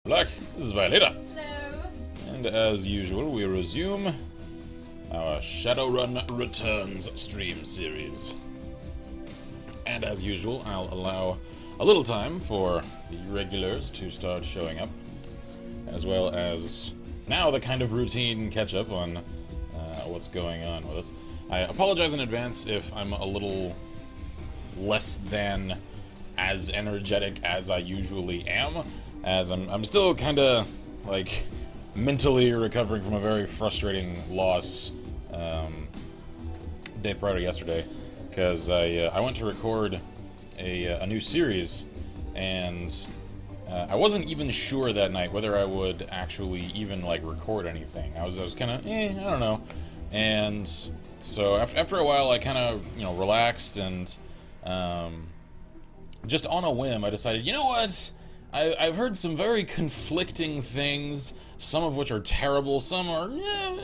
Black, this is Violeta. Hello. And as usual, we resume our Shadowrun Returns stream series. And as usual, I'll allow a little time for the regulars to start showing up, as well as now the kind of routine catch-up on what's going on with us. I apologize in advance if I'm a little less than as energetic as I usually am, as I'm still kind of, like, mentally recovering from a very frustrating loss day prior to yesterday, because I went to record a new series, and I wasn't even sure that night whether I would actually even, like, record anything. I was kind of, I don't know. And so after a while, I kind of, relaxed, and just on a whim, I decided, you know what? I've heard some very conflicting things, some of which are terrible, some are,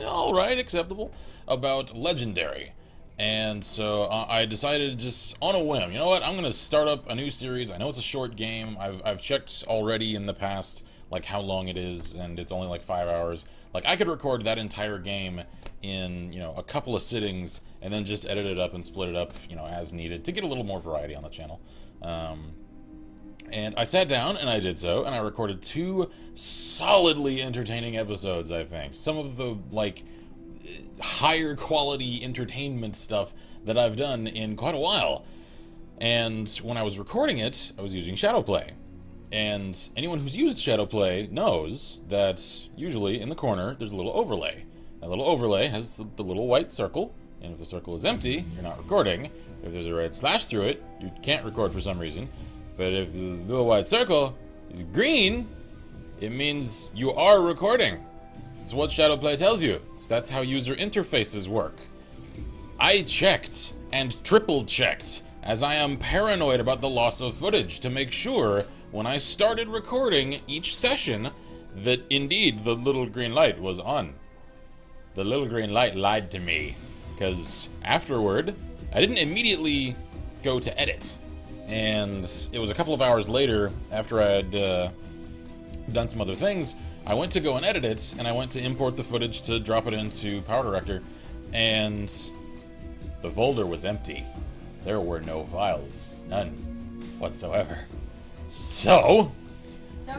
alright, acceptable, about Legendary. And so I decided, just on a whim, you know what, I'm going to start up a new series. I know it's a short game. I've checked already in the past, like, how long it is, and it's only like 5 hours. Like, I could record that entire game in, a couple of sittings, and then just edit it up and split it up, as needed, to get a little more variety on the channel. And I sat down, and I did so, and I recorded 2 solidly entertaining episodes, I think. Some of the, like, higher quality entertainment stuff that I've done in quite a while. And when I was recording it, I was using Shadowplay. And anyone who's used Shadowplay knows that usually in the corner there's a little overlay. That little overlay has the little white circle, and if the circle is empty, you're not recording. If there's a red slash through it, you can't record for some reason. But if the little white circle is green, it means you are recording. That's what Shadowplay tells you. That's how user interfaces work. I checked and triple checked, as I am paranoid about the loss of footage, to make sure when I started recording each session that indeed the little green light was on. The little green light lied to me, because afterward, I didn't immediately go to edit. And it was a couple of hours later, after I had done some other things, I went to go and edit it, and I went to import the footage to drop it into Power Director, and the folder was empty. There were no files. None whatsoever. So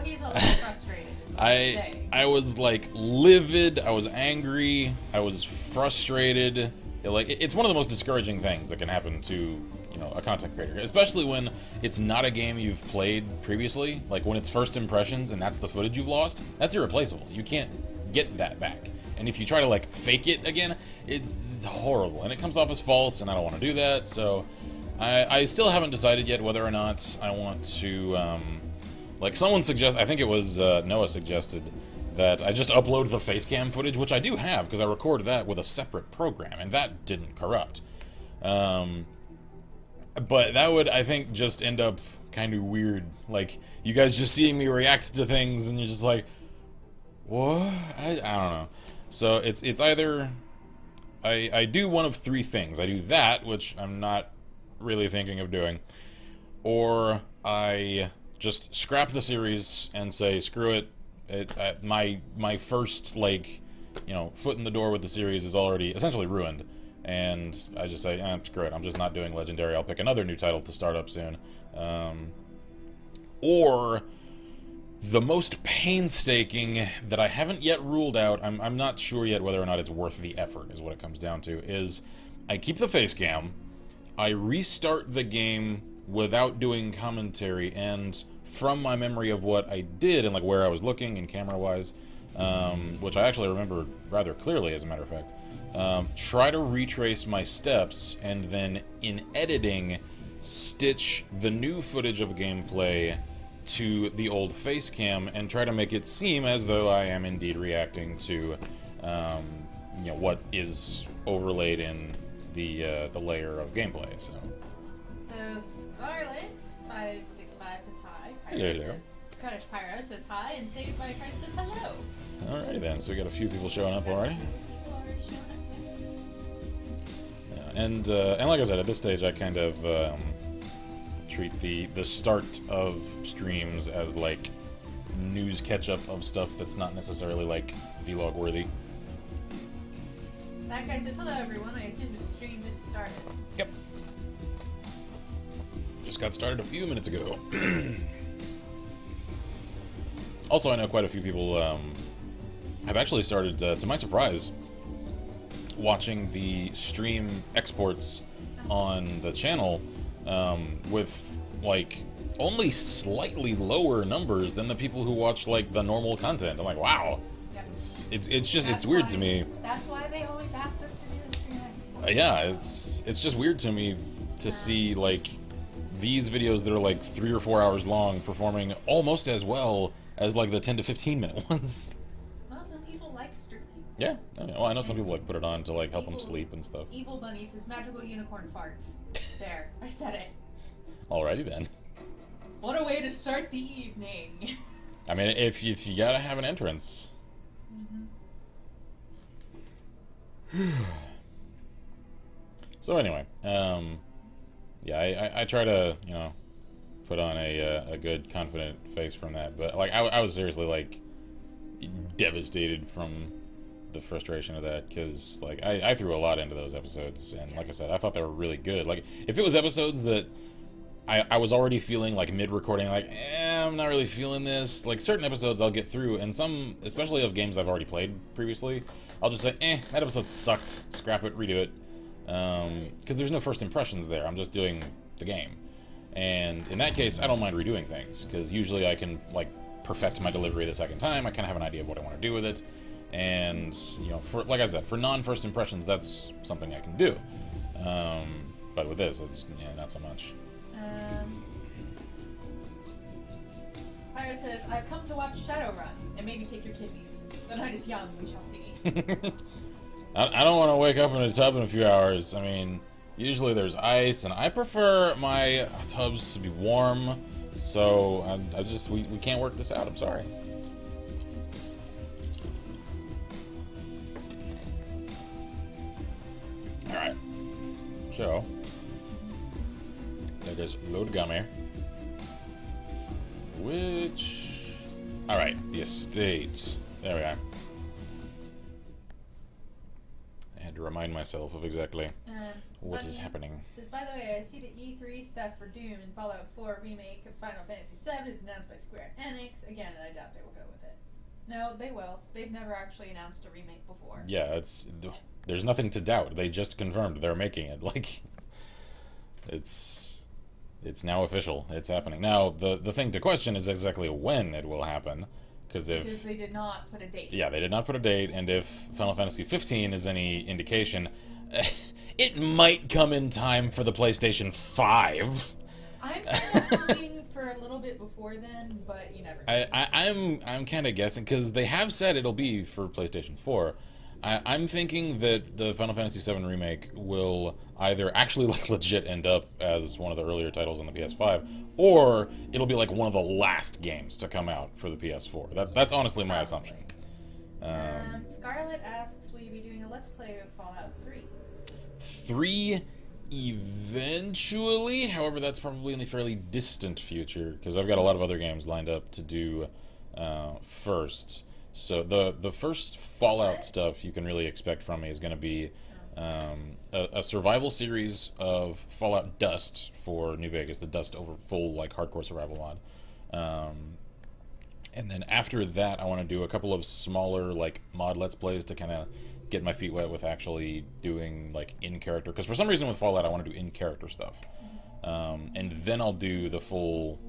he's a little frustrated, is what you're saying. I was, like, livid, I was angry, I was frustrated. It's one of the most discouraging things that can happen to, a content creator, especially when it's not a game you've played previously. Like, when it's first impressions and that's the footage you've lost, that's irreplaceable. You can't get that back. And if you try to, like, fake it again, it's horrible, and it comes off as false, and I don't want to do that. So I still haven't decided yet whether or not I want to, like, someone suggested, I think it was Noah suggested, that I just upload the facecam footage, which I do have, because I record that with a separate program, and that didn't corrupt. But that would, I think, just end up kind of weird. Like, you guys just seeing me react to things, and you're just like, what? I don't know. So it's either I do one of 3 things. I do that, which I'm not really thinking of doing, or I just scrap the series and say, screw it. My first, like, foot in the door with the series is already essentially ruined. And I just say, screw it, I'm just not doing Legendary, I'll pick another new title to start up soon. Or the most painstaking that I haven't yet ruled out, I'm not sure yet whether or not it's worth the effort, is what it comes down to, is I keep the face cam, I restart the game without doing commentary, and from my memory of what I did and, like, where I was looking and camera-wise, which I actually remember rather clearly, as a matter of fact, try to retrace my steps, and then in editing, stitch the new footage of gameplay to the old face cam and try to make it seem as though I am indeed reacting to, what is overlaid in the layer of gameplay. So Scarlet 565 says hi. Hello. Scottish Pyro says hi, and Saved by Christ says hello. Alrighty then, so we got a few people showing up already. And like I said, at this stage, I kind of treat the start of streams as, like, news catch-up of stuff that's not necessarily, like, vlog-worthy. That guy says, hello everyone, I assume the stream just started. Yep. Just got started a few minutes ago. Also, I know quite a few people have actually started, to my surprise, watching the stream exports on the channel with, like, only slightly lower numbers than the people who watch, like, the normal content. I'm like, wow. Yep. It's weird to me. That's why they always asked us to do the stream export. Yeah, it's just weird to me to see, like, these videos that are, like, 3 or 4 hours long performing almost as well as, like, the 10 to 15 minute ones. Well, some people like streams. Yeah, I know some people, like, put it on to, like, help them sleep and stuff. Evil Bunny says, magical unicorn farts. There, I said it. Alrighty then. What a way to start the evening. I mean, if you gotta have an entrance. So anyway, yeah, I try to, you know, put on a good, confident face from that, but, like, I was seriously, like, devastated from the frustration of that, because, like, I threw a lot into those episodes, and like I said, I thought they were really good. Like, if it was episodes that I was already feeling, like, mid-recording, like, I'm not really feeling this. Like, certain episodes I'll get through, and some, especially of games I've already played previously, I'll just say, that episode sucked, scrap it, redo it. Because there's no first impressions there, I'm just doing the game. And in that case, I don't mind redoing things, because usually I can, like, perfect my delivery the second time, I kind of have an idea of what I want to do with it, and, you know, for, like I said, for non-first impressions, that's something I can do. But with this, it's, yeah, not so much. Pyro says, I've come to watch Shadowrun, and maybe take your kidneys. The night is young, we shall see. I don't want to wake up in a tub in a few hours. I mean, usually there's ice, and I prefer my tubs to be warm, so we can't work this out, I'm sorry. Alright, so, there goes Load Gummy. Alright, the estate. There we are. I had to remind myself of exactly what is happening. Says, by the way, I see the E3 stuff for Doom and Fallout 4 remake of Final Fantasy VII is announced by Square Enix. Again, I doubt they will go with it. No, they will. They've never actually announced a remake before. Yeah, there's nothing to doubt. They just confirmed they're making it. Like, it's now official. It's happening. Now, the thing to question is exactly when it will happen. Because they did not put a date. Yeah, they did not put a date, and if Final Fantasy 15 is any indication, it might come in time for the PlayStation 5. I'm kind of hoping for a little bit before then, but you never know. I'm kind of guessing, because they have said it'll be for PlayStation 4. I'm thinking that the Final Fantasy VII Remake will either actually, like, legit end up as one of the earlier titles on the PS5, or it'll be, like, one of the last games to come out for the PS4. That's honestly my assumption. Scarlett asks, will you be doing a Let's Play of Fallout 3? 3 eventually, however, that's probably in the fairly distant future, because I've got a lot of other games lined up to do first. So the first Fallout stuff you can really expect from me is going to be a survival series of Fallout Dust for New Vegas, the Dust over full, like, hardcore survival mod. And then after that, I want to do a couple of smaller, like, mod Let's Plays to kind of get my feet wet with actually doing, like, in-character. Because for some reason with Fallout, I want to do in-character stuff. And then I'll do the full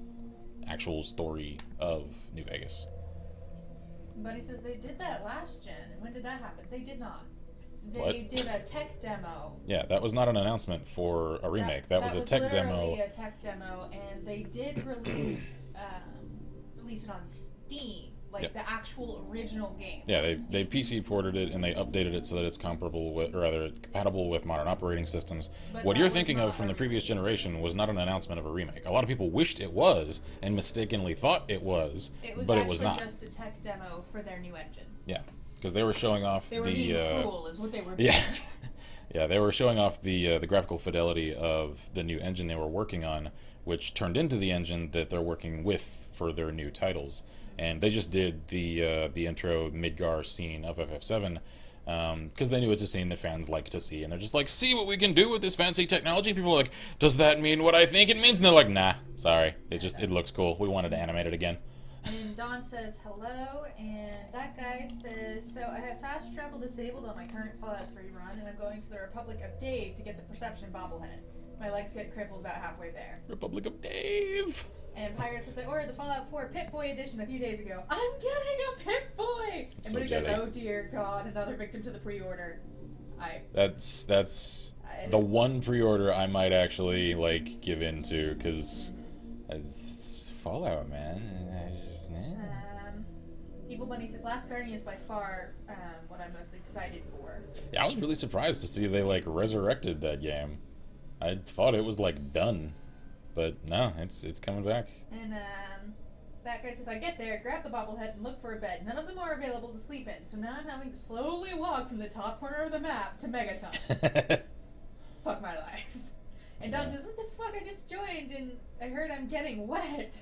actual story of New Vegas. But he says they did that last gen. And when did that happen? They did not. They did a tech demo. Yeah, that was not an announcement for a remake. That was a tech demo. That was literally a tech demo, and they did release it on Steam, like the actual original game. Yeah, they PC ported it and they updated it so that it's comparable with, or rather, compatible with modern operating systems. But what you're thinking of from the previous generation was not an announcement of a remake. A lot of people wished it was and mistakenly thought it was, but it was not. It was just a tech demo for their new engine. Yeah, because they were showing off They were being cruel, is what they were being. Yeah. Yeah, they were showing off the graphical fidelity of the new engine they were working on, which turned into the engine that they're working with for their new titles. and they just did the intro Midgar scene of FF7 because they knew it's a scene that fans like to see, and they're just like, see what we can do with this fancy technology. People are like, does that mean what I think it means? And they're like, nah, sorry, it looks cool. We wanted to animate it again. And Don says hello, and that guy says, so I have fast travel disabled on my current Fallout 3 run, and I'm going to the Republic of Dave to get the Perception bobblehead. My legs get crippled about halfway there. Republic of Dave! And Pyro says, I ordered the Fallout 4 Pip-Boy edition a few days ago. I'm getting a Pip-Boy! And So he goes, jelly. oh dear God, another victim to the pre-order. That's the one pre-order I might actually, like, give into, because it's Fallout, man. Evil Bunny says, Last Guardian is by far what I'm most excited for. Yeah, I was really surprised to see they, like, resurrected that game. I thought it was, like, done. But no, it's coming back. And that guy says, I get there, grab the bobblehead, and look for a bed. None of them are available to sleep in, so now I'm having to slowly walk from the top corner of the map to Megaton. Fuck my life. And Don says, what the fuck, I just joined, and I heard I'm getting wet.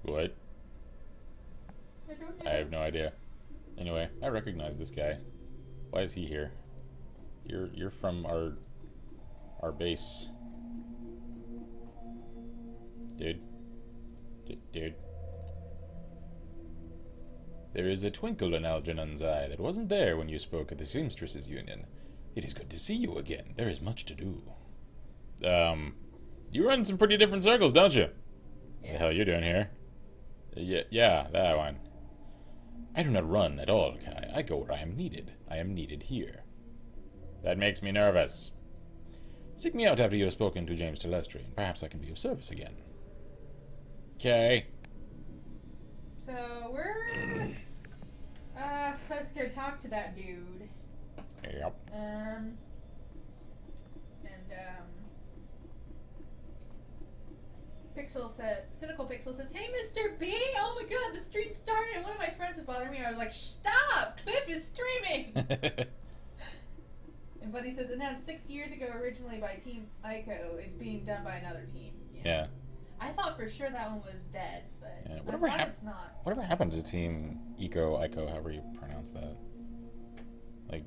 What? I don't know. I have no idea. Anyway, I recognize this guy. Why is he here? You're from our base. Dude. Dude. There is a twinkle in Algernon's eye that wasn't there when you spoke at the Seamstresses Union. It is good to see you again. There is much to do. You run some pretty different circles, don't you? Yeah. What the hell you doing here? Yeah, that one. I do not run at all, Kai. I go where I am needed. I am needed here. That makes me nervous. Seek me out after you have spoken to James Telestri, and perhaps I can be of service again. Okay. So, we're supposed to go talk to that dude. Yep. Cynical Pixel says, hey, Mr. B! Oh my god, the stream started and one of my friends is bothering me. I was like, stop! Cliff is streaming! And Bunny says, announced 6 years ago originally by Team Ico, is being done by another team. Yeah. I thought for sure that one was dead, but yeah. it's not. Whatever happened to Team Ico, however you pronounce that? Like,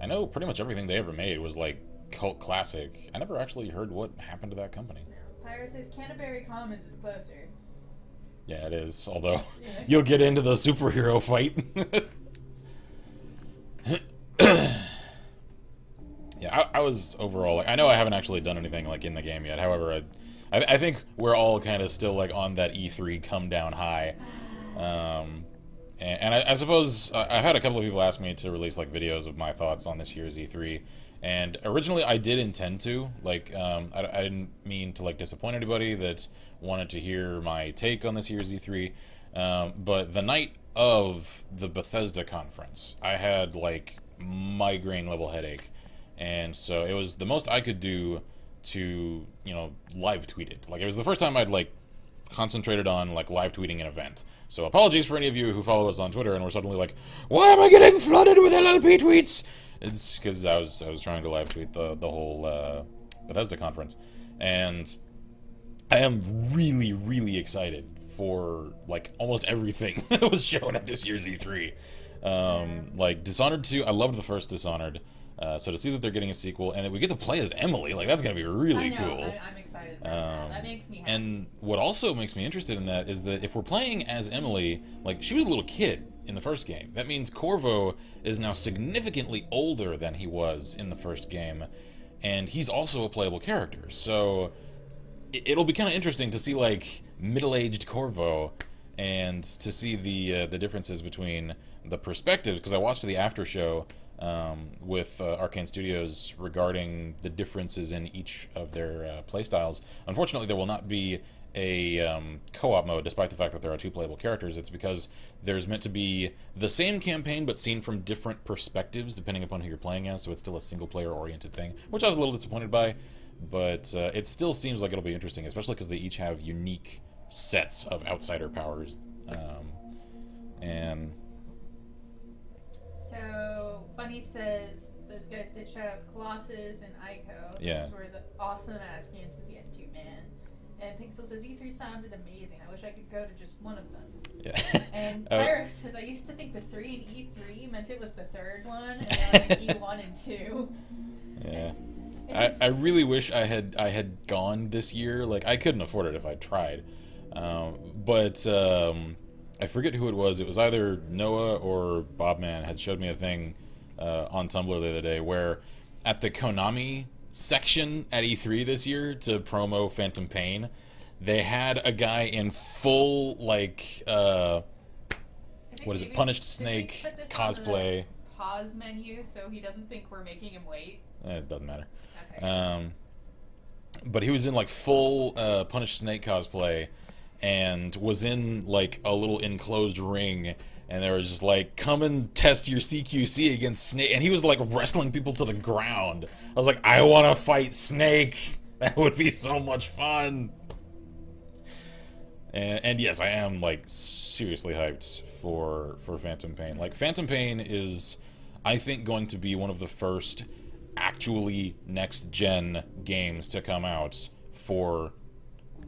I know pretty much everything they ever made was like cult classic. I never actually heard what happened to that company. Pyro says Canterbury Commons is closer. Yeah, it is. Although you'll get into the superhero fight. Yeah, I was overall like, I know I haven't actually done anything like in the game yet. However, I think we're all kind of still like on that E3 come down high. And I suppose I've had a couple of people ask me to release like videos of my thoughts on this year's E3. And originally I did intend to, like, I didn't mean to like disappoint anybody that wanted to hear my take on this year's E3. But the night of the Bethesda conference, I had like migraine level headache. And so it was the most I could do to, you know, live tweet it. Like, it was the first time I'd like concentrated on like live tweeting an event. So apologies for any of you who follow us on Twitter and were suddenly like, why am I getting flooded with LLP tweets? It's because I was trying to live tweet the whole Bethesda conference, and I am really, really excited for like almost everything that was shown at this year's E3. Like Dishonored 2, I loved the first Dishonored. So to see that they're getting a sequel and that we get to play as Emily, like that's gonna be really cool. I'm excited about that. That makes me happy. And what also makes me interested in that is that if we're playing as Emily, like she was a little kid in the first game. That means Corvo is now significantly older than he was in the first game, and he's also a playable character. So it'll be kind of interesting to see like middle-aged Corvo and to see the differences between the perspectives, because I watched the after show with Arcane Studios regarding the differences in each of their playstyles. Unfortunately, there will not be a co-op mode, despite the fact that there are 2 playable characters. It's because there's meant to be the same campaign, but seen from different perspectives, depending upon who you're playing as, so it's still a single-player-oriented thing, which I was a little disappointed by, but it still seems like it'll be interesting, especially because they each have unique sets of outsider powers. And so Bunny says those guys did shout out Colossus and Ico. Yeah. Those were the awesome ass games for PS2, man. And Pixel says E3 sounded amazing. I wish I could go to just one of them. Yeah. And Pyro says, I used to think the 3 in E3 meant it was the third one, and now E1 and 2. Yeah. I really wish I had gone this year. Like, I couldn't afford it if I tried. But I forget who it was. It was either Noah or Bobman had showed me a thing on Tumblr the other day where at the Konami section at E3 this year to promo Phantom Pain, they had a guy in full, like, what is it, Punished Snake cosplay. Pause menu so he doesn't think we're making him wait. It doesn't matter. Okay. But he was in, like, full Punished Snake cosplay and was in, like, a little enclosed ring, and they were just like, come and test your CQC against Snake, and he was, like, wrestling people to the ground. I was like, I want to fight Snake! That would be so much fun! And yes, I am, like, seriously hyped for Phantom Pain. Like, Phantom Pain is, I think, going to be one of the first actually next-gen games to come out for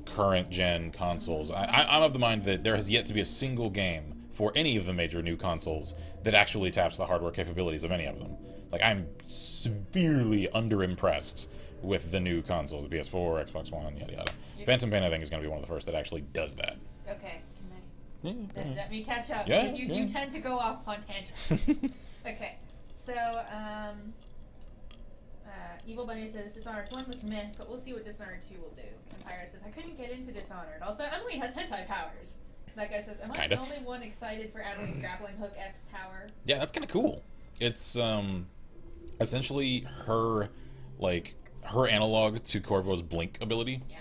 current-gen consoles. I'm of the mind that there has yet to be a single game for any of the major new consoles that actually taps the hardware capabilities of any of them. Like, I'm severely underimpressed with the new consoles, the PS4, Xbox One, yada yada. Phantom Pain, I think, is going to be one of the first that actually does that. Okay, let me catch up, yeah, because you tend to go off on tangents. Okay, so, Evil Bunny says Dishonored 1 was meh, but we'll see what Dishonored 2 will do. And Pyro says, I couldn't get into Dishonored. Also, Emily has hentai powers. That guy says, am I the only one excited for Emily's grappling hook-esque power? Yeah, that's kind of cool. It's, essentially her, like, her analog to Corvo's blink ability. Yeah.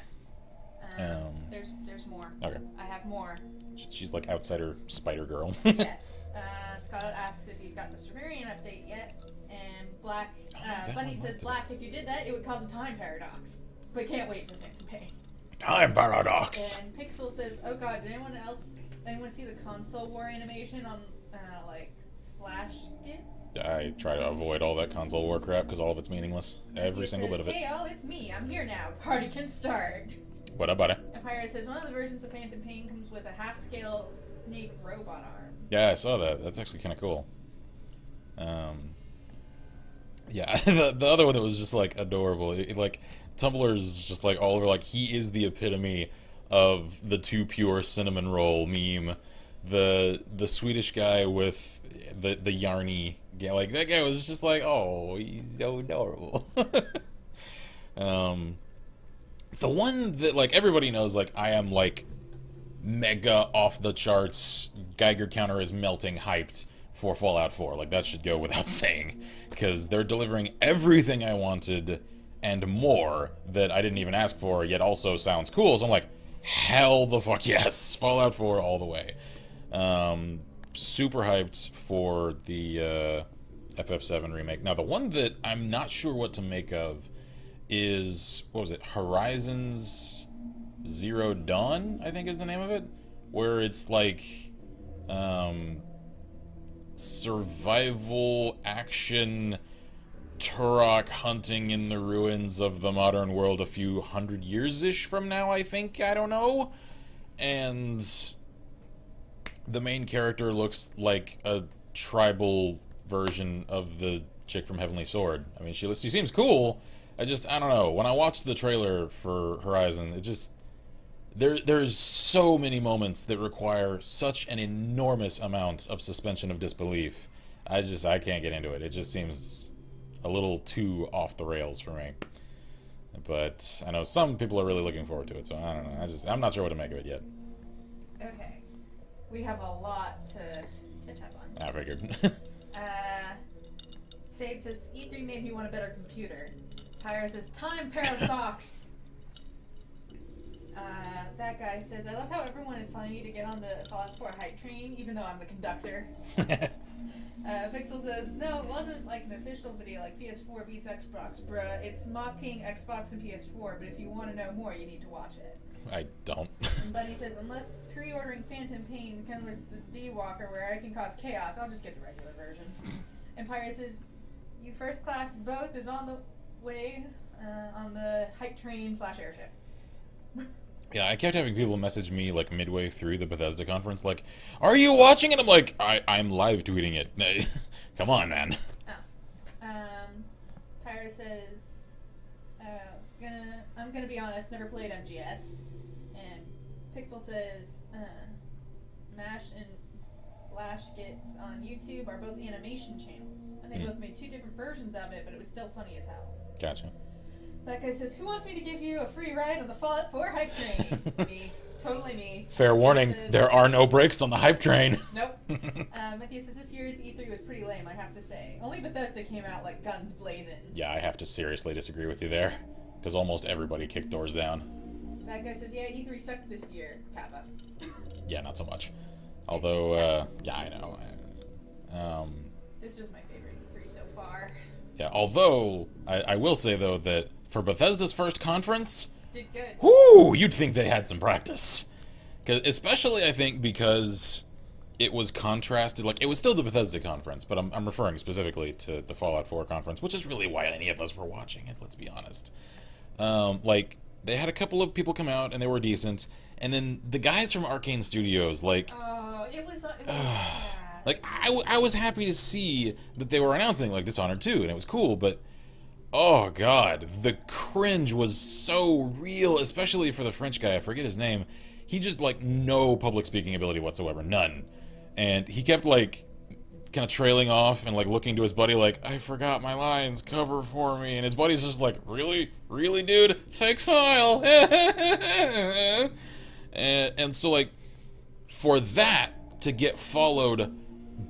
There's more. Okay. I have more. She's like outsider spider girl. Yes. Scarlet asks if you've got the Sumerian update yet, and Black Bunny says, Black, if you did that, it would cause a time paradox. But can't wait for Phantom Pain. Time paradox. And Pixel says, oh god, did anyone see the console war animation on like Flash Gits? I try to avoid all that console war crap because all of it's meaningless. Every single bit of it. Hey all, it's me. I'm here now. Party can start. What about it? Empire says one of the versions of Phantom Pain comes with a half-scale snake robot arm. Yeah, I saw that. That's actually kind of cool. Yeah, the other one that was just like adorable. Like Tumblr's just like all over. Like he is the epitome of the too pure cinnamon roll meme. The Swedish guy with the yarny. Yeah, like that guy was just like, oh, he's so adorable. The one that, like, everybody knows, like, I am, like, mega off the charts, Geiger counter is melting hyped for Fallout 4. Like, that should go without saying. Because they're delivering everything I wanted and more that I didn't even ask for, yet also sounds cool. So I'm like, hell the fuck yes! Fallout 4 all the way. Super hyped for the FF7 remake. Now, the one that I'm not sure what to make of is, what was it, Horizons Zero Dawn, I think is the name of it, where it's like survival action Turok hunting in the ruins of the modern world a few hundred years-ish from now, I think, I don't know, and the main character looks like a tribal version of the chick from Heavenly Sword. I mean, she seems cool. I don't know. When I watched the trailer for Horizon, it just... There's so many moments that require such an enormous amount of suspension of disbelief. I can't get into it. It just seems a little too off the rails for me. But I know some people are really looking forward to it, so I don't know. I'm not sure what to make of it yet. Okay. We have a lot to catch up on. I figured. Sade says, E3 made me want a better computer. Pyro says, time paradox. That guy says, I love how everyone is telling you to get on the Fallout 4 hype train, even though I'm the conductor. Pixel says, no, it wasn't like an official video like PS4 beats Xbox, bruh. It's mocking Xbox and PS4, but if you want to know more, you need to watch it. I don't. And Buddy says, unless pre-ordering Phantom Pain comes with the D-Walker where I can cause chaos, I'll just get the regular version. Empire says, you first class both is on the way on the hype train / airship. Yeah, I kept having people message me like midway through the Bethesda conference, like, "Are you watching it?" I'm like, I'm live tweeting it. Come on, man. Oh. Pyro says, I'm gonna be honest, never played MGS. And Pixel says, Mash and Flash Gets on YouTube are both animation channels. And they both made 2 different versions of it, but it was still funny as hell. Gotcha. That guy says, who wants me to give you a free ride on the Fallout 4 hype train? Me. Totally me. Fair warning, there are no brakes on the hype train. Nope. Matthew says, this year's E3 was pretty lame, I have to say. Only Bethesda came out like guns blazing. Yeah, I have to seriously disagree with you there. Because almost everybody kicked doors down. That guy says, yeah, E3 sucked this year, Kappa. Yeah, not so much. Although, yeah, I know. This was my favorite E3 so far. Yeah, although, I will say, though, that for Bethesda's first conference, did good. whoo, you'd think they had some practice. Especially, I think, because it was contrasted, like, it was still the Bethesda conference, but I'm referring specifically to the Fallout 4 conference, which is really why any of us were watching it, let's be honest. Like, they had a couple of people come out, and they were decent, and then the guys from Arcane Studios, like... Oh, it was bad. Like, I was happy to see that they were announcing, like, Dishonored 2, and it was cool, but... Oh, God. The cringe was so real, especially for the French guy. I forget his name. He just, like, no public speaking ability whatsoever. None. And he kept, like, kind of trailing off and, like, looking to his buddy like, I forgot my lines. Cover for me. And his buddy's just like, really? Really, dude? Fake file. and so, like, for that to get followed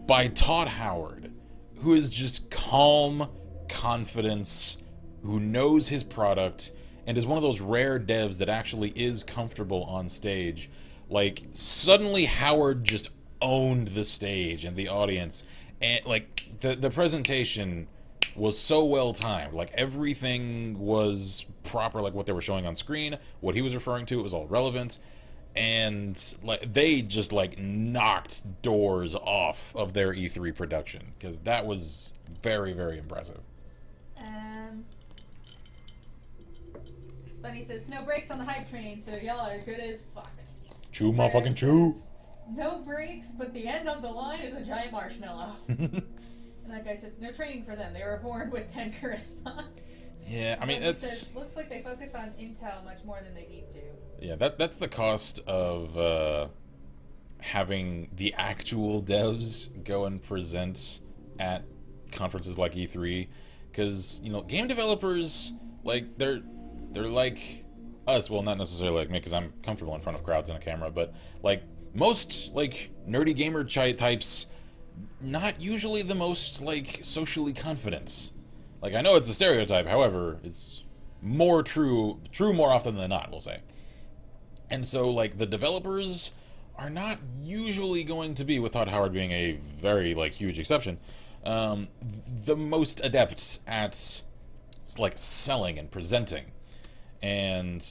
by Todd Howard, who is just calm confidence, who knows his product, and is one of those rare devs that actually is comfortable on stage. Like, suddenly Howard just owned the stage and the audience, and, like, the presentation was so well timed. Like, everything was proper, like what they were showing on screen, what he was referring to, it was all relevant. And like they just like knocked doors off of their E3 production, because that was very, very impressive. Bunny says no brakes on the hype train, so y'all are good as fucked. Chew, motherfucking chew. No brakes, but the end of the line is a giant marshmallow. And that guy says no training for them. They were born with 10 charisma. Yeah, I mean, Bunny that's... says, looks like they focus on intel much more than they need to. Yeah, that's the cost of having the actual devs go and present at conferences like E3, because, you know, game developers, like, they're like us. Well, not necessarily like me, because I'm comfortable in front of crowds and a camera, but like most like nerdy gamer types, not usually the most like socially confident. Like, I know it's a stereotype, however, it's more true more often than not, we'll say. And so, like, the developers are not usually going to be, with Todd Howard being a very, like, huge exception, the most adept at, like, selling and presenting. And,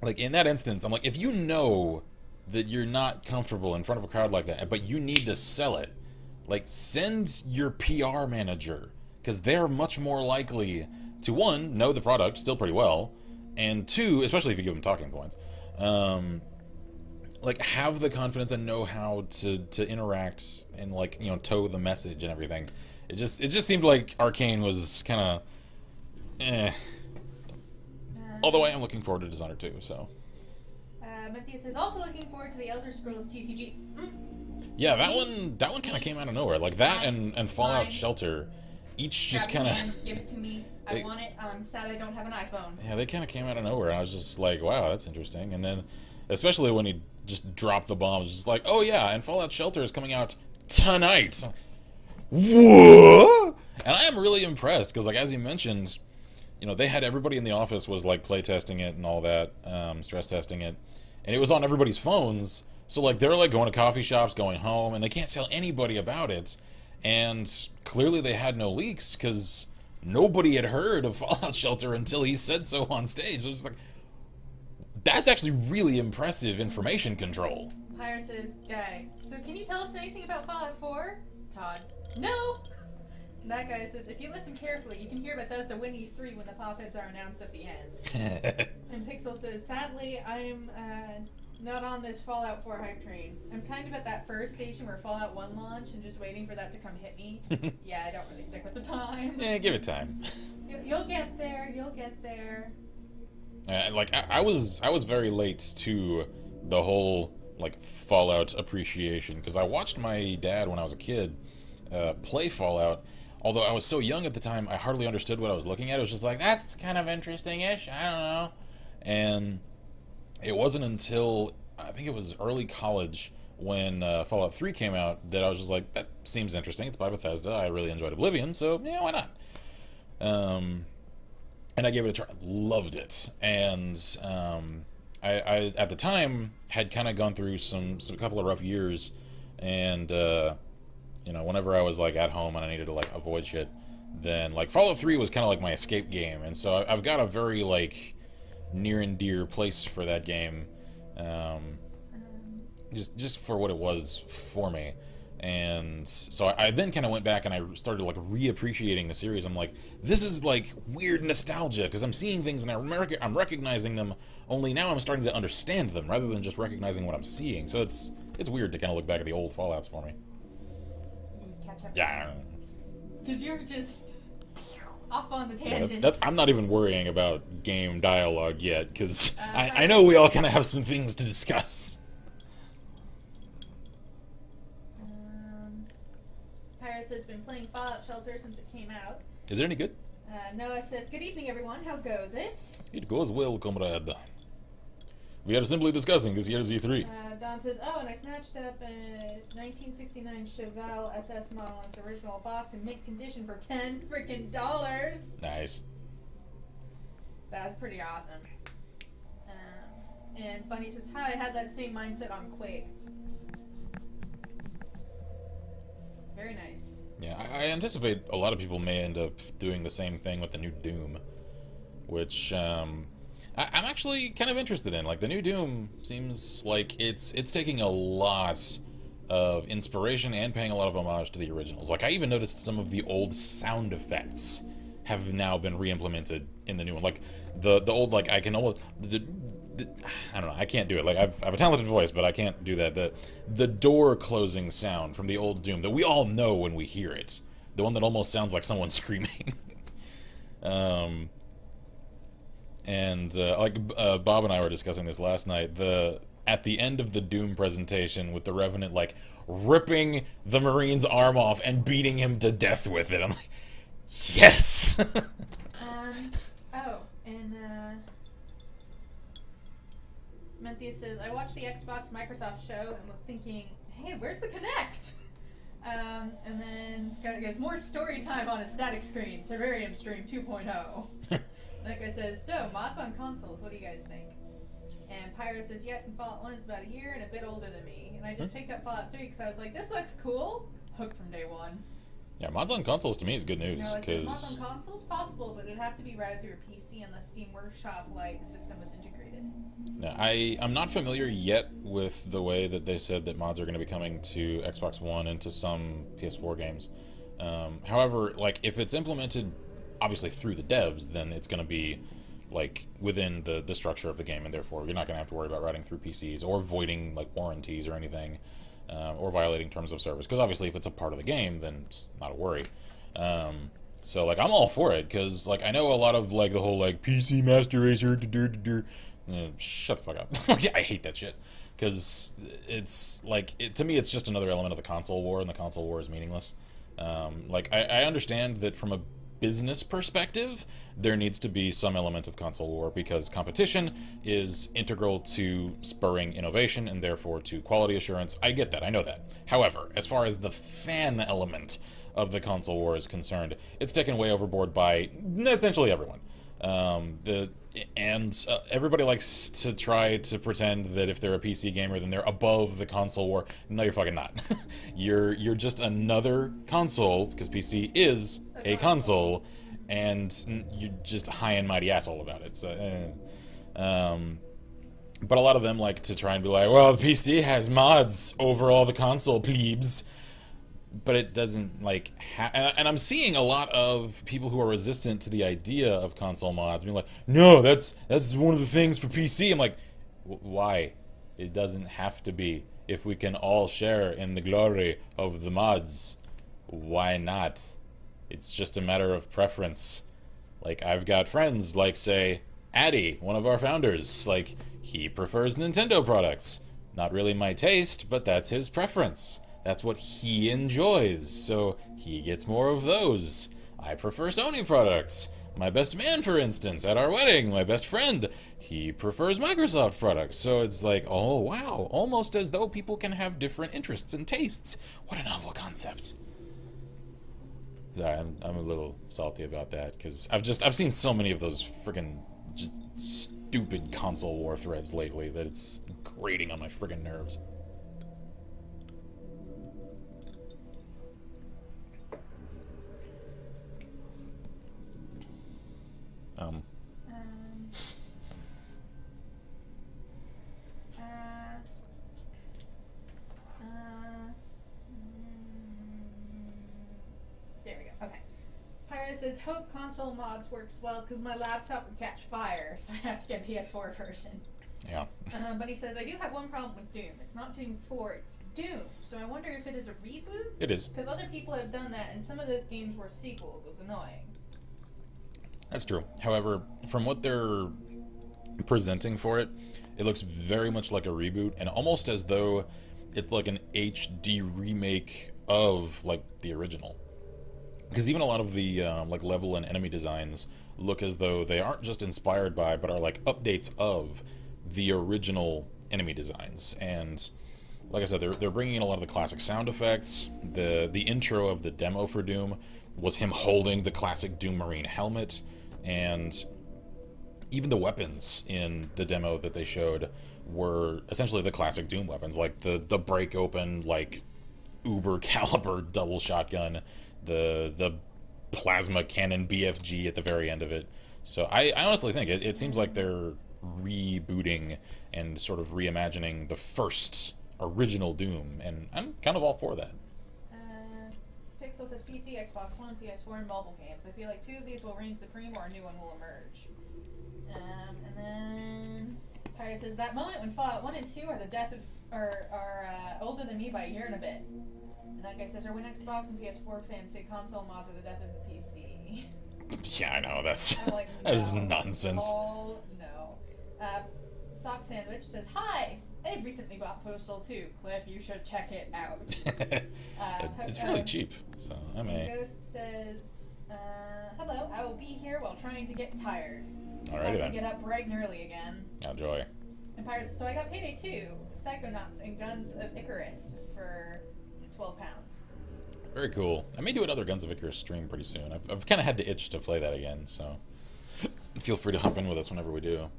like, in that instance, I'm like, if you know that you're not comfortable in front of a crowd like that, but you need to sell it, like, send your PR manager, because they're much more likely to, one, know the product still pretty well, and two, especially if you give them talking points, like, have the confidence and know how to interact and, like, you know, toe the message and everything. It just seemed like Arcane was kind of Although I am looking forward to Dishonored 2, so. Matthias is also looking forward to the Elder Scrolls TCG. Yeah, that one kind of came out of nowhere. Like that and Fallout Shelter, each just kind of. Give it to me. I want it. I'm sad I don't have an iPhone. Yeah, they kind of came out of nowhere. I was just like, wow, that's interesting. And then, especially when he just dropped the bomb, it was just like, oh yeah, and Fallout Shelter is coming out tonight. What? And I am really impressed because, like, as you mentioned, you know, they had everybody in the office was like playtesting it and all that, stress testing it, and it was on everybody's phones. So like they're like going to coffee shops, going home, and they can't tell anybody about it. And clearly they had no leaks because nobody had heard of Fallout Shelter until he said so on stage. So it's like, that's actually really impressive information control. Pyre says, Guy, so can you tell us anything about Fallout 4? Todd, no. That guy says, if you listen carefully, you can hear Bethesda win E3 when the pop hits are announced at the end. And Pixel says, sadly, I'm not on this Fallout 4 hype train. I'm kind of at that first station where Fallout 1 launched and just waiting for that to come hit me. Yeah, I don't really stick with the times. Yeah, give it time. You'll get there, you'll get there. Like, I was very late to the whole, like, Fallout appreciation, because I watched my dad when I was a kid play Fallout. Although I was so young at the time, I hardly understood what I was looking at. It was just like, that's kind of interesting-ish, I don't know. And it wasn't until, I think it was early college, when Fallout 3 came out, that I was just like, that seems interesting. It's by Bethesda. I really enjoyed Oblivion, so, yeah, why not? And I gave it a try. Loved it. And I at the time, had kind of gone through some couple of rough years, and you know, whenever I was like at home and I needed to like avoid shit, then like Fallout 3 was kind of like my escape game, and so I've got a very like near and dear place for that game, just for what it was for me. And so I then kind of went back and I started like reappreciating the series. I'm like, this is like weird nostalgia, because I'm seeing things and I'm recognizing them, only now I'm starting to understand them rather than just recognizing what I'm seeing. So it's weird to kind of look back at the old Fallouts for me. Yeah. Because you're just off on the tangents. Yeah, I'm not even worrying about game dialogue yet, because I know we all kind of have some things to discuss. Pyros has been playing Fallout Shelter since it came out. Is it any good? Noah says, good evening, everyone. How goes it? It goes well, comrade. We are simply discussing this year's E3. Don says, oh, and I snatched up a 1969 Chevelle SS model in its original box in mint condition for $10 freaking dollars. Nice. That's pretty awesome. And Funny says, hi, I had that same mindset on Quake. Very nice. Yeah, I anticipate a lot of people may end up doing the same thing with the new Doom, which I'm actually kind of interested in. Like, the new Doom seems like it's taking a lot of inspiration and paying a lot of homage to the originals. Like, I even noticed some of the old sound effects have now been re-implemented in the new one. Like, the old, like, I can almost... I don't know, I can't do it. Like, I have a talented voice, but I can't do that. The door closing sound from the old Doom that we all know when we hear it. The one that almost sounds like someone screaming. Bob and I were discussing this last night. At the end of the Doom presentation, with the Revenant like ripping the Marine's arm off and beating him to death with it, I'm like, yes. Menthius says, I watched the Xbox Microsoft show and was thinking, hey, where's the Kinect? And then Scott goes, more story time on a static screen. Terrarium Stream 2.0. That guy says, so, mods on consoles, what do you guys think? And Pyro says, yes, and Fallout 1 is about a year and a bit older than me. And I just picked up Fallout 3 because I was like, this looks cool. Hooked from day one. Yeah, mods on consoles to me is good news. No, I said mods on consoles possible, but it'd have to be routed through a PC and the Steam Workshop-like system was integrated. No, I'm not familiar yet with the way that they said that mods are going to be coming to Xbox One and to some PS4 games. However, like, if it's implemented obviously through the devs, then it's going to be like within the structure of the game, and therefore you're not going to have to worry about routing through PCs or voiding like warranties or anything, or violating terms of service. Because obviously, if it's a part of the game, then it's not a worry. So like, I'm all for it, because like, I know a lot of like the whole like PC Master Racer. Shut the fuck up. Yeah, I hate that shit, because it's like, to me, it's just another element of the console war, and the console war is meaningless. Like, I understand that from a business perspective, there needs to be some element of console war, because competition is integral to spurring innovation and therefore to quality assurance. I get that, I know that. However, as far as the fan element of the console war is concerned, it's taken way overboard by essentially everyone. Everybody likes to try to pretend that if they're a PC gamer, then they're above the console war. No, you're fucking not. You're just another console, because PC is a console, and you're just a high and mighty asshole about it. So, but a lot of them like to try and be like, well, the PC has mods over all the console plebes. but it doesn't like and I'm seeing a lot of people who are resistant to the idea of console mods being like, no, that's one of the things for PC. I'm like, why? It doesn't have to be. If we can all share in the glory of the mods, why not? It's just a matter of preference. Like, I've got friends like, say, Addy, one of our founders. Like, he prefers Nintendo products. Not really my taste, but that's his preference. That's what he enjoys, so he gets more of those. I prefer Sony products. My best man, for instance, at our wedding, my best friend, he prefers Microsoft products. So it's like, oh wow, almost as though people can have different interests and tastes. What a novel concept. Sorry, I'm a little salty about that, because I've seen so many of those friggin' just stupid console war threads lately that it's grating on my friggin' nerves. There we go. Okay. Pyro says, hope console mods works well because my laptop would catch fire, so I have to get a PS4 version. Yeah. But he says, I do have one problem with Doom. It's not Doom 4, it's Doom. So I wonder if it is a reboot? It is. Because other people have done that, and some of those games were sequels. It's annoying. That's true. However, from what they're presenting for it, it looks very much like a reboot, and almost as though it's like an HD remake of like the original. Because even a lot of the like level and enemy designs look as though they aren't just inspired by, but are like updates of the original enemy designs. And like I said, they're bringing in a lot of the classic sound effects. The intro of the demo for Doom was him holding the classic Doom Marine helmet, and even the weapons in the demo that they showed were essentially the classic Doom weapons, like the break open, like uber caliber double shotgun, the plasma cannon BFG at the very end of it. So I honestly think it seems like they're rebooting and sort of reimagining the first original Doom, and I'm kind of all for that. Pixel says PC, Xbox One, PS4, and mobile games. I feel like 2 of these will reign supreme or a new one will emerge. And then Pyro says that moment when Fallout 1 and 2 are the death of are older than me by a year and a bit. And that guy says, or when Xbox and PS4 fans say console mods are the death of the PC. Yeah, I know, that's like, that is nonsense. Oh no. Sock Sandwich says, hi! I've recently bought Postal 2. Cliff, you should check it out. It's really cheap, so I may. Ghost says, hello, I will be here while trying to get tired. Alrighty have then. to get up bright and early again. Enjoy. And Pyro says, so I got Payday 2, Psychonauts, and Guns of Icarus for £12. Very cool. I may do another Guns of Icarus stream pretty soon. I've kind of had the itch to play that again, so feel free to hop in with us whenever we do.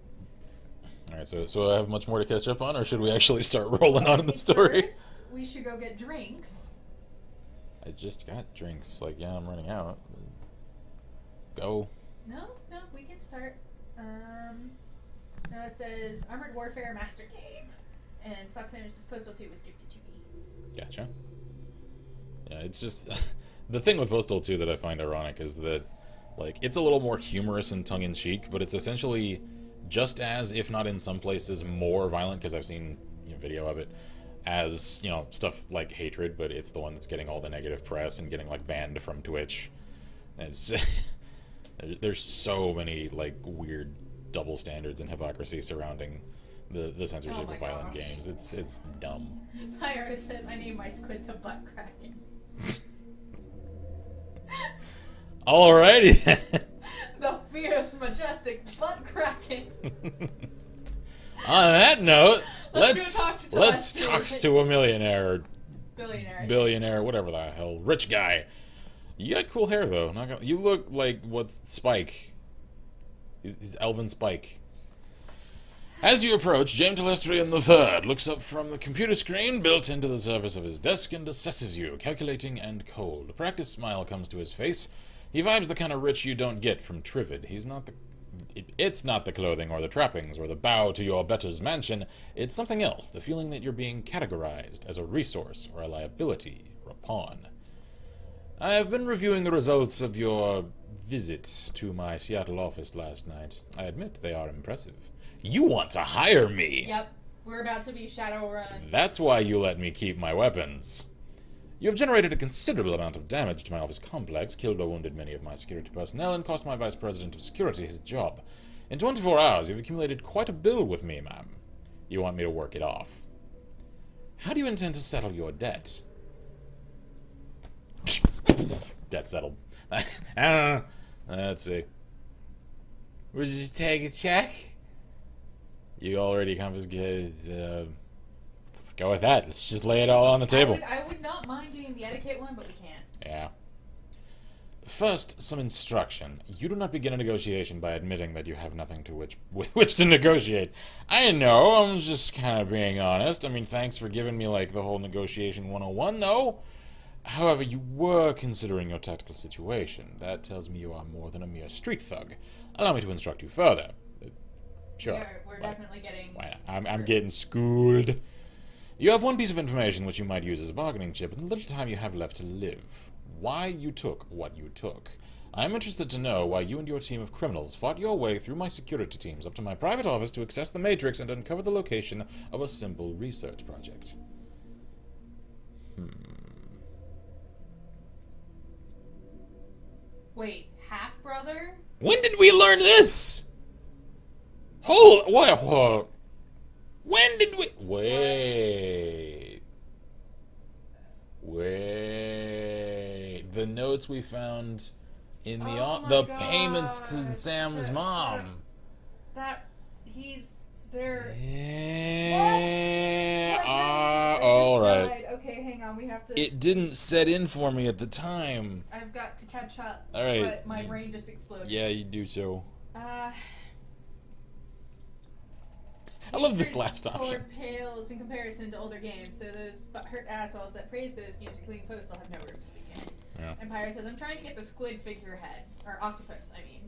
Alright, so I have much more to catch up on, or should we actually start rolling on in the story? First, we should go get drinks. I just got drinks. Like, yeah, I'm running out. Go. No, we can start. No, it says Armored Warfare Master Game. And Sock Sandwich says Postal 2 was gifted to me. Gotcha. Yeah, it's just... the thing with Postal 2 that I find ironic is that, like, it's a little more humorous and tongue-in-cheek, but it's essentially just as, if not in some places, more violent, because I've seen video of it, as, stuff like Hatred, but it's the one that's getting all the negative press and getting, like, banned from Twitch. It's... there's so many, like, weird double standards and hypocrisy surrounding the censorship of violent games. It's dumb. Pyro says, I named my squid the Butt Kraken. Alrighty then. The fierce, majestic Butt Kraken. On that note, let's talk to a millionaire, billionaire, whatever the hell, rich guy. You got cool hair though. You look like what's Spike? He's Elvin Spike. As you approach, James Telestrian III looks up from the computer screen built into the surface of his desk and assesses you, calculating and cold. A practiced smile comes to his face. He vibes the kind of rich you don't get from Trivid. It's not the clothing or the trappings or the bow to your better's mansion. It's something else, the feeling that you're being categorized as a resource or a liability or a pawn. I have been reviewing the results of your visit to my Seattle office last night. I admit they are impressive. You want to hire me? Yep. We're about to be Shadowrun. That's why you let me keep my weapons. You have generated a considerable amount of damage to my office complex, killed or wounded many of my security personnel, and cost my Vice President of Security his job. In 24 hours, you've accumulated quite a bill with me, ma'am. You want me to work it off. How do you intend to settle your debt? Debt settled. I don't know. Let's see. Would you just take a check? You already confiscated. Go with that. Let's just lay it all on the table. I would not mind doing the etiquette one, but we can't. Yeah. First, some instruction. You do not begin a negotiation by admitting that you have nothing with which to negotiate. I know, I'm just kind of being honest. I mean, thanks for giving me, like, the whole negotiation 101, though. However, you were considering your tactical situation. That tells me you are more than a mere street thug. Allow me to instruct you further. Sure. We're definitely getting... Why not? I'm getting schooled. You have one piece of information which you might use as a bargaining chip in the little time you have left to live. Why you took what you took. I am interested to know why you and your team of criminals fought your way through my security teams up to my private office to access the Matrix and uncover the location of a simple research project. Wait, half-brother? When did we learn this? What? When did we... Wait. The notes we found in the payments to Sam's mom. He's there. Yeah. What? Alright. Okay, hang on, we have to... It didn't set in for me at the time. I've got to catch up. Alright. But my brain just exploded. Yeah, you do so. I love this last option. Pales in comparison to older games, so those butthurt assholes that praise those games, including Post, will have no room to speak in. Yeah. Empire says, I'm trying to get the squid figurehead. Or octopus, I mean.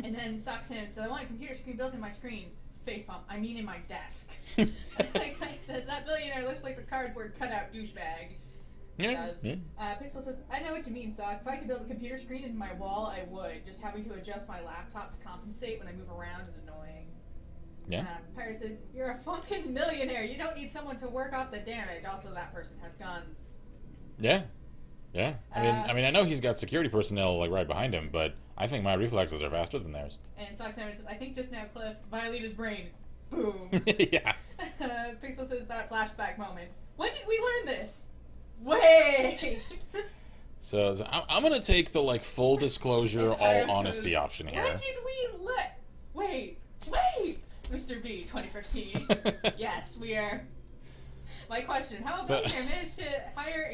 And then Stock Sam says, I want a computer screen built in my screen. Facepalm, I mean in my desk. And Guy says, that billionaire looks like the cardboard cutout douchebag. Yeah. Pixel says, I know what you mean, Sock. If I could build a computer screen in my wall, I would. Just having to adjust my laptop to compensate when I move around is annoying. Yeah. Pirate says, you're a fucking millionaire. You don't need someone to work off the damage. Also, that person has guns. Yeah. Yeah. I mean, I know he's got security personnel like right behind him, but I think my reflexes are faster than theirs. And Sock Sandwich says, I think just now, Cliff, violate his brain. Boom. Yeah. Pixel says, that flashback moment. When did we learn this? Wait. So I'm gonna take the like full disclosure, all honesty option here. When did we Wait. Mr. B, 2015. Yes, we are. My question, how about you managed to hire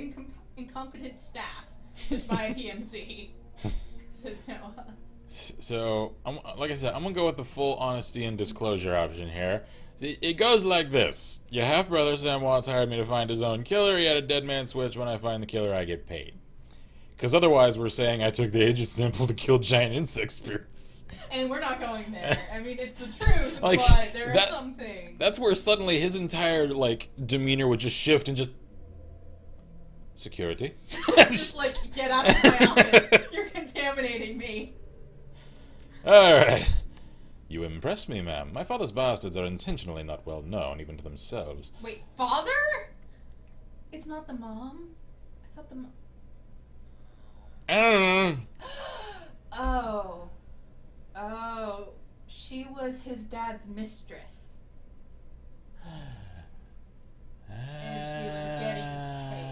incompetent staff just by a PMC? Says Noah. So, like I said, I'm gonna go with the full honesty and disclosure option here. See, it goes like this. Your half-brother Sam Watts hired me to find his own killer. He had a dead man switch. When I find the killer, I get paid. Because otherwise we're saying I took the Aegis sample to kill giant insect spirits. And we're not going there. I mean, it's the truth, like, but there are some things. That's where suddenly his entire, like, demeanor would just shift and just... Security. Just, like, get out of my office. You're contaminating me. Alright. You impress me, ma'am. My father's bastards are intentionally not well known, even to themselves. Wait, father? It's not the mom? I thought the mom... Oh, she was his dad's mistress. And she was getting paid.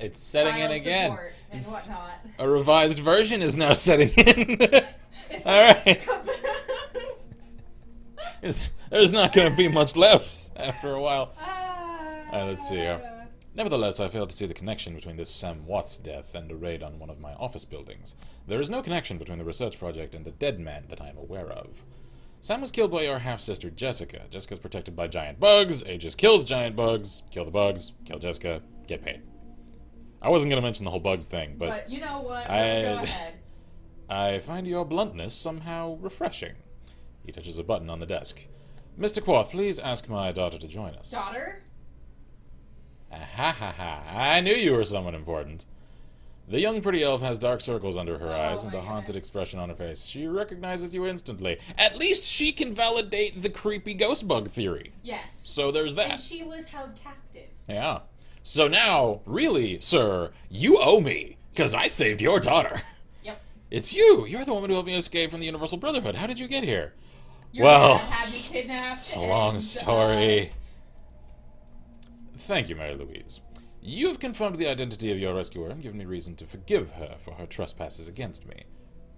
It's setting in again. And whatnot. A revised version is now setting in. Alright. There's not going to be much left after a while. Alright, let's see here. Nevertheless, I failed to see the connection between this Sam Watts death and a raid on one of my office buildings. There is no connection between the research project and the dead man that I am aware of. Sam was killed by your half-sister Jessica. Jessica's protected by giant bugs. Aegis kills giant bugs. Kill the bugs. Kill Jessica. Get paid. I wasn't going to mention the whole bugs thing, but you know what? Go ahead. I find your bluntness somehow refreshing. He touches a button on the desk. Mr. Quoth, please ask my daughter to join us. Daughter? Ha ha ha. I knew you were someone important. The young pretty elf has dark circles under her eyes and a haunted expression on her face. She recognizes you instantly. At least she can validate the creepy ghost bug theory. Yes. So there's that. And she was held captive. Yeah. So now, really, sir, you owe me, because I saved your daughter. Yep. It's you. You're the woman who helped me escape from the Universal Brotherhood. How did you get here? Your Well, dad had me kidnapped. it's a long story. Thank you, Mary Louise. You have confirmed the identity of your rescuer and given me reason to forgive her for her trespasses against me.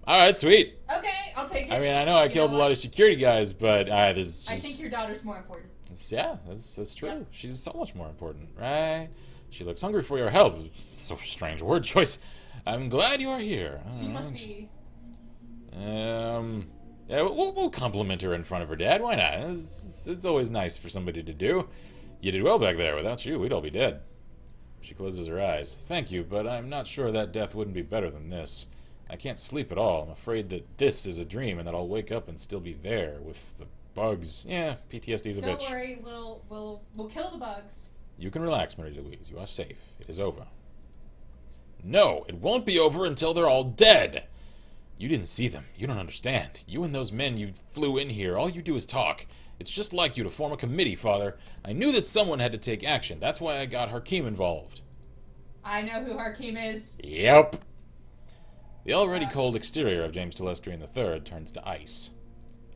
Alright, sweet. Okay, I'll take it. I mean, I know I killed a lot of security guys, but there's just... I think your daughter's more important. Yeah, that's true. Yep. She's so much more important, right? She looks hungry for your help. So strange word choice. I'm glad you are here. She must be... Yeah, we'll compliment her in front of her dad. Why not? It's always nice for somebody to do. You did well back there. Without you, we'd all be dead. She closes her eyes. Thank you, but I'm not sure that death wouldn't be better than this. I can't sleep at all. I'm afraid that this is a dream and that I'll wake up and still be there with the bugs. Yeah, PTSD's a bitch. Don't worry, we'll kill the bugs. You can relax, Mary Louise. You are safe. It is over. No, it won't be over until they're all dead. You didn't see them. You don't understand. You and those men you flew in here, all you do is talk. It's just like you to form a committee, Father. I knew that someone had to take action. That's why I got Hakim involved. I know who Hakim is. Yep. The already cold exterior of James Telestrian III turns to ice.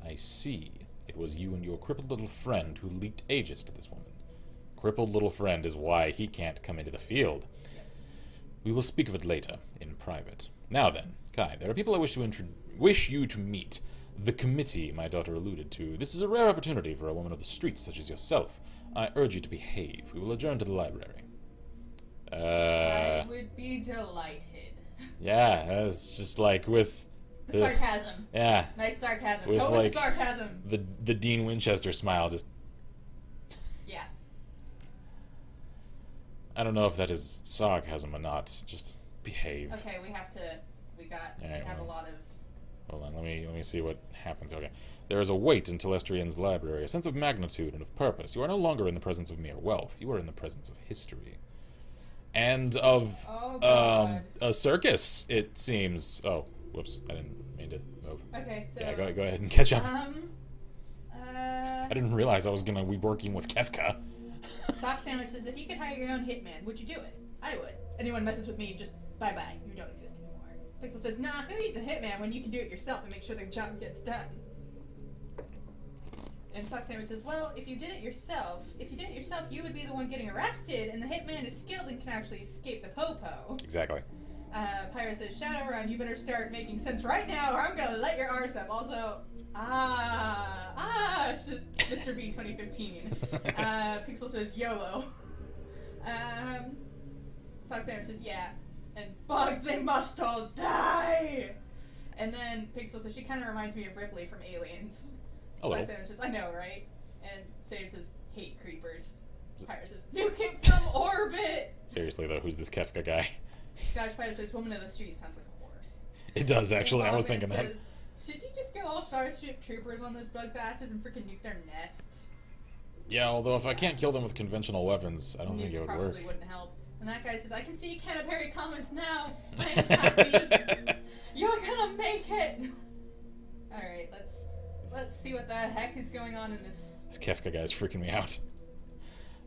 I see. It was you and your crippled little friend who leaked Aegis to this woman. Crippled little friend is why he can't come into the field. We will speak of it later, in private. Now then, Kai, there are people I wish you to meet. The committee my daughter alluded to. This is a rare opportunity for a woman of the streets such as yourself. I urge you to behave. We will adjourn to the library. I would be delighted. Yeah, that's just like with... The sarcasm. Yeah. Nice sarcasm. With Go like with the sarcasm. The Dean Winchester smile, just... Yeah. I don't know if that is sarcasm or not. Just behave. Okay, we have a lot of... Hold on, let me see what happens. Okay. There is a weight in Telestrian's library, a sense of magnitude and of purpose. You are no longer in the presence of mere wealth. You are in the presence of history. And of a circus, it seems. Oh, whoops, I didn't mean to move. Okay, so... Yeah, go ahead and catch up. I didn't realize I was going to be working with Kefka. Sock Sandwich says, if you could hire your own hitman, would you do it? I would. Anyone messes with me, just bye-bye. You don't exist anymore. Pixel says, nah, who needs a hitman when you can do it yourself and make sure the job gets done? And Sock Sandwich says, well, if you did it yourself, you would be the one getting arrested, and the hitman is skilled and can actually escape the po-po. Exactly. Pyro says, Shadowrun, you better start making sense right now, or I'm gonna light your arse up. Also, Mr. B 2015. Pixel says, YOLO. Sock Sandwich says, yeah. And bugs, they must all die! And then Pixel says, she kind of reminds me of Ripley from Aliens. Hello. Sock Sandwich says, I know, right? And Sage says, hate creepers. Pyro says, nuke it from orbit! Seriously, though, who's this Kefka guy? Scotch Pyro says, woman of the street sounds like a whore. It does, actually. I was thinking that. Should you just go all Starship Troopers on those bugs' asses and freaking nuke their nest? Yeah, although if I can't kill them with conventional weapons, I don't think it would work. Probably wouldn't help. And that guy says, I can see Canterbury comments now. I'm happy. You're gonna make it. Alright, let's see what the heck is going on in this. This Kefka guy's freaking me out.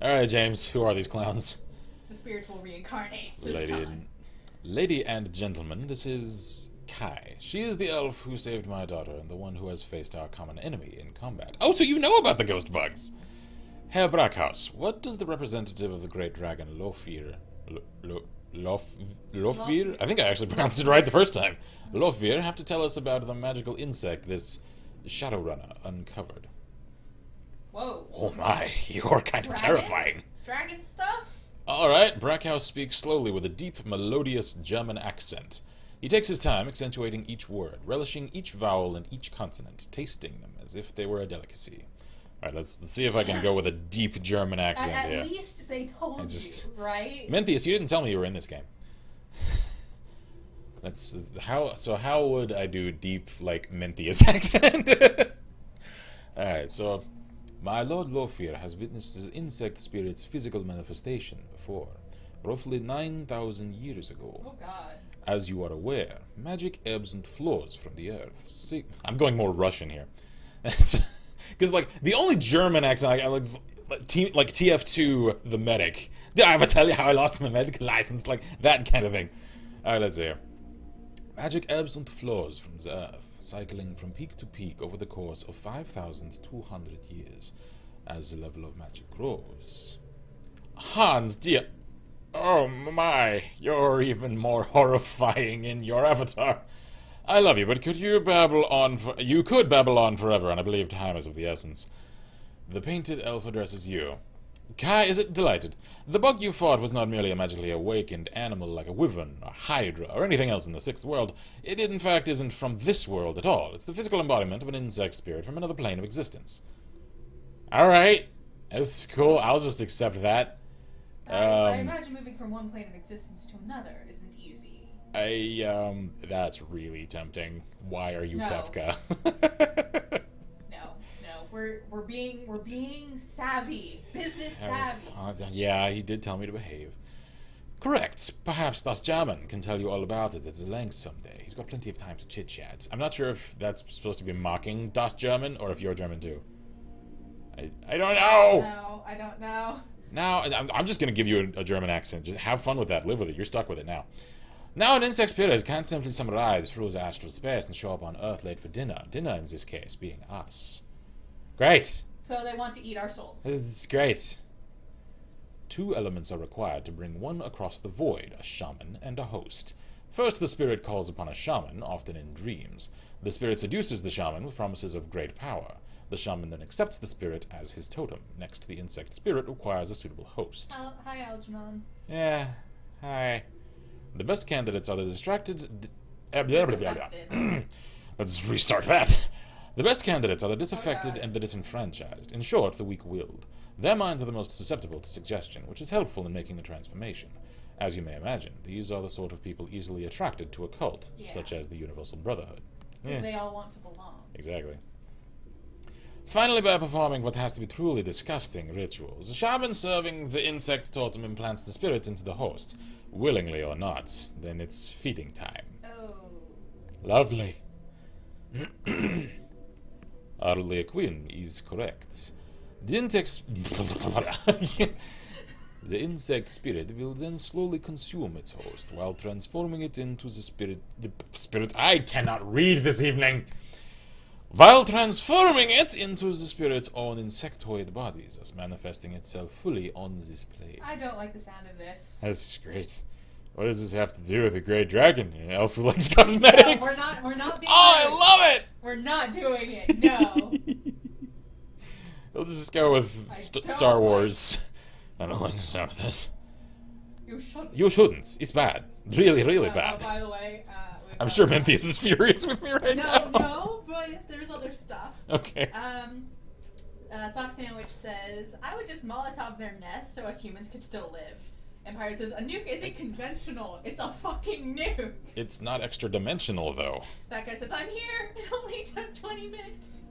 Alright, James, who are these clowns? The spirits will reincarnate. Lady and gentlemen, this is Kai. She is the elf who saved my daughter and the one who has faced our common enemy in combat. Oh, so you know about the ghost bugs! Herr Brackhaus, what does the representative of the great dragon Lofir... Lofir? I think I actually pronounced it right the first time. Lofir have to tell us about the magical insect this Shadowrunner uncovered. Whoa. Oh my, you're kind of terrifying. Dragon stuff? Alright, Brackhaus speaks slowly with a deep, melodious German accent. He takes his time, accentuating each word, relishing each vowel and each consonant, tasting them as if they were a delicacy. Alright, let's see if I can go with a deep German accent here. At least they told you, right? Menthius, you didn't tell me you were in this game. How would I do deep, like, Menthius accent? Alright, so... My Lord Lofir has witnessed the insect spirit's physical manifestation before, roughly 9,000 years ago. Oh god. As you are aware, magic ebbs and flows from the earth. See, I'm going more Russian here. Because, like, the only German accent like TF2, the medic. Did I ever tell you how I lost my medical license? Like, that kind of thing. Alright, let's see here. Magic ebbs and flows from the earth, cycling from peak to peak over the course of 5,200 years, as the level of magic grows. Hans, dear... Oh my, you're even more horrifying in your avatar. I love you, but could you babble on you could babble on forever, and I believe time is of the essence. The painted elf addresses you. Kai is it delighted. The bug you fought was not merely a magically awakened animal like a wyvern, or hydra, or anything else in the sixth world. It in fact isn't from this world at all. It's the physical embodiment of an insect spirit from another plane of existence. Alright. That's cool. I'll just accept that. I imagine moving from one plane of existence to another isn't easy. That's really tempting. Why are you No. Kefka? No, we're being savvy, business savvy. Yeah, he did tell me to behave. Correct. Perhaps Das German can tell you all about it at the length someday. He's got plenty of time to chit-chat. I'm not sure if that's supposed to be mocking Das German, or if you're German too. I don't know! No, I don't know. Now, I'm just going to give you a German accent. Just have fun with that. Live with it. You're stuck with it now. Now, an insect spirit can simply summarize through the astral space and show up on Earth late for dinner. Dinner, in this case, being us. Great. So they want to eat our souls. It's great. 2 elements are required to bring one across the void, a shaman and a host. First, the spirit calls upon a shaman, often in dreams. The spirit seduces the shaman with promises of great power. The shaman then accepts the spirit as his totem. Next, the insect spirit requires a suitable host. Hi, Algernon. Yeah, hi. The best candidates are the distracted... Let's restart that. The best candidates are the disaffected and the disenfranchised. In short, the weak-willed. Their minds are the most susceptible to suggestion, which is helpful in making the transformation. As you may imagine, these are the sort of people easily attracted to a cult, such as the Universal Brotherhood. Because they all want to belong. Exactly. Finally, by performing what has to be truly disgusting rituals, the shaman serving the insect totem implants the spirit into the host, willingly or not. Then it's feeding time. Oh. Lovely. Arlia Quinn is correct. The insect spirit will then slowly consume its host while transforming it into the spirit. I cannot read this evening. While transforming it into the spirit's own insectoid bodies, thus manifesting itself fully on this plane. I don't like the sound of this. That's great. What does this have to do with a great dragon? An elf who likes cosmetics? No, we're not being I love it! We're not doing it, no. We'll just go with Star Wars. I don't like the sound of this. You shouldn't. You shouldn't. It's bad. Really, really bad. By the way, I'm sure Menthius is furious with me right now. No, but there's other stuff. Okay. Sock Sandwich says, I would just Molotov their nest so us humans could still live. Empire says, a nuke isn't conventional. It's a fucking nuke. It's not extra-dimensional, though. That guy says, I'm here. It only took 20 minutes.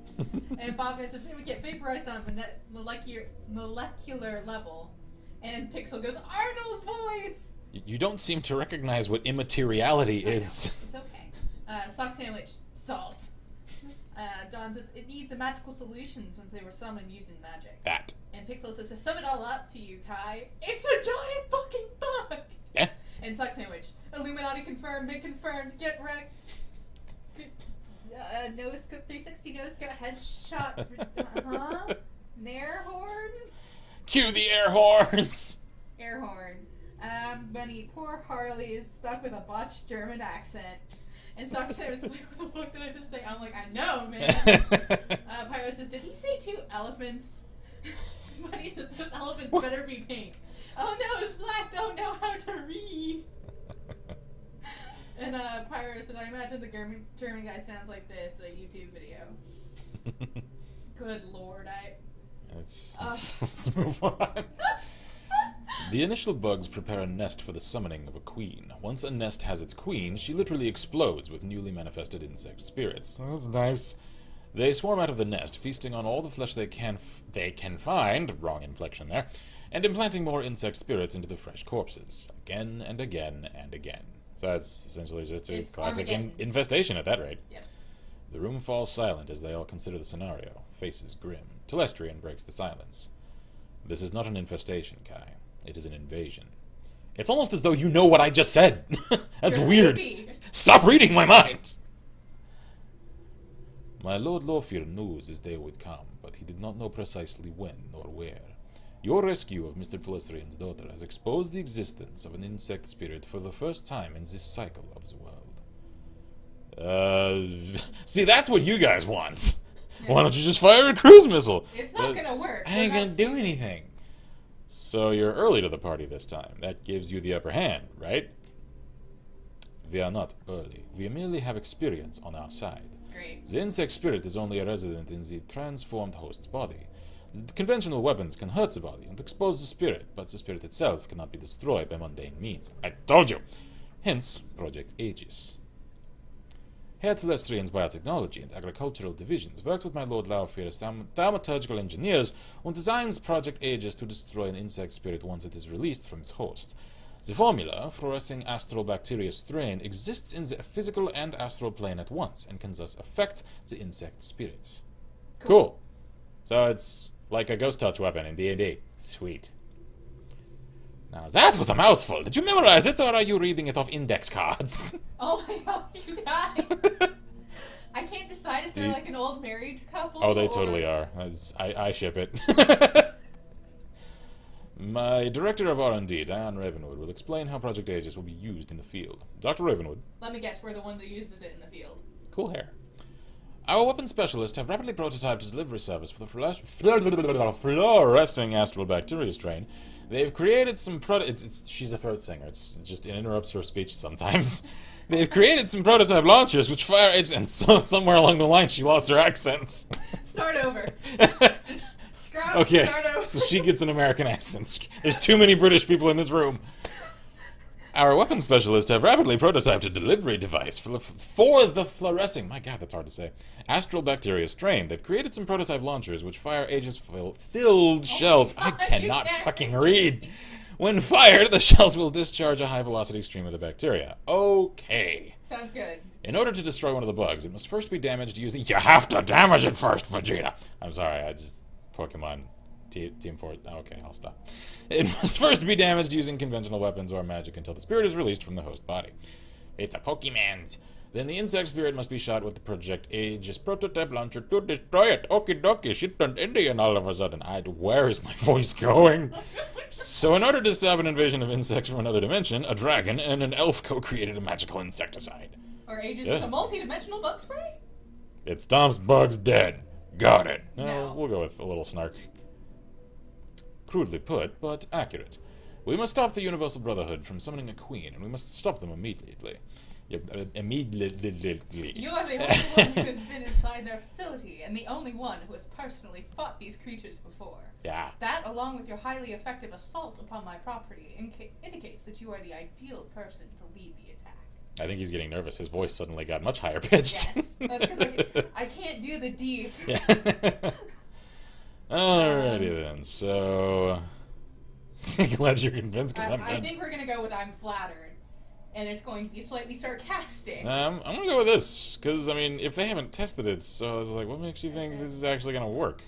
And Bob answers, it would get vaporized on a molecular level. And Pixel goes, Arnold voice! You don't seem to recognize what immateriality is. It's okay. Sock Sandwich, salt. Don says, it needs a magical solution since they were summoned using magic. That. And Pixel says, to sum it all up to you, Kai, it's a giant fucking bug! Yeah. And Sock Sandwich, Illuminati confirmed, big confirmed, get wrecked. No scope 360, no scope, headshot. Nair horn? Cue the air horns! Air horn. Benny, poor Harley is stuck with a botched German accent. And Sock Sandwich is like, what the fuck did I just say? I'm like, I know, man. Pyro says, did he say 2 elephants? Bunny says, those elephants better be pink. Oh no, it's black, don't know how to read. And Pyro says, I imagine the German guy sounds like this, a YouTube video. Good lord, Let's move on. The initial bugs prepare a nest for the summoning of a queen. Once a nest has its queen, she literally explodes with newly manifested insect spirits. That's nice. They swarm out of the nest, feasting on all the flesh they can find, wrong inflection there, and implanting more insect spirits into the fresh corpses, again and again and again. So that's essentially just a classic infestation at that rate. Yep. The room falls silent as they all consider the scenario, faces grim. Telestrian breaks the silence. This is not an infestation, Kai. It is an invasion. It's almost as though you know what I just said. That's weird. Stop reading my mind! My Lord Lorfir knew this day would come, but he did not know precisely when nor where. Your rescue of Mr. Telestrian's daughter has exposed the existence of an insect spirit for the first time in this cycle of the world. See, that's what you guys want. Yeah. Why don't you just fire a cruise missile? It's not gonna work. I ain't gonna do anything. So you're early to the party this time. That gives you the upper hand, right? We are not early. We merely have experience on our side. Great. The insect spirit is only a resident in the transformed host's body. The conventional weapons can hurt the body and expose the spirit, but the spirit itself cannot be destroyed by mundane means. I told you! Hence, Project Aegis. Herr Telestrian's biotechnology and agricultural divisions worked with my Lord Laufir's thaumaturgical engineers on designs Project Aegis to destroy an insect spirit once it is released from its host. The formula, fluorescing astral bacteria strain, exists in the physical and astral plane at once and can thus affect the insect spirits. Cool. So it's like a ghost touch weapon in D&D. Sweet. Now that was a mouthful. Did you memorize it, or are you reading it off index cards? Oh my god, you guys! I can't decide if they're like an old married couple. Oh, they totally are. I ship it. My director of R&D, Diane Ravenwood, will explain how Project Aegis will be used in the field. Dr. Ravenwood. Let me guess, we're the one that uses it in the field. Cool hair. Our weapons specialists have rapidly prototyped a delivery service for the fluorescing astral bacteria strain. They've created some she's a throat singer. It interrupts her speech sometimes. They've created some prototype launchers which fire agents, and so somewhere along the line she lost her accent. Start over. Okay, start over. So she gets an American accent. There's too many British people in this room. Our weapons specialists have rapidly prototyped a delivery device for the fluorescing, my god, that's hard to say, astral bacteria strain. They've created some prototype launchers which fire Aegis-filled shells. I cannot fucking read. When fired, the shells will discharge a high-velocity stream of the bacteria. Okay. Sounds good. In order to destroy one of the bugs, it must first be damaged using... You have to damage it first, Vegeta! I'm sorry, Pokemon... Team Fort. Okay, I'll stop. It must first be damaged using conventional weapons or magic until the spirit is released from the host body. It's a Pokemon's. Then the insect spirit must be shot with the Project Aegis prototype launcher to destroy it. Okie dokie, she turned Indian all of a sudden. Where is my voice going? So in order to stop an invasion of insects from another dimension, a dragon and an elf co-created a magical insecticide. Or Aegis is a multi-dimensional bug spray? It stomps bugs dead. Got it. No. We'll go with a little snark. Crudely put, but accurate. We must stop the Universal Brotherhood from summoning a queen, and we must stop them immediately. Immediately. You are the only one who has been inside their facility, and the only one who has personally fought these creatures before. Yeah. That, along with your highly effective assault upon my property, indicates that you are the ideal person to lead the attack. I think he's getting nervous. His voice suddenly got much higher pitched. Yes, that's because I can't do the deep. Yeah. Alrighty then, so... Glad you're convinced, because I think we're going to go with I'm flattered, and it's going to be slightly sarcastic. I'm going to go with this, because, I mean, if they haven't tested it, so I was like, what makes you think this is actually going to work?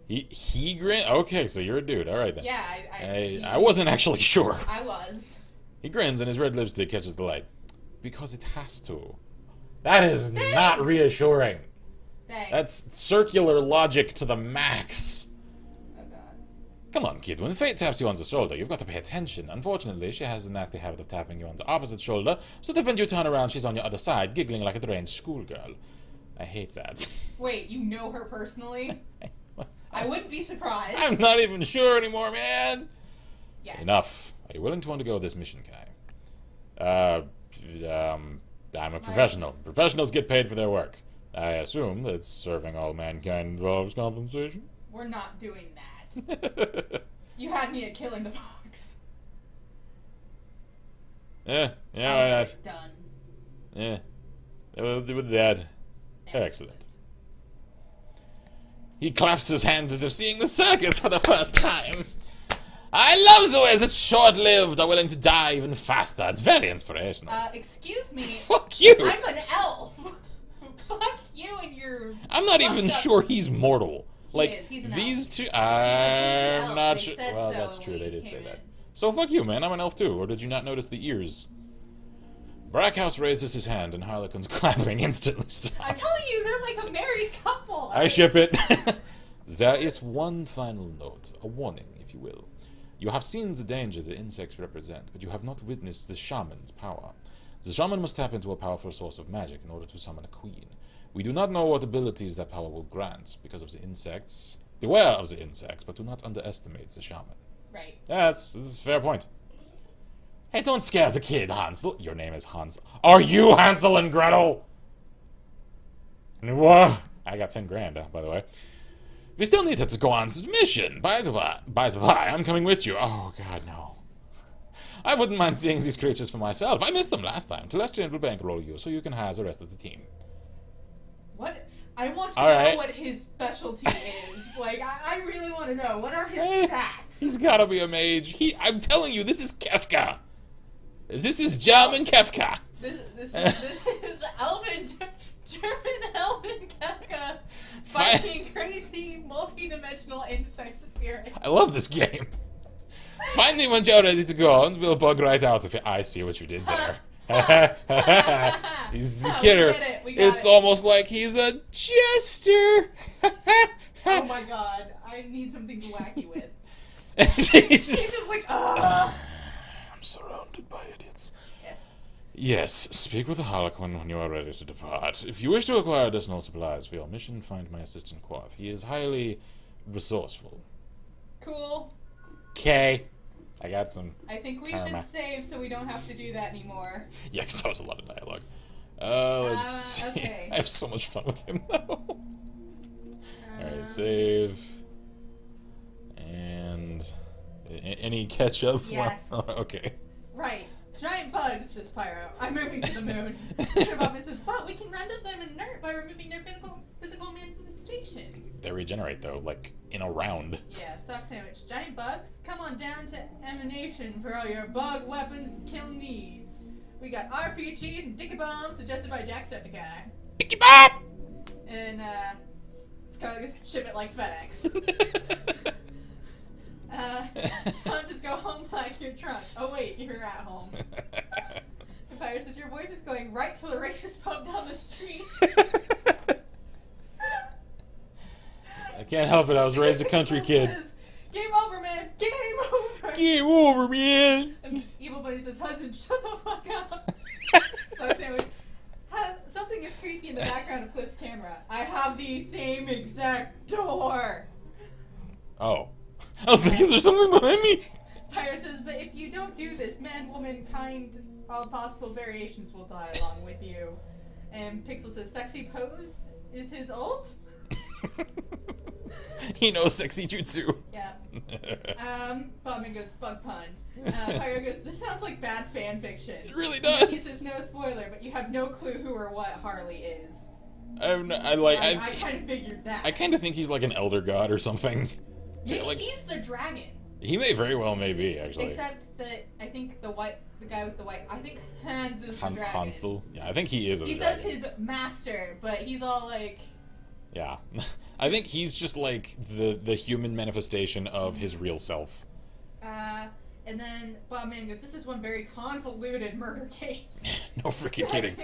He grins? Okay, so you're a dude, alright then. Yeah, I wasn't actually sure. I was. He grins, and his red lipstick catches the light. Because it has to. That is not reassuring. Thanks. That's circular logic to the max. Oh god. Come on, kid. When fate taps you on the shoulder, you've got to pay attention. Unfortunately, she has the nasty habit of tapping you on the opposite shoulder, so that when you turn around, she's on your other side, giggling like a deranged schoolgirl. I hate that. Wait, you know her personally? I wouldn't be surprised. I'm not even sure anymore, man. Yes. Enough. Are you willing to undergo this mission, Kai? I'm a professional. Professionals get paid for their work. I assume that serving all mankind involves compensation. We're not doing that. You had me at killing the bugs. Yeah, why not? Done. Yeah. With that. Excellent. He claps his hands as if seeing the circus for the first time. I love the way that short-lived are willing to die even faster. It's very inspirational. Excuse me. Fuck you! I'm an elf! Fuck you and your... I'm not even sure he's mortal. Like, he's an these elf. two... I'm not sure... said Well, so that's true, when they we did say came that. in. So fuck you, man, I'm an elf too. Or did you not notice the ears? Brackhouse raises his hand and Harlequin's clapping instantly stops. I'm telling you, they're like a married couple! I ship it. There is one final note, a warning, if you will. You have seen the danger the insects represent, but you have not witnessed the shaman's power. The shaman must tap into a powerful source of magic in order to summon a queen. We do not know what abilities that power will grant because of the insects. Beware of the insects, but do not underestimate the shaman. Right. Yeah, this is a fair point. Hey, don't scare the kid, Hansel. Your name is Hans. Are you Hansel and Gretel? What? I got 10 grand, by the way. We still need to go on to the mission. By the way, I'm coming with you. Oh, God, no. I wouldn't mind seeing these creatures for myself. I missed them last time. Telestrian will bankroll you, so you can hire the rest of the team. What? I want to know what his specialty is. Like, I really want to know. What are his stats? He's gotta be a mage. I'm telling you, this is Kefka. This is German Kefka. This is Elven, German Elven Kefka fighting crazy multi-dimensional insect spirit. I love this game. Find me when you're ready to go, and we'll bug right out of it. I see what you did there. He's a kidder. It's almost like he's a jester. Oh my god, I need something wacky with. He's just like, I'm surrounded by idiots. Yes, speak with the Harlequin when you are ready to depart. If you wish to acquire additional supplies for your mission, find my assistant Quoth. He is highly resourceful. Cool. Okay. I got some I think we should save so we don't have to do that anymore. Yeah, because that was a lot of dialogue. Let's see. Okay. I have so much fun with him, though. Alright, save. And... Any ketchup? Yes. Okay. Right. Giant bugs, says Pyro. I'm moving to the moon. Shadowrun says, but we can render them inert by removing their physical manifestation. They regenerate, though, like, in a round. Yeah, sock sandwich. Giant bugs, come on down to Emanation for all your bug weapons and killing needs. We got RPGs and Dicky Bombs suggested by Jacksepticeye. Dicky Bomb! And, it's kind of ship it like FedEx. Tom says, go home like your trunk. Oh wait, you're at home. Empire says, your voice is going right to the racist pub down the street. I can't help it, I was raised a country kid. Says, game over, man! Game over! Game over, man! And Evil Buddy says, husband, shut the fuck up! So I was saying, something is creepy in the background of Cliff's camera. I have the same exact door! Oh. I was like, is there something behind me? Pyro says, but if you don't do this, man, woman, kind, all possible variations will die along with you. And Pixel says, sexy pose is his ult? He knows sexy jutsu. Yeah. Bobman goes, bug pun. Pyro goes, this sounds like bad fan fiction. It really does. He says, no spoiler, but you have no clue who or what Harley is. I kind of figured that. I kind of think he's like an elder god or something. Maybe he's the dragon. He may very well be, actually. Except that I think the guy with the white, I think Hans is the dragon. Hansel? Yeah, I think he is He says his master, but he's all like... Yeah. I think he's just like the human manifestation of his real self. And then Bobman goes, this is one very convoluted murder case. No freaking kidding.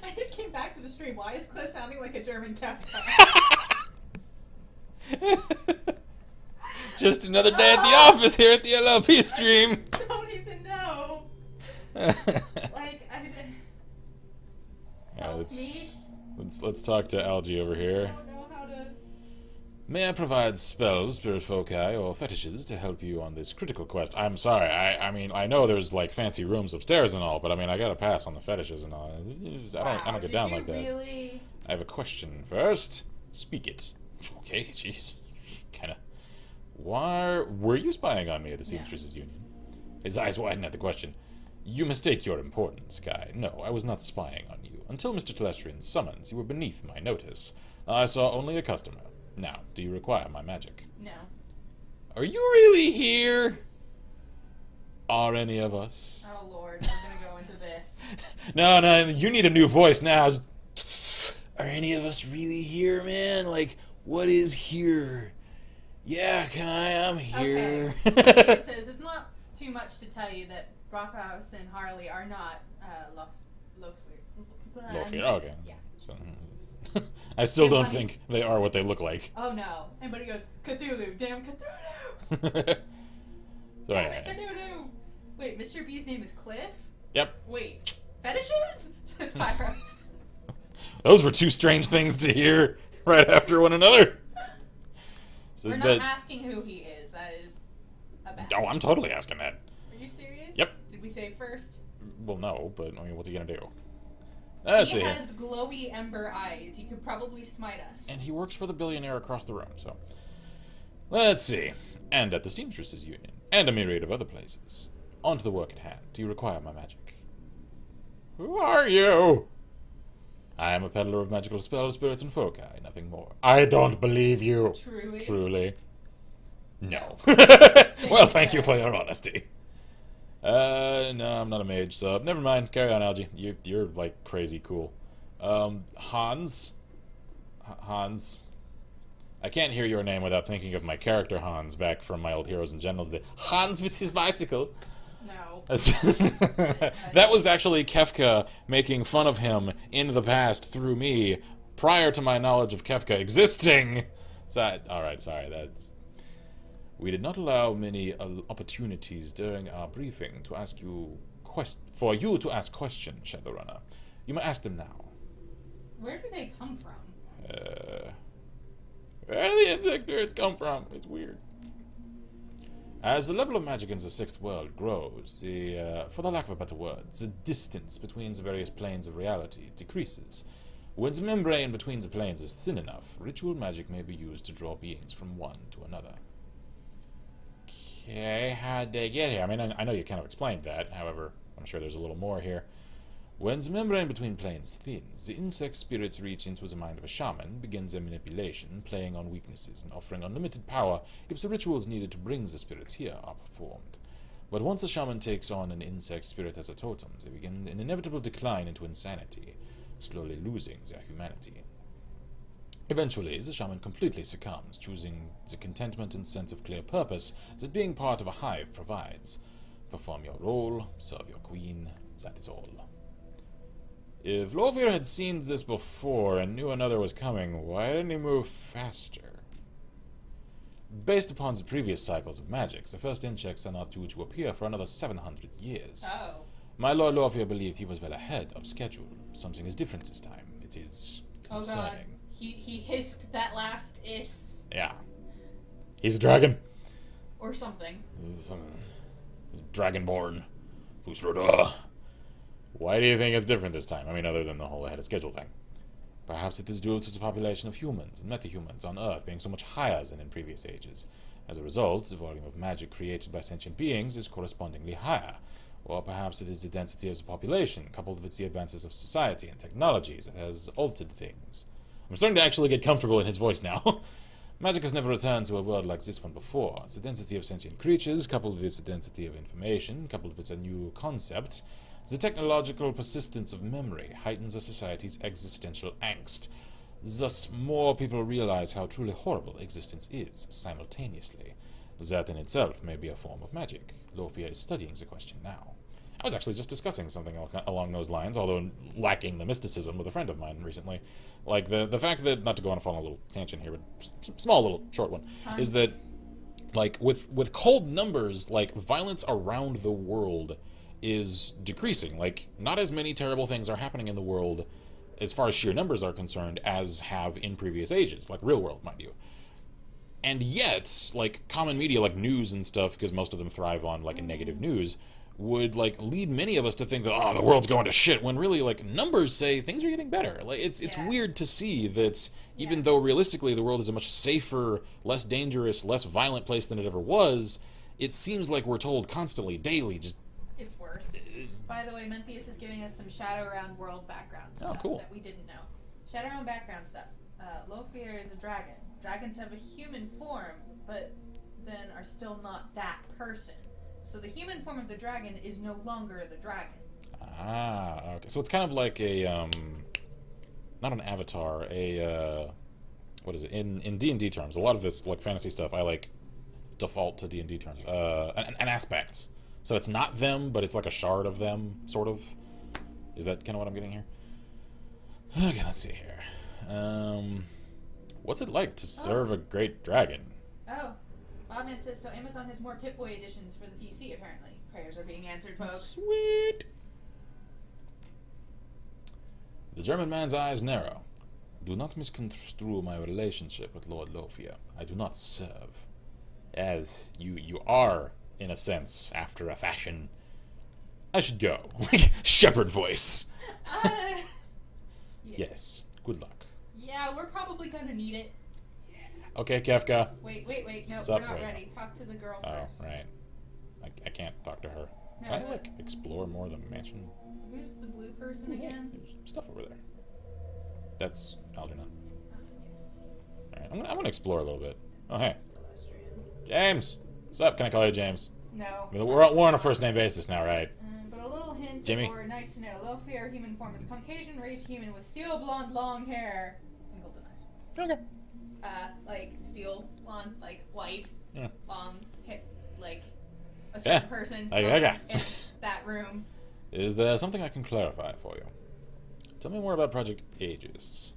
I just came back to the stream. Why is Cliff sounding like a German Kafka? Just another day at the office here at the LLP stream. I don't even know. Let's talk to Algie over here. I don't know how to... May I provide spells, spirit foci, or fetishes to help you on this critical quest? I'm sorry, I mean, I know there's like fancy rooms upstairs and all, but I mean, I gotta pass on the fetishes and all. I don't get down like that. Really? I have a question first. Speak it. Okay, jeez. Kinda. Why were you spying on me at the Seamstresses Union? His eyes widen at the question. You mistake your importance, Guy. No, I was not spying on you. Until Mr. Telestrian's summons, you were beneath my notice. I saw only a customer. Now, do you require my magic? No. Are you really here? Are any of us? Oh lord, we're gonna go into this. No, you need a new voice now. Are any of us really here, man? Like, what is here? Yeah, Kai, I'm here. Okay. It says it's not too much to tell you that Brockhouse and Harley are not Lofir, okay. Yeah. So, I still don't think they are what they look like. Oh no. And but he goes, Cthulhu, damn Cthulhu! Damn it, Cthulhu! Wait, Mr. B's name is Cliff? Yep. Wait, fetishes? Says Pyro. Those were two strange things to hear right after one another. So, We're not asking who he is. That is a bad. Oh, I'm totally asking that. Are you serious? Yep. Did we say first? Well, no, but I mean, what's he gonna do? Let's see. He has glowy ember eyes. He could probably smite us. And he works for the billionaire across the room, so. Let's see. And at the Seamstresses Union, and a myriad of other places. On to the work at hand. Do you require my magic? Who are you? I am a peddler of magical spells, spirits, and foci, nothing more. I don't believe you. Truly? Truly. No. Well, thank you for your honesty. No, I'm not a mage, so never mind. Carry on, Algie. You're like crazy cool. Hans. Hans. I can't hear your name without thinking of my character Hans back from my old Heroes and Generals. The Hans with his bicycle. No. That was actually Kefka making fun of him in the past through me, prior to my knowledge of Kefka existing. So, alright, sorry, that's... We did not allow many opportunities during our briefing to ask you for you to ask questions, Shadowrunner. You may ask them now. Where do they come from? Where do the insect spirits come from? It's weird. As the level of magic in the Sixth World grows, for the lack of a better word, the distance between the various planes of reality decreases. When the membrane between the planes is thin enough, ritual magic may be used to draw beings from one to another. Okay, how'd they get here? I mean, I know you kind of explained that, however, I'm sure there's a little more here. When the membrane between planes thins, the insect spirits reach into the mind of a shaman, begins their manipulation, playing on weaknesses and offering unlimited power if the rituals needed to bring the spirits here are performed. But once a shaman takes on an insect spirit as a totem, they begin an inevitable decline into insanity, slowly losing their humanity. Eventually, the shaman completely succumbs, choosing the contentment and sense of clear purpose that being part of a hive provides. Perform your role, serve your queen, that is all. If Lofir had seen this before and knew another was coming, why didn't he move faster? Based upon the previous cycles of magic, the first insects are not due to appear for another 700 years. Oh. My Lord Lofir believed he was well ahead of schedule. Something is different this time. It is concerning. Oh god. He hissed that last is. Yeah. He's a dragon. Or something. He's dragonborn. Fusroda. Why do you think it's different this time? I mean, other than the whole ahead of schedule thing. Perhaps it is due to the population of humans and metahumans on Earth being so much higher than in previous ages. As a result, the volume of magic created by sentient beings is correspondingly higher. Or perhaps it is the density of the population, coupled with the advances of society and technologies that has altered things. I'm starting to actually get comfortable in his voice now. Magic has never returned to a world like this one before. The density of sentient creatures, coupled with the density of information, coupled with a new concept, the technological persistence of memory heightens a society's existential angst. Thus, more people realize how truly horrible existence is, simultaneously. That in itself may be a form of magic. Lofir is studying the question now. I was actually just discussing something along those lines, although lacking the mysticism, with a friend of mine recently. Like, the fact that, not to go on a little tangent here, but small little short one, is that, like, with cold numbers, like, violence around the world is decreasing. Like, not as many terrible things are happening in the world, as far as sheer numbers are concerned, as have in previous ages, like real world, mind you. And yet, like, common media, like news and stuff, because most of them thrive on, like, negative news, would, like, lead many of us to think that, oh, the world's going to shit, when really, like, numbers say things are getting better. Like, it's weird to see that even though realistically the world is a much safer, less dangerous, less violent place than it ever was, it seems like we're told constantly, daily, just... It's worse. By the way, Menthius is giving us some Shadowrun world background stuff cool. that we didn't know. Shadowrun background stuff. Lofir is a dragon. Dragons have a human form, but then are still not that person. So the human form of the dragon is no longer the dragon. Ah, okay. So it's kind of like a, not an avatar, a, what is it? In D&D terms, a lot of this, like, fantasy stuff, I, like, default to D&D terms. An aspect. So it's not them, but it's like a shard of them, sort of. Is that kind of what I'm getting here? Okay, let's see here. What's it like to serve a great dragon? Oh. Bobman says, so Amazon has more Pip-Boy editions for the PC, apparently. Prayers are being answered, folks. Sweet! The German man's eyes narrow. Do not misconstrue my relationship with Lord Lofia. I do not serve. As you are, in a sense, after a fashion. I should go. Shepherd voice. Yeah. Yes. Good luck. Yeah, we're probably gonna need it. Okay, Kefka. Wait. No, Sup, we're not wait. ready. Talk to the girl Oh, first. right. I can't talk to her. No, Can I, like, explore more of the mansion? Who's the blue person again? There's stuff over there. That's Algernon. Oh, yes. Alright, I'm gonna explore a little bit. Oh, hey. It's Telestrian. James! What's up? Can I call you James? No. I mean, we're on a first-name basis now, right? But a little hint, Jimmy. or nice to know, Lofia human form is Caucasian race human with steel blonde long hair and golden eyes. Okay. Like steel blonde, like white, Yeah. long hair, like a certain Yeah. person Okay. in that room. Is there something I can clarify for you? Tell me more about Project Aegis.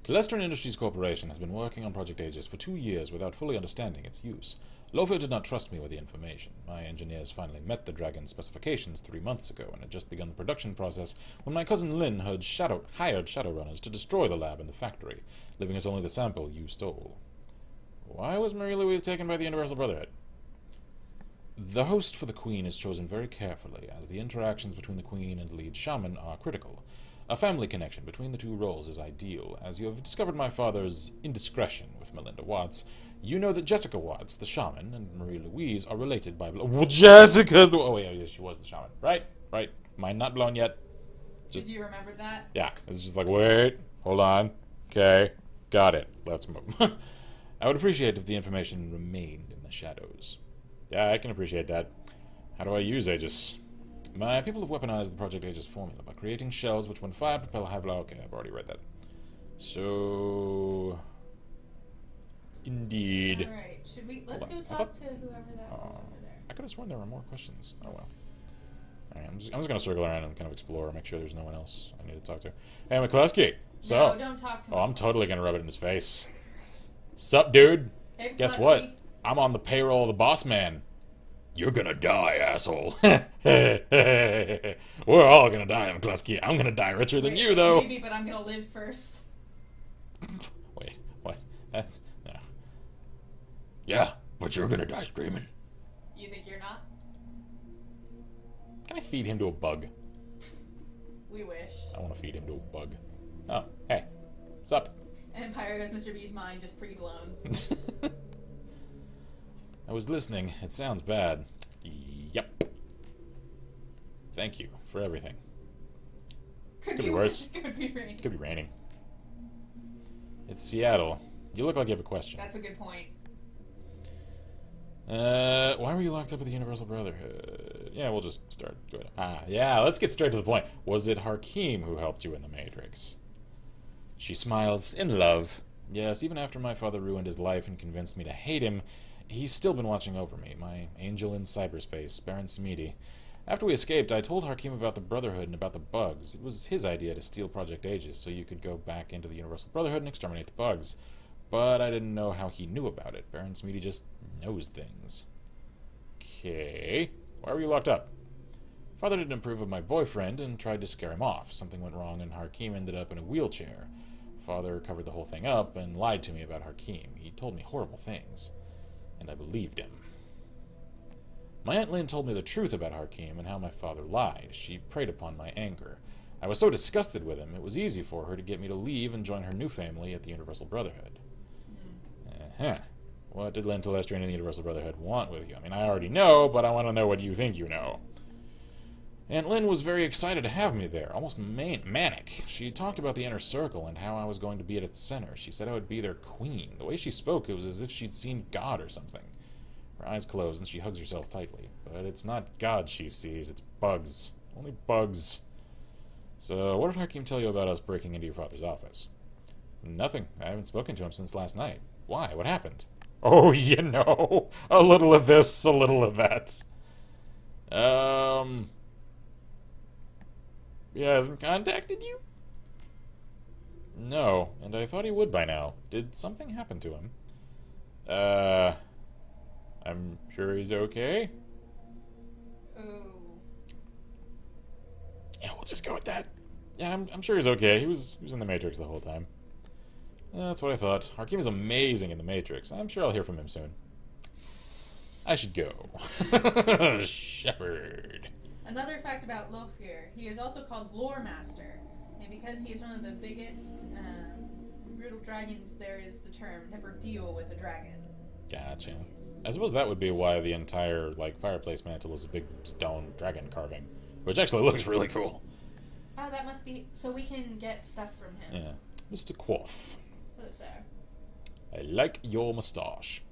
Telestran Industries Corporation has been working on Project Aegis for 2 years without fully understanding its use. Lofia did not trust me with the information. My engineers finally met the Dragon's specifications 3 months ago and had just begun the production process when my cousin Lynn hired Shadowrunners to destroy the lab and the factory, leaving us only the sample you stole. Why was Marie-Louise taken by the Universal Brotherhood? The host for the Queen is chosen very carefully, as the interactions between the Queen and lead shaman are critical. A family connection between the two roles is ideal, as you have discovered my father's indiscretion with Melinda Watts. You know that Jessica Watts, the shaman, and Marie-Louise are related by blood. Well, Jessica! Oh, wait, yeah, she was the shaman. Right. Mine not blown yet. Did you remember that? Yeah, it's just like, wait, hold on. Okay, got it. Let's move. I would appreciate if the information remained in the shadows. Yeah, I can appreciate that. How do I use Aegis? My people have weaponized the Project Aegis formula by creating shells which, when fired, propel high velocity. Okay, I've already read that. So, indeed. Alright, should we, let's Hold go on. talk to whoever that was over there. I could have sworn there were more questions. Oh well. Alright, I'm just gonna circle around and kind of explore, make sure there's no one else I need to talk to. Hey, McCluskey! So, No, don't talk to me. oh, I'm totally gonna rub it in his face. Sup, dude? Hey, Guess McCluskey. what? I'm on the payroll of the boss man. You're gonna die, asshole. We're all gonna die, McCluskey. I'm gonna die richer than you, though. Maybe, but I'm gonna live first. Wait, what? That's... no. Yeah, but you're gonna die screaming. You think you're not? Can I feed him to a bug? We wish. I want to feed him to a bug. Oh, hey. What's up? Empire has Mr. B's mind just pre-blown. I was listening. It sounds bad. Yep. Thank you for everything. Could be worse. Could be raining. Could be raining. It's Seattle. You look like you have a question. That's a good point. Why were you locked up with the Universal Brotherhood? Yeah, we'll just start. Go ahead. Yeah, let's get straight to the point. Was it Hakeem who helped you in the Matrix? She smiles, in love. Yes, even after my father ruined his life and convinced me to hate him, he's still been watching over me, my angel in cyberspace, Baron Smeedy. After we escaped, I told Hakeem about the Brotherhood and about the bugs. It was his idea to steal Project Aegis so you could go back into the Universal Brotherhood and exterminate the bugs. But I didn't know how he knew about it. Baron Smeedy just knows things. Okay. Why were you locked up? Father didn't approve of my boyfriend and tried to scare him off. Something went wrong and Hakeem ended up in a wheelchair. Father covered the whole thing up and lied to me about Hakeem. He told me horrible things. And I believed him. My Aunt Lynn told me the truth about Hakeem and how my father lied. She preyed upon my anger. I was so disgusted with him, it was easy for her to get me to leave and join her new family at the Universal Brotherhood. What did Lynn Telestrian and the Universal Brotherhood want with you? I mean, I already know, but I want to know what you think you know. Aunt Lynn was very excited to have me there, almost manic. She talked about the inner circle and how I was going to be at its center. She said I would be their queen. The way she spoke, it was as if she'd seen God or something. Her eyes close and she hugs herself tightly. But it's not God she sees, it's bugs. Only bugs. So, what did Hakim tell you about us breaking into your father's office? Nothing. I haven't spoken to him since last night. Why? What happened? Oh, you know, a little of this, a little of that. He hasn't contacted you? No, and I thought he would by now. Did something happen to him? I'm sure he's okay. Oh. Yeah, we'll just go with that. Yeah, I'm sure he's okay. He was in the Matrix the whole time. That's what I thought. Hakim is amazing in the Matrix. I'm sure I'll hear from him soon. I should go. Shepherd. Another fact about Lofir, he is also called Lore Master, and because he is one of the biggest brutal dragons, there is the term never deal with a dragon. Gotcha. I suppose that would be why the entire fireplace mantle is a big stone dragon carving, which actually looks really cool. Oh, that must be so we can get stuff from him. Yeah, Mr. Quoth. Hello, sir. I like your moustache.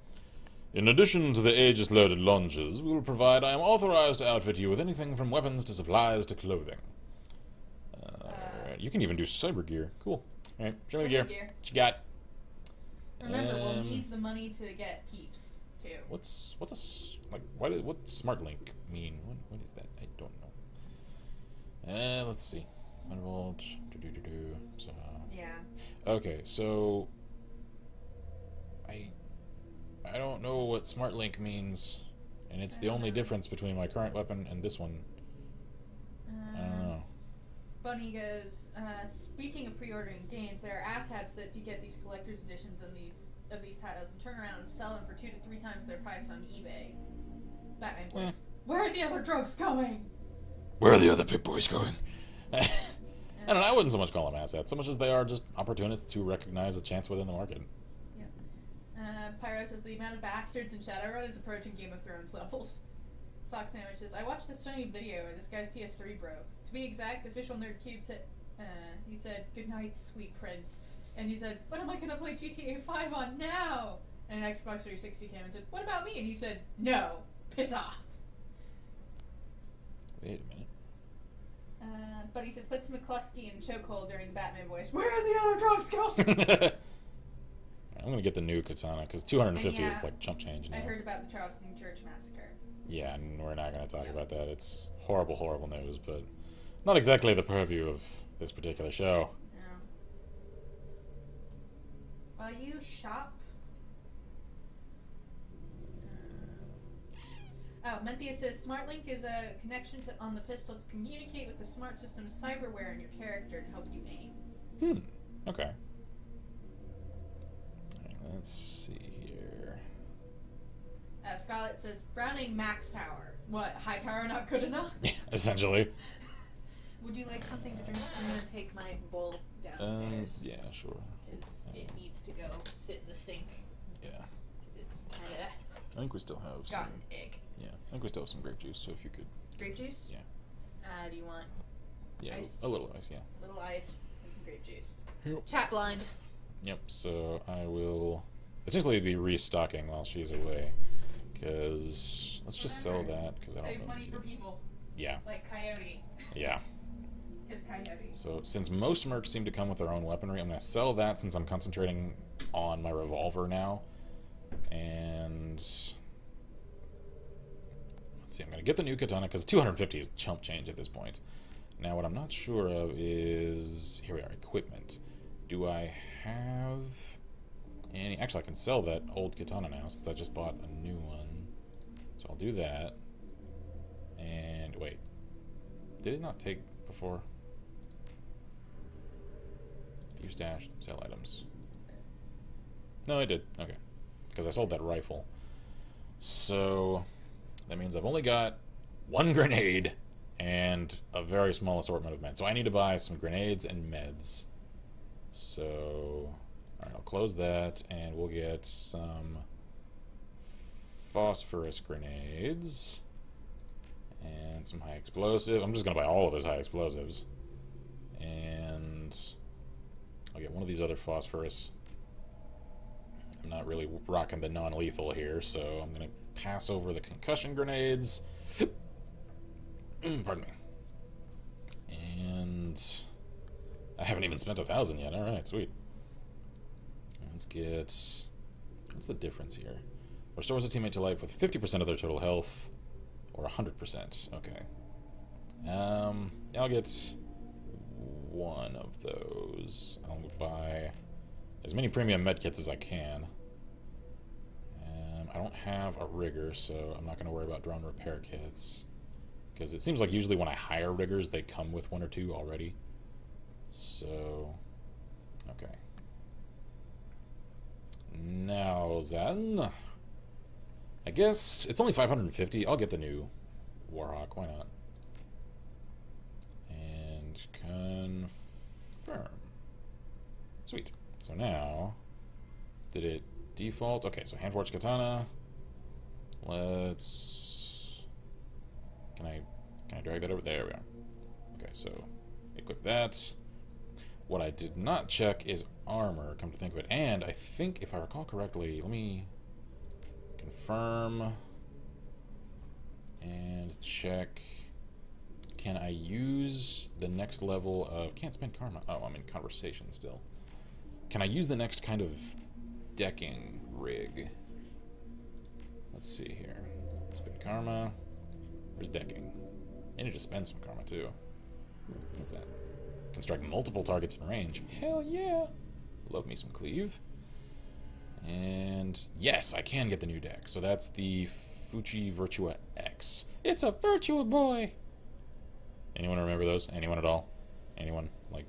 In addition to the Aegis-loaded launches we will provide, I am authorized to outfit you with anything from weapons to supplies to clothing. Alright, you can even do cyber gear. Cool. Alright, show me the gear. What you got? Remember, we'll need the money to get peeps, too. What's what smart link mean? What is that? I don't know. Let's see. Thunderbolt. So, yeah. okay, so I don't know what smart link means, and it's the only difference between my current weapon and this one. I don't know. Bunny goes, speaking of pre-ordering games, there are asshats that do get these collector's editions of these titles and turn around and sell them for 2 to 3 times their price on eBay. Batman voice. Where are the other drugs going? Where are the other Pip Boys going? I don't know, I wouldn't so much call them assets, so much as they are just opportunists who recognize a chance within the market. Pyro says the amount of bastards in Shadowrun is approaching Game of Thrones levels. Sock Sandwich says, I watched this funny video where this guy's PS3 broke. To be exact, official Nerd Cube said, he said, good night, sweet prince. And he said, what am I gonna play GTA 5 on now? And Xbox 360 came and said, what about me? And he said, no, piss off. Wait a minute. But he says, puts McCluskey in chokehold during the Batman voice. Where are the other drugs going? I'm gonna get the new katana because 250 is like chump change now. I heard about the Charleston Church massacre. Yeah, and we're not gonna talk about that. It's horrible, horrible news, but not exactly the purview of this particular show. While you shop. Menthius says SmartLink is a connection on the pistol to communicate with the smart system's cyberware in your character to help you aim. Okay. Let's see here. Scarlett says, Browning max power. What, high power not good enough? Yeah, essentially. Would you like something to drink? I'm going to take my bowl downstairs. Yeah, sure. Because it needs to go sit in the sink. Yeah. Because it's kind of I think we still have some... gotten egg. Yeah, I think we still have some grape juice, so if you could... Grape juice? Yeah. Do you want ice? A little ice, yeah. A little ice and some grape juice. Yep. Chat blind. Yep, so I will essentially be restocking while she's away. Because let's just sell that. Cause I Save don't money for people. Yeah. Like Coyote. Yeah. Because Coyote. So since most mercs seem to come with their own weaponry, I'm going to sell that since I'm concentrating on my revolver now. And let's see, I'm going to get the new katana because 250 is chump change at this point. Now what I'm not sure of is, here we are, equipment. Do I have any? Actually, I can sell that old katana now since I just bought a new one. So I'll do that. And wait, did it not take before? View stash, sell items. No, it did. Okay, because I sold that rifle. So that means I've only got one grenade and a very small assortment of meds. So I need to buy some grenades and meds. So, alright, I'll close that, and we'll get some phosphorus grenades. And some high explosive. I'm just gonna buy all of his high explosives. And I'll get one of these other phosphorus. I'm not really rocking the non-lethal here, so I'm gonna pass over the concussion grenades. Pardon me. And I haven't even spent 1,000 yet. Alright, sweet. Let's get... What's the difference here? Restores a teammate to life with 50% of their total health, or 100%. Okay. I'll get one of those. I'll buy as many premium medkits as I can. I don't have a rigger, so I'm not going to worry about drone repair kits. Because it seems like usually when I hire riggers, they come with one or two already. So, okay. Now then, I guess it's only 550. I'll get the new Warhawk. Why not? And confirm. Sweet. So now, did it default? Okay, so handforged katana. Let's. Can I drag that over? There we are. Okay, so equip that. What I did not check is armor, come to think of it. And I think, if I recall correctly, let me confirm and check. Can I use the next level of... Can't spend karma. Oh, I'm in conversation still. Can I use the next kind of decking rig? Let's see here. Spend karma. Where's decking? I need to spend some karma, too. What's that? Can strike multiple targets in range. Hell yeah! Love me some cleave. And yes, I can get the new deck. So that's the Fuchi Virtua X. It's a Virtua boy! Anyone remember those? Anyone at all? Anyone? Like,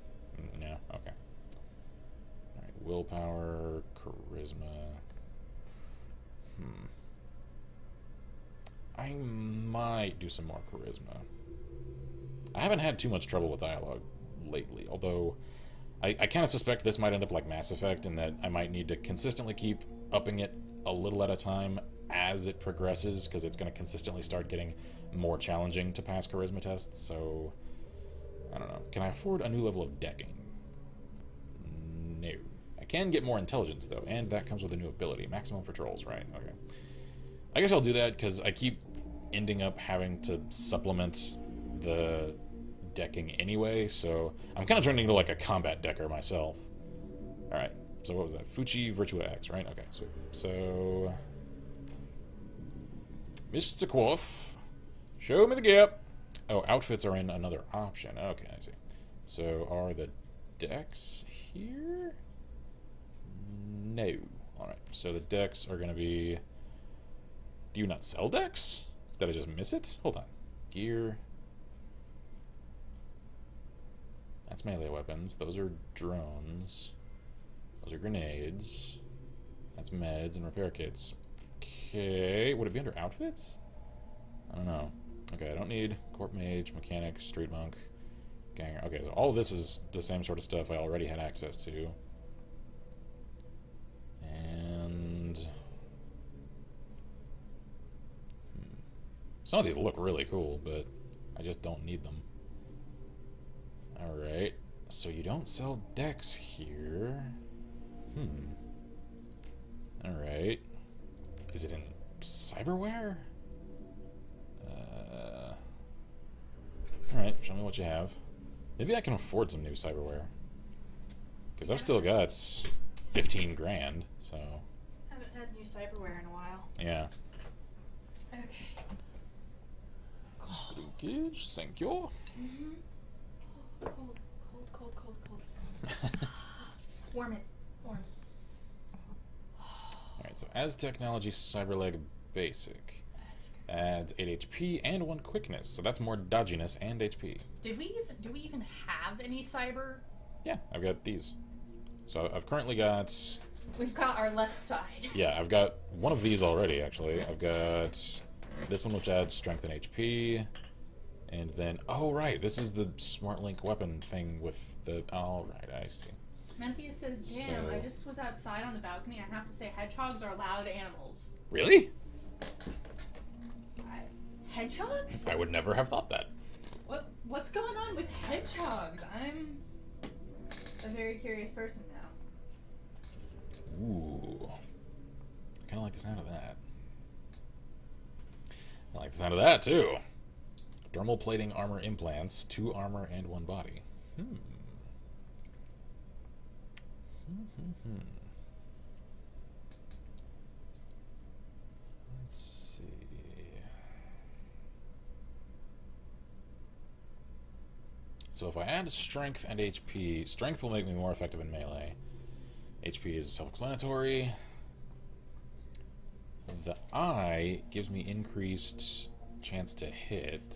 no? Okay. Alright, willpower, charisma. I might do some more charisma. I haven't had too much trouble with dialogue lately, although I kind of suspect this might end up like Mass Effect in that I might need to consistently keep upping it a little at a time as it progresses, because it's going to consistently start getting more challenging to pass charisma tests, so I don't know. Can I afford a new level of decking? No. I can get more intelligence, though, and that comes with a new ability. Maximum for trolls, right? Okay. I guess I'll do that, because I keep ending up having to supplement the decking anyway, so I'm kind of turning into like a combat decker myself. Alright, so what was that? Fuchi Virtua X, right? Okay, sweet. So... Mr. Quoth, show me the gap. Oh, outfits are in another option. Okay, I see. So, are the decks here? No. Alright, so the decks are going to be... Do you not sell decks? Did I just miss it? Hold on. Gear... That's melee weapons. Those are drones. Those are grenades. That's meds and repair kits. Okay, would it be under outfits? I don't know. Okay, I don't need Corp Mage, Mechanic, Street Monk, Ganger. Okay, so all of this is the same sort of stuff I already had access to. And... Some of these look really cool, but I just don't need them. Alright, so you don't sell decks here. Alright. Is it in cyberware? Alright, show me what you have. Maybe I can afford some new cyberware. Because I've still got 15 grand, so... Haven't had new cyberware in a while. Yeah. Okay. Drinkage, thank you. Cold. Warm it. Alright, so as technology cyberleg basic adds 8 HP and 1 quickness, so that's more dodginess and HP. Do we even have any cyber? Yeah, I've got these. So I've currently got... We've got our left side. Yeah, I've got one of these already, actually. I've got this one, which adds strength and HP. And then, oh right, this is the Smart Link weapon thing with the... Oh, right, I see. Menthius says, damn, So- I just was outside on the balcony. I have to say, hedgehogs are loud animals. Really? Hedgehogs? I would never have thought that. What's going on with hedgehogs? I'm a very curious person now. Ooh. I kind of like the sound of that. I like the sound of that, too. Dermal plating armor implants, 2 armor and 1 body. Let's see. So if I add strength and HP, strength will make me more effective in melee. HP is self-explanatory. The eye gives me increased chance to hit.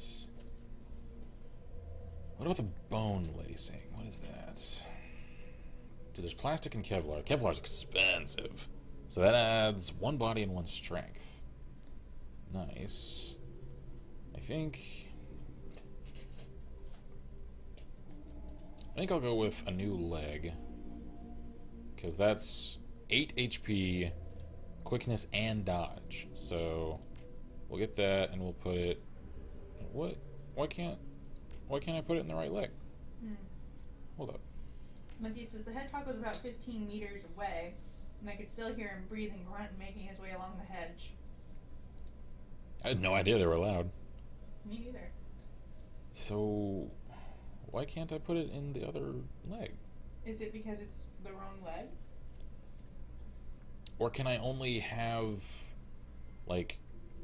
What about the bone lacing? What is that? So there's plastic and Kevlar. Kevlar's expensive. So that adds 1 body and 1 strength. Nice. I think I'll go with a new leg. Because that's 8 HP, quickness, and dodge. So we'll get that and we'll put it... What? Why can't I put it in the right leg? Hold up. Matthew says the hedgehog was about 15 meters away, and I could still hear him breathe and grunt and making his way along the hedge. I had no idea they were loud. Me neither. So why can't I put it in the other leg? Is it because it's the wrong leg? Or can I only have, like,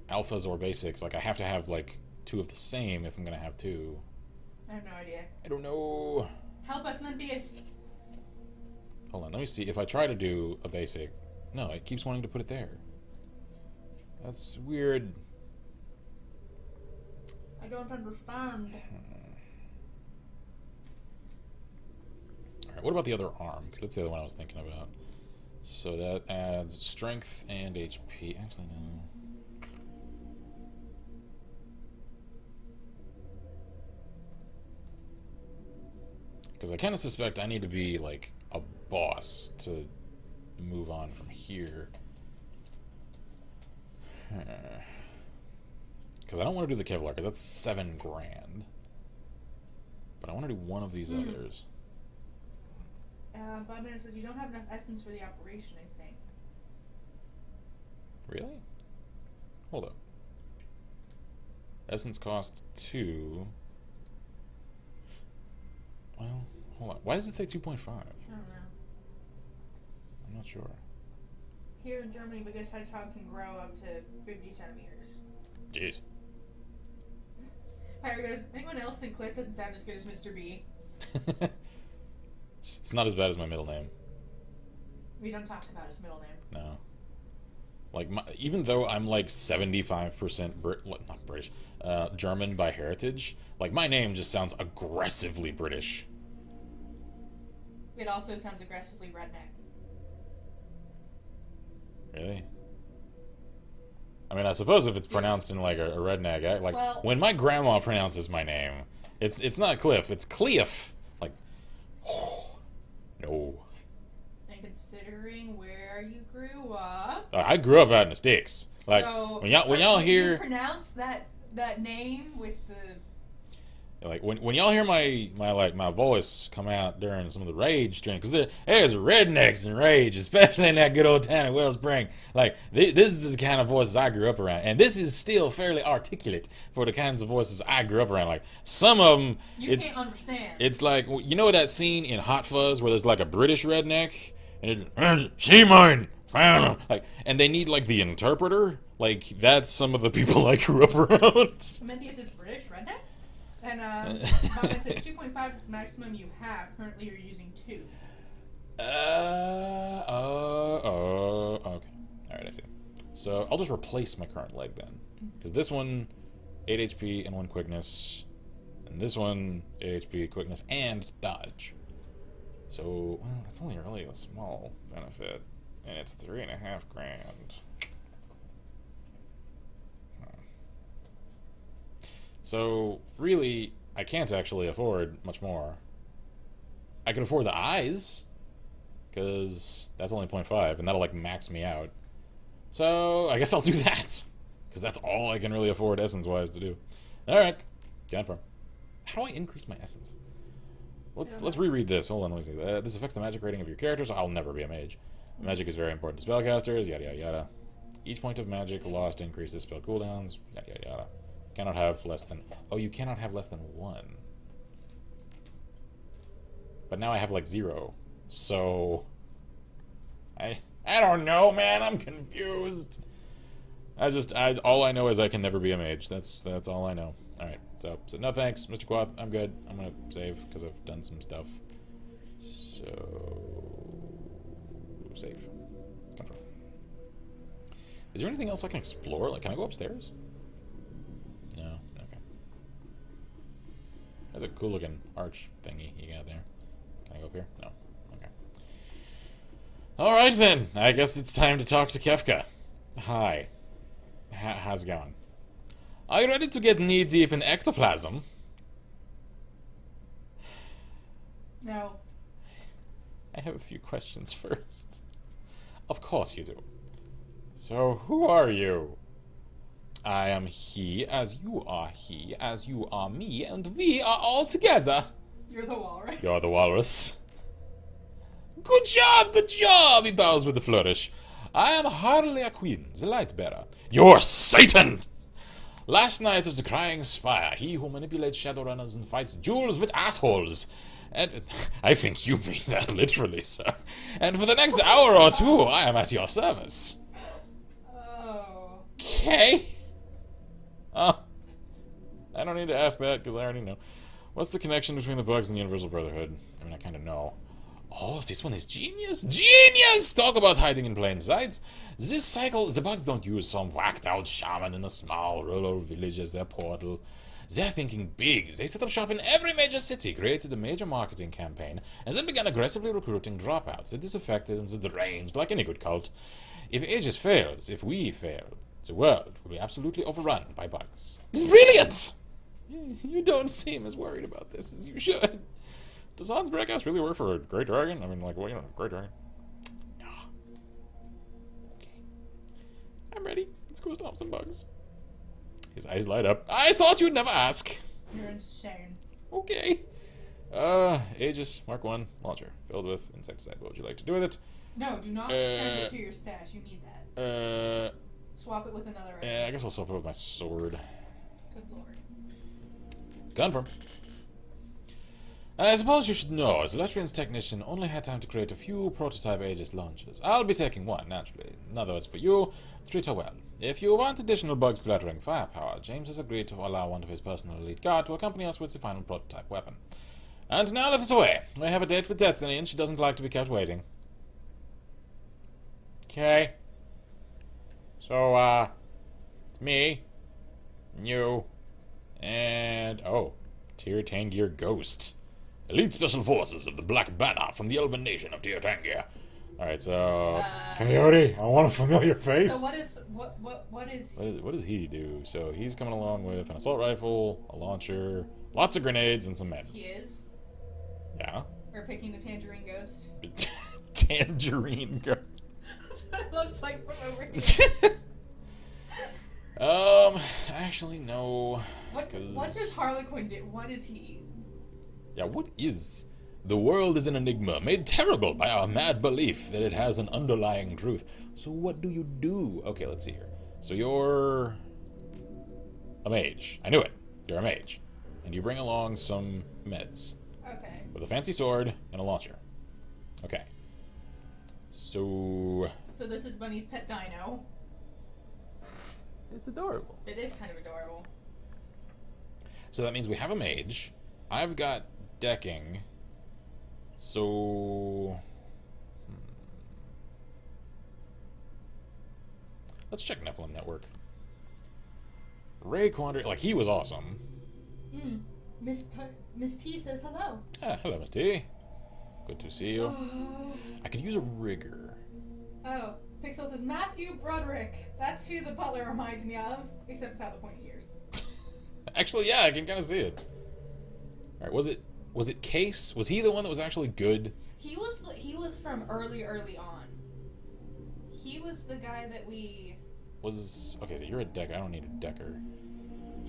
alphas or basics? Like, I have to have, like, 2 of the same if I'm gonna have 2. I have no idea. I don't know. Help us, Menthius. Hold on, let me see. If I try to do a basic... No, it keeps wanting to put it there. That's weird. I don't understand. Alright, what about the other arm? Because that's the other one I was thinking about. So that adds strength and HP. Actually, no. Because I kind of suspect I need to be, like, a boss to move on from here. Because I don't want to do the Kevlar, because that's $7 grand. But I want to do one of these others. Bobman says you don't have enough essence for the operation, I think. Really? Hold up. Essence cost 2. Well, hold on. Why does it say 2.5? I don't know. I'm not sure. Here in Germany, biggest hedgehog can grow up to 50 centimeters. Jeez. Pyro goes, anyone else think Cliff doesn't sound as good as Mr. B? It's not as bad as my middle name. We don't talk about his middle name. No. Like, even though I'm like 75% not British, German by heritage, like my name just sounds aggressively British. It also sounds aggressively redneck. Really? I mean, I suppose if it's pronounced in like a redneck, like well, when my grandma pronounces my name, it's not Cliff, it's Cleof. Like, oh, no. And considering where you grew up, I grew up out in the sticks. Like, so when y'all hear, you pronounce that name with the, like when y'all hear my voice come out during some of the Rage stream, because there's rednecks in Rage, especially in that good old town of Wellspring. Like, this is the kind of voices I grew up around, and this is still fairly articulate for the kinds of voices I grew up around. Like, some of them, can't understand. It's like, you know that scene in Hot Fuzz where there's like a British redneck, and it's, see mine, found him, like, and they need like the interpreter. Like, that's some of the people I grew up around. Menthius is British redneck? And Bobman says 2.5 is the maximum you have. Currently you're using 2. Okay. Alright, I see. So, I'll just replace my current leg then. Because this one, 8 HP and 1 quickness. And this one, 8 HP, quickness, and dodge. So, well, that's only really a small benefit. And it's 3.5 grand. So, really, I can't actually afford much more. I can afford the eyes, because that's only 0.5, and that'll, like, max me out. So, I guess I'll do that. Because that's all I can really afford essence-wise to do. Alright. Confirm. How do I increase my essence? Let's reread this. Hold on, let me see. This affects the magic rating of your characters. I'll never be a mage. Magic is very important to spellcasters, yada yada yada. Each point of magic lost increases spell cooldowns, yada yada yada. Cannot have less than... Oh, you cannot have less than 1. But now I have like 0. So... I don't know, man. I'm confused. All I know is I can never be a mage. That's all I know. Alright, so no thanks, Mr. Quath. I'm good. I'm gonna save, because I've done some stuff. So... Save. Confirm. Is there anything else I can explore? Like, can I go upstairs? No? Okay. There's a cool looking arch thingy you got there. Can I go up here? No. Okay. Alright then. I guess it's time to talk to Kefka. Hi. How's it going? Are you ready to get knee-deep in ectoplasm? No. I have a few questions first. Of course you do. So, who are you? I am he, as you are he, as you are me, and we are all together. You're the walrus. You're the walrus. Good job, good job, he bows with a flourish. I am hardly a queen, the light bearer. You're Satan! Last night of the Crying Spire, he who manipulates Shadowrunners and fights duels with assholes. And I think you mean that literally, sir. And for the next hour or two, I am at your service. Oh. Okay. Oh. I don't need to ask that, because I already know. What's the connection between the bugs and the Universal Brotherhood? I mean, I kind of know. Oh, this one is genius! Genius! Talk about hiding in plain sight. This cycle, the bugs don't use some whacked-out shaman in a small rural village as their portal. They're thinking big. They set up shop in every major city, created a major marketing campaign, and then began aggressively recruiting dropouts, the disaffected and the deranged, like any good cult. If Aegis fails, if we fail, the world will be absolutely overrun by bugs. It's brilliant! You don't seem as worried about this as you should. Does Hans Breakhouse really work for a Great Dragon? I mean, like, well, you know, Great Dragon. No. Okay. I'm ready. Let's go stomp some bugs. His eyes light up. I thought you'd never ask. You're insane. Okay. Aegis Mark 1 launcher filled with insecticide. What would you like to do with it? No, do not send it to your stash. You need that. Swap it with another item. Yeah, I guess I'll swap it with my sword. Good lord. Confirm. I suppose you should know, as Letrian's technician only had time to create a few prototype Aegis launches. I'll be taking one, naturally. In other words, for you, treat her well. If you want additional bug-splattering firepower, James has agreed to allow one of his personal elite guard to accompany us with the final prototype weapon. And now let us away. We have a date with Destiny, and she doesn't like to be kept waiting. Okay. So, me, you, and, Tyr Tangir Ghost. Elite Special Forces of the Black Banner from the Elven Nation of Tyr Tangir. Alright, so... Coyote, I want a familiar face. So What does he do? So he's coming along with an assault rifle, a launcher, lots of grenades, and some meds. He is? Yeah. Or picking the Tangerine Ghost. Tangerine Ghost. That's what it looks like from over here. Actually, no. What does Harlequin do? What is he? Yeah, what is? The world is an enigma, made terrible by our mad belief that it has an underlying truth. So what do you do? Okay, let's see here. So you're a mage. I knew it. You're a mage. And you bring along some meds. Okay. With a fancy sword and a launcher. Okay. So this is Bunny's pet dino. It's adorable. It is kind of adorable. So that means we have a mage. I've got decking. So... Let's check Nephilim Network. Ray Quandary, like, he was awesome. Miss T says hello. Hello, Miss T. Good to see you. I could use a rigger. Oh, Pixel says Matthew Broderick. That's who the butler reminds me of, except without the pointy ears. Actually, yeah, I can kind of see it. Alright, was it Case? Was he the one that was actually good? He was from early on. He was the guy that we... was... Okay, so you're a decker. I don't need a decker.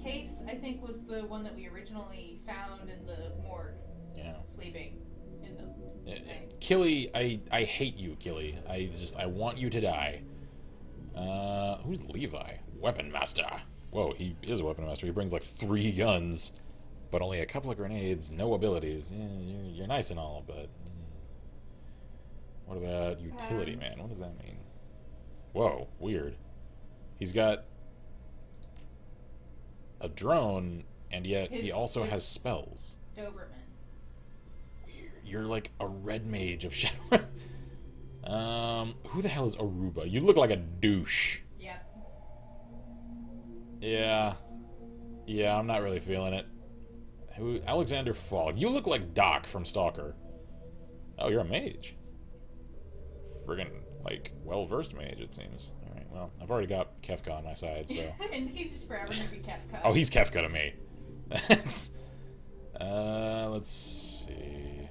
Case, I think, was the one that we originally found in the morgue. Yeah. Sleeping in the thing. Killy, I hate you, Killy. I want you to die. Who's Levi? Weapon Master. Whoa, he is a Weapon Master. He brings like 3 guns, but only a couple of grenades, no abilities. You're nice and all, but... What about Utility Man? What does that mean? Whoa, weird. He's got a drone, and yet he also has spells. Doberman. Weird. You're like a red mage of Shadowrun. Who the hell is Aruba? You look like a douche. Yep. Yeah, I'm not really feeling it. Who? Alexander Fogg. You look like Doc from Stalker. Oh, you're a mage. Friggin', like, well-versed mage, it seems. Alright, well, I've already got Kefka on my side, so... And he's just forever gonna be Kefka. Oh, he's Kefka to me. That's... let's see...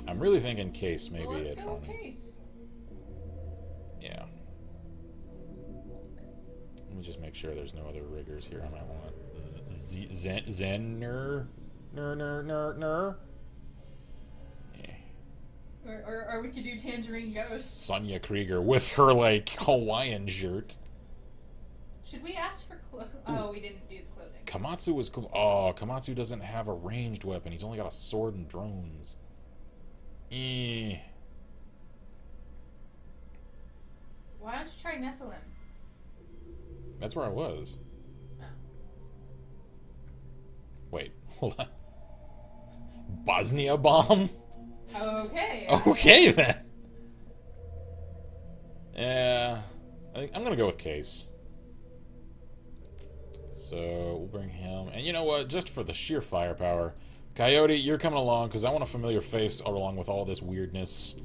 I'm really thinking Case may be let's it go for with me. Case. Yeah. Let me just make sure there's no other riggers here I might want. Zenner? Ner? Or we could do Tangerine Ghost. Sonya Krieger with her, like, Hawaiian shirt. Should we ask for clothes? Oh, we didn't do the clothing. Kamatsu was cool. Oh, Kamatsu doesn't have a ranged weapon. He's only got a sword and drones. Why don't you try Nephilim? That's where I was. Oh. Wait, hold on. Bosnia bomb? Okay. Okay then. Yeah, I'm gonna go with Case. So we'll bring him, and you know what? Just for the sheer firepower, Coyote, you're coming along because I want a familiar face along with all this weirdness.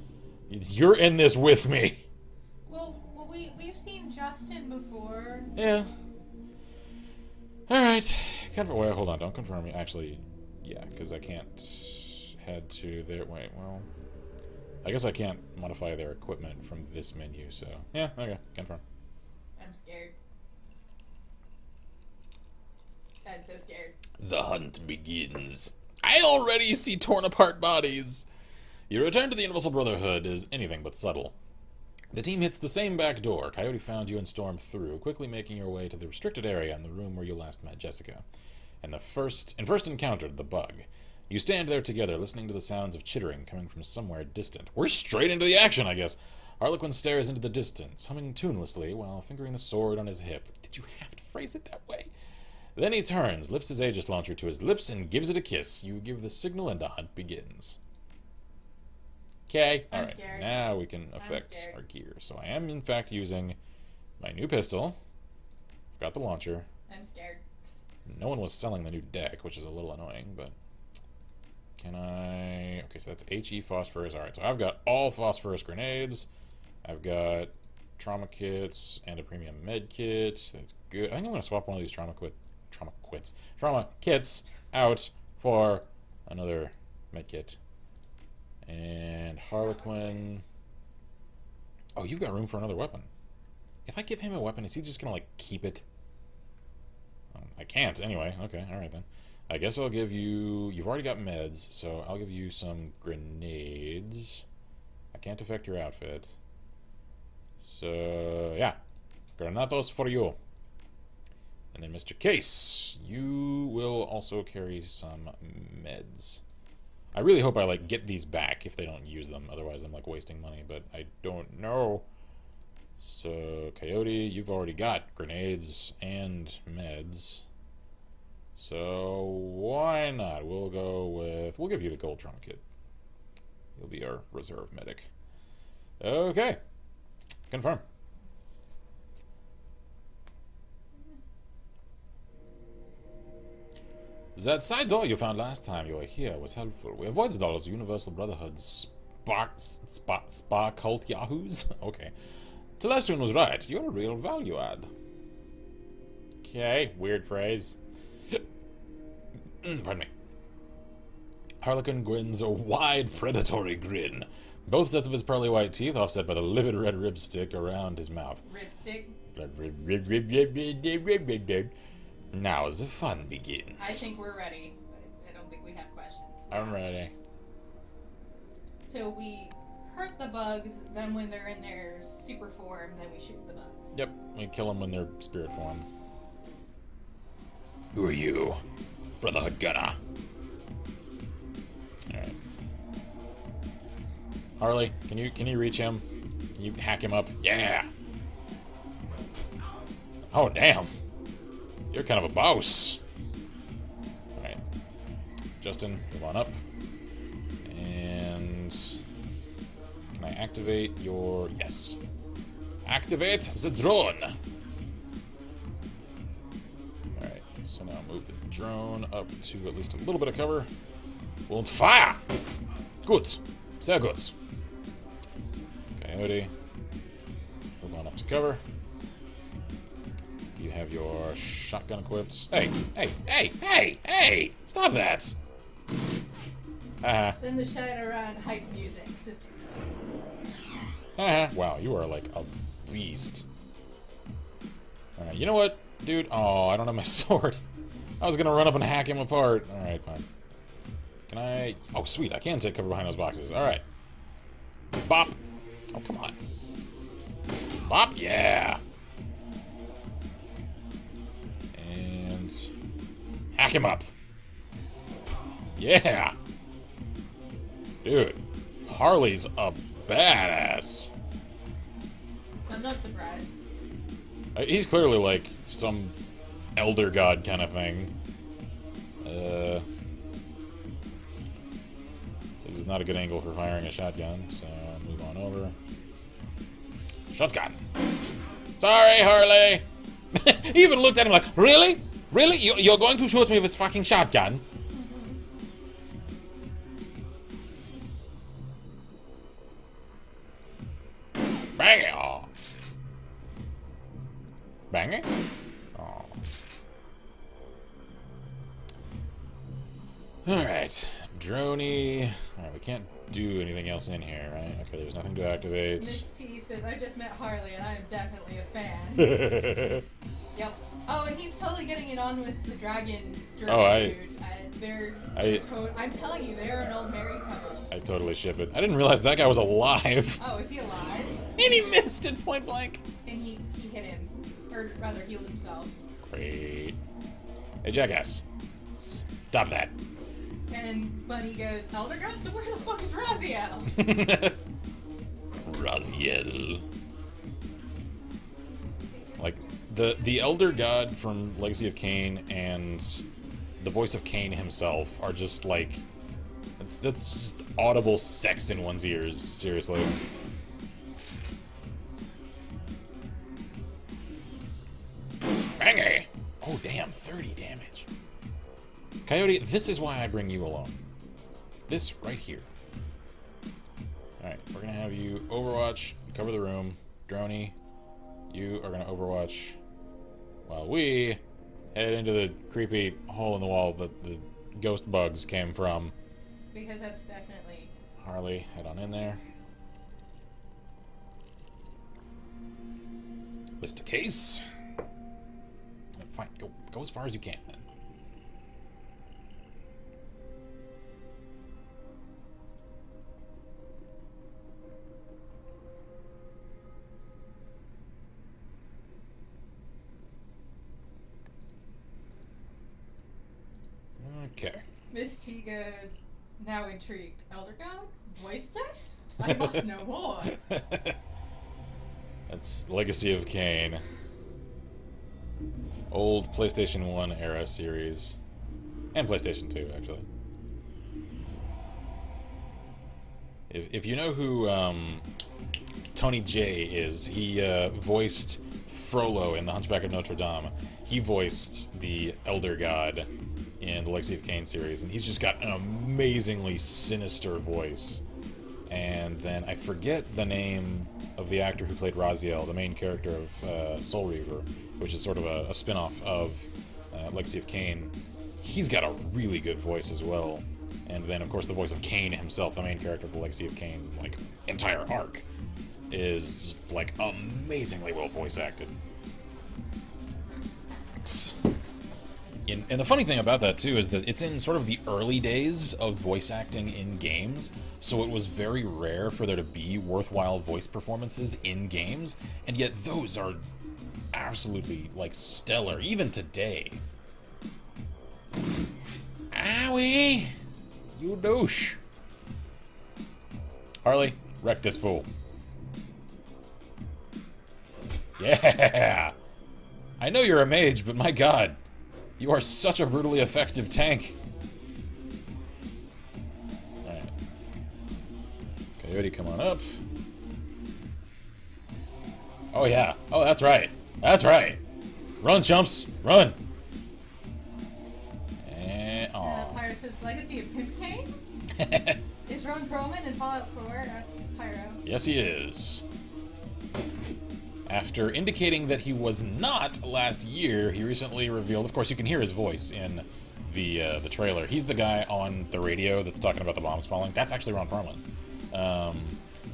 You're in this with me. Well, we've seen Justin before. Yeah. All right. Wait, hold on. Don't confirm me. Actually, yeah, because I can't head to their. Wait, well, I guess I can't modify their equipment from this menu. So yeah, okay, confirm. I'm scared. I'm so scared. The hunt begins. I already see torn apart bodies. Your return to the Universal Brotherhood is anything but subtle. The team hits the same back door. Coyote found you and stormed through, quickly making your way to the restricted area in the room where you last met Jessica. And first encountered the bug. You stand there together, listening to the sounds of chittering coming from somewhere distant. We're straight into the action, I guess. Harlequin stares into the distance, humming tunelessly while fingering the sword on his hip. Did you have to phrase it that way? Then he turns, lifts his Aegis launcher to his lips, and gives it a kiss. You give the signal, and the hunt begins. Okay, alright. Now we can affect our gear. So I am, in fact, using my new pistol. I've got the launcher. I'm scared. No one was selling the new deck, which is a little annoying, but... Can I... Okay, so that's HE phosphorus. Alright, so I've got all phosphorus grenades. I've got trauma kits and a premium med kit. That's good. I think I'm going to swap one of these trauma kits out for another med kit. And Harlequin... Oh, you've got room for another weapon. If I give him a weapon, is he just going to, like, keep it? I can't, anyway. Okay, alright then. I guess I'll give you... You've already got meds, so I'll give you some grenades. I can't affect your outfit. So, yeah. Granatos for you. And then Mr. Case, you will also carry some meds. I really hope I, like, get these back if they don't use them. Otherwise, I'm, like, wasting money, but I don't know. So, Coyote, you've already got grenades and meds. So, why not? We'll go with... We'll give you the gold trauma kit. You'll be our reserve medic. Okay. Confirm. That side door you found last time you were here was helpful. We avoided all those Universal Brotherhood's spa cult yahoos. Okay. Celestian was right. You're a real value add. Okay, weird phrase. Pardon me. Harlequin grins a wide, predatory grin. Both sets of his pearly white teeth offset by the livid red ribstick around his mouth. Ribstick? Now the fun begins. I think we're ready. I don't think we have questions. I'm ready. So we hurt the bugs, then when they're in their super form, then we shoot the bugs. Yep, we kill them when they're spirit form. Who are you? Brotherhood Gunner. Alright. Harley, can you reach him? Can you hack him up? Yeah! Oh, damn. You're kind of a boss. Alright. Justin, move on up. And... can I activate your... yes. Activate the drone! Alright, so now move the drone up to at least a little bit of cover. Und fire! Good. Sehr gut. Coyote. Move on up to cover. You have your shotgun equipped. Hey, hey, hey, hey, hey! Stop that! Then the Shadowrun hype music. Wow, you are like a beast. Alright, you know what, dude? Oh, I don't have my sword. I was gonna run up and hack him apart. Alright, fine. Can I... oh, sweet, I can take cover behind those boxes. Alright. Bop! Oh, come on. Bop, yeah! And... hack him up. Yeah! Dude, Harley's a badass. I'm not surprised. He's clearly like some elder god kind of thing. This is not a good angle for firing a shotgun, so move on over. Shotgun! Sorry, Harley! He even looked at him like, really? Really? You're going to shoot me with fucking shotgun? Bang it! Oh. Bang it? Oh. Alright. Droney. Alright, we can't do anything else in here, right? Okay, there's nothing to activate. Miss T says, I just met Harley and I am definitely a fan. Yep. Oh, and he's totally getting it on with the dragon dude. I'm telling you, they're an old married couple. I totally ship it. I didn't realize that guy was alive. Oh, is he alive? And he missed it point blank. And he hit him. Or rather, healed himself. Great. Hey, jackass. Stop that. And Bunny goes, Elder God? So where the fuck is Raziel? Raziel. Like, the Elder God from Legacy of Kain and the voice of Kain himself are just like... that's just audible sex in one's ears, seriously. Bangy! Oh damn, 30 damage. Coyote, this is why I bring you along. This right here. Alright, we're gonna have you Overwatch, cover the room. Droney, you are gonna Overwatch while we head into the creepy hole in the wall that the ghost bugs came from. Because that's definitely... Harley, head on in there. Mr. Case. Fine, go as far as you can then. Okay. Miss T goes, now intrigued. Elder God? Voice sex? I must know more. That's Legacy of Kain. Old PlayStation 1 era series. And PlayStation 2, actually. If you know who Tony J is, he voiced Frollo in The Hunchback of Notre Dame. He voiced the Elder God in the Legacy of Kain series, and he's just got an amazingly sinister voice. And then I forget the name of the actor who played Raziel, the main character of Soul Reaver, which is sort of a spin-off of Legacy of Kain. He's got a really good voice as well. And then, of course, the voice of Kain himself, the main character of the Legacy of Kain, like, entire arc, is, like, amazingly well voice acted. And the funny thing about that, too, is that it's in sort of the early days of voice acting in games, so it was very rare for there to be worthwhile voice performances in games, and yet those are absolutely, like, stellar, even today. Owie! You douche. Harley, wreck this fool. Yeah! I know you're a mage, but my god, you are such a brutally effective tank. Alright. Coyote, come on up. Oh yeah. Oh, that's right. That's right. Run, chumps. Run. And, Pyro says, Legacy of Pimp Cane? Is Ron Perlman in Fallout 4? Asks Pyro. Yes, he is. After indicating that he was not last year, he recently revealed, of course you can hear his voice in the trailer. He's the guy on the radio that's talking about the bombs falling. That's actually Ron Perlman.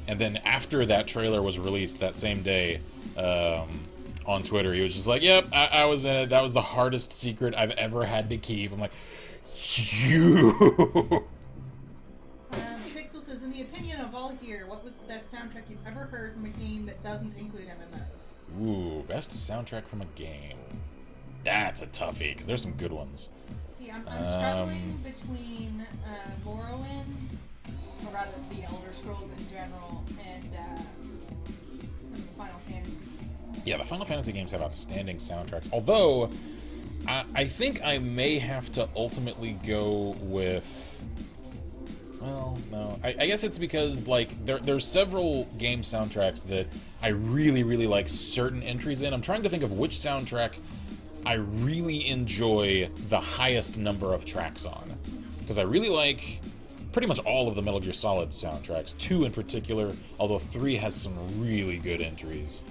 And then after that trailer was released that same day, on Twitter, he was just like, yep, I was in it. That was the hardest secret I've ever had to keep. I'm like, you. Pixel says, in the opinion of all here, what was the best soundtrack you've ever heard from a game that doesn't include MMOs? Ooh, best soundtrack from a game. That's a toughie, because there's some good ones. See, I'm struggling between Morrowind, or rather the Elder Scrolls in general, and some of the Final Fantasy. Yeah, the Final Fantasy games have outstanding soundtracks. Although, I think I may have to ultimately go with... Well, no. I guess it's because, like, there's several game soundtracks that I really, really like certain entries in. I'm trying to think of which soundtrack I really enjoy the highest number of tracks on. Because I really like pretty much all of the Metal Gear Solid soundtracks. 2 in particular, although 3 has some really good entries.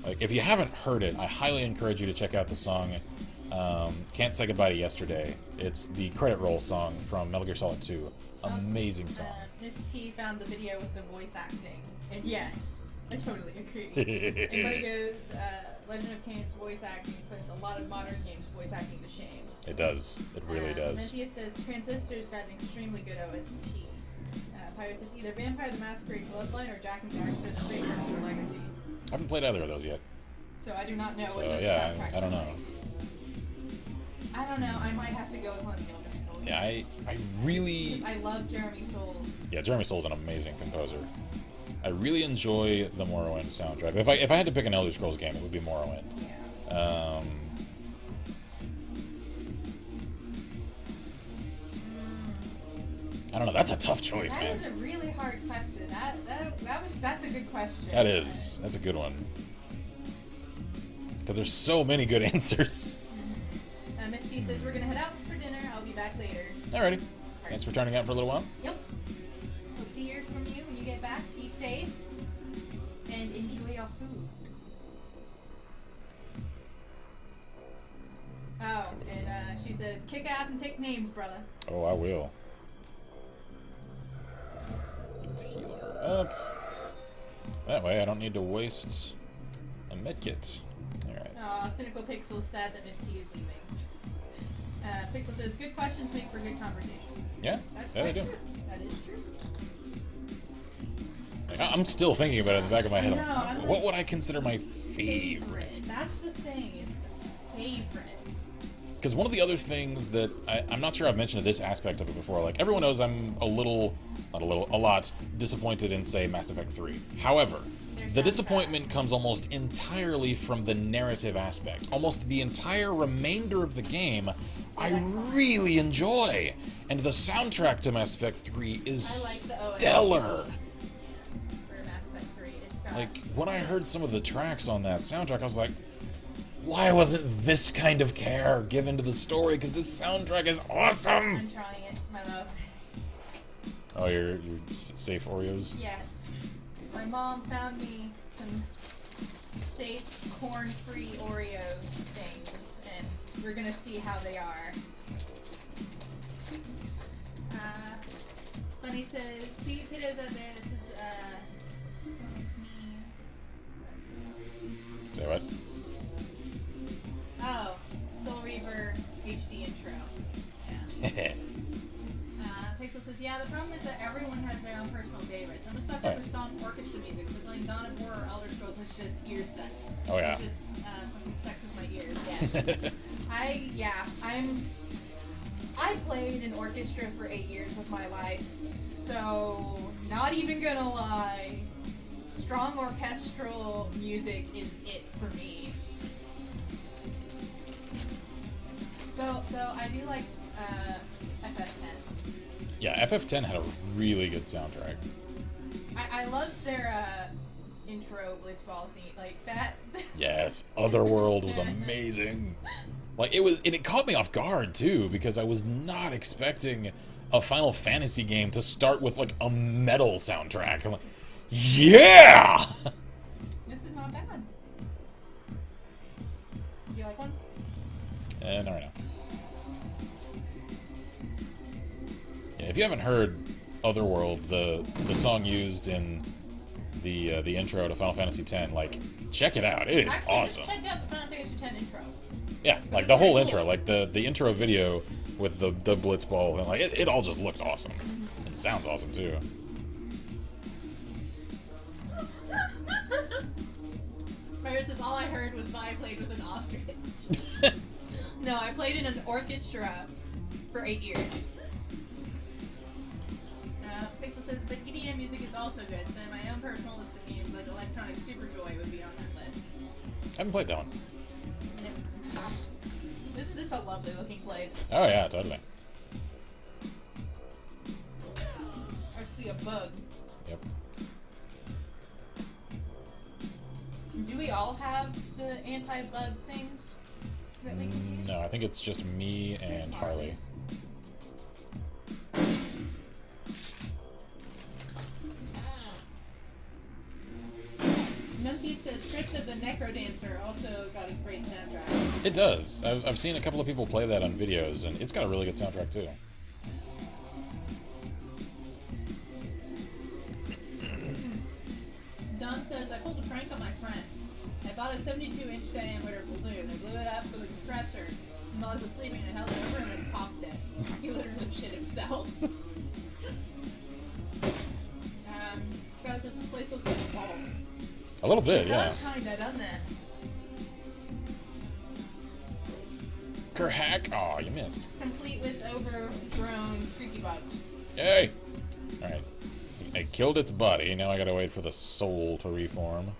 Like, if you haven't heard it, I highly encourage you to check out the song Can't Say Goodbye to Yesterday. It's the credit roll song from Metal Gear Solid 2. Amazing song. Miss T found the video with the voice acting, and yes, I totally agree. Everybody goes, Legend of Kain's voice acting puts a lot of modern games voice acting to shame. It does. It really does. Mentius says Transistor's got an extremely good OST. Pyro says either Vampire the Masquerade Bloodline or Jack and Daxter the Precursor Legacy. I haven't played either of those yet. So I do not know what the yeah, soundtracks I don't know. are. I don't know. I might have to go with one of the older. Yeah, I really... I love Jeremy Soule. Yeah, Jeremy Soule's an amazing composer. I really enjoy the Morrowind soundtrack. If I had to pick an Elder Scrolls game, it would be Morrowind. Yeah. I don't know. That's a tough choice, man. That is a really hard question. That's a good question. That is. That's a good one. Because there's so many good answers. Miss T says we're gonna head out for dinner. I'll be back later. Alrighty. Thanks for turning out for a little while. Yep. Hope to hear from you when you get back. Be safe and enjoy your food. Oh, and she says, kick ass and take names, brother. Oh, I will. Let's heal her up. That way I don't need to waste a medkit. Alright. Cynical Pixel is sad that Miss T is leaving. Pixel says, good questions make for good conversation. Yeah, That's yeah, quite they do. true. That is true. Like, I'm still thinking about it in the back of my head. No, What would I consider my favorite? That's the thing. It's the favorite. Because one of the other things that I'm not sure I've mentioned this aspect of it before. Like, everyone knows I'm a lot disappointed in, say, Mass Effect 3. However, the disappointment comes almost entirely from the narrative aspect. Almost the entire remainder of the game I really enjoy. And the soundtrack to Mass Effect 3 is stellar. For Mass Effect 3, it's got Like, when I heard some of the tracks on that soundtrack, I was like, why wasn't this kind of care given to the story? Because this soundtrack is awesome! I'm trying it, my love. Oh, you're safe Oreos? Yes. My mom found me some safe corn-free Oreo things, and we're gonna see how they are. Bunny says, to you kiddos out there, this is, me. Say what? Oh, Soul Reaver HD intro. Yeah. Pixel says, yeah, the problem is that everyone has their own personal favorites. I'm a sucker for strong orchestra music, so playing Dawn of War or Elder Scrolls is just ear stuff. Oh, yeah. It's just fucking sex with my ears, yeah. I played an orchestra for 8 years of my life, so not even gonna lie, strong orchestral music is it for me. Though I do like FF10. Yeah, FF10 had a really good soundtrack. I loved their intro blitzball scene, like that. Yes, Otherworld was amazing. Like it caught me off guard too, because I was not expecting a Final Fantasy game to start with like a metal soundtrack. I'm like, yeah! This is not bad. Do you like one? Not right now. Yeah, if you haven't heard Otherworld, the song used in the intro to Final Fantasy X, like, check it out. It is Actually, awesome. Just check out the Final Fantasy X intro. Yeah, like the whole intro, like the intro video with the blitzball, and like it all just looks awesome. It sounds awesome too. Mary says, all I heard was Vi played with an ostrich. No, I played in an orchestra for 8 years. Pixel says, but EDM music is also good, so my own personal list of games like Electronic Superjoy would be on that list. I haven't played that one. Yep. This is a lovely looking place. Oh yeah, totally. Actually a bug. Yep. Do we all have the anti-bug things that we can use? No, I think it's just me and Harley. Monkey says Crypt of the Necrodancer also got a great soundtrack. It does. I've seen a couple of people play that on videos, and it's got a really good soundtrack too. Don says, I pulled a prank on my friend. I bought a 72-inch diameter balloon. I blew it up with a compressor. And while I was sleeping, I held it over him and popped it. He literally shit himself. Scout says, this place looks like a vault. A little bit, yeah. Kinda, doesn't it? Kerhack! Aw, you missed. Complete with overgrown creaky bugs. Yay! Alright. I killed its body, now I gotta wait for the soul to reform.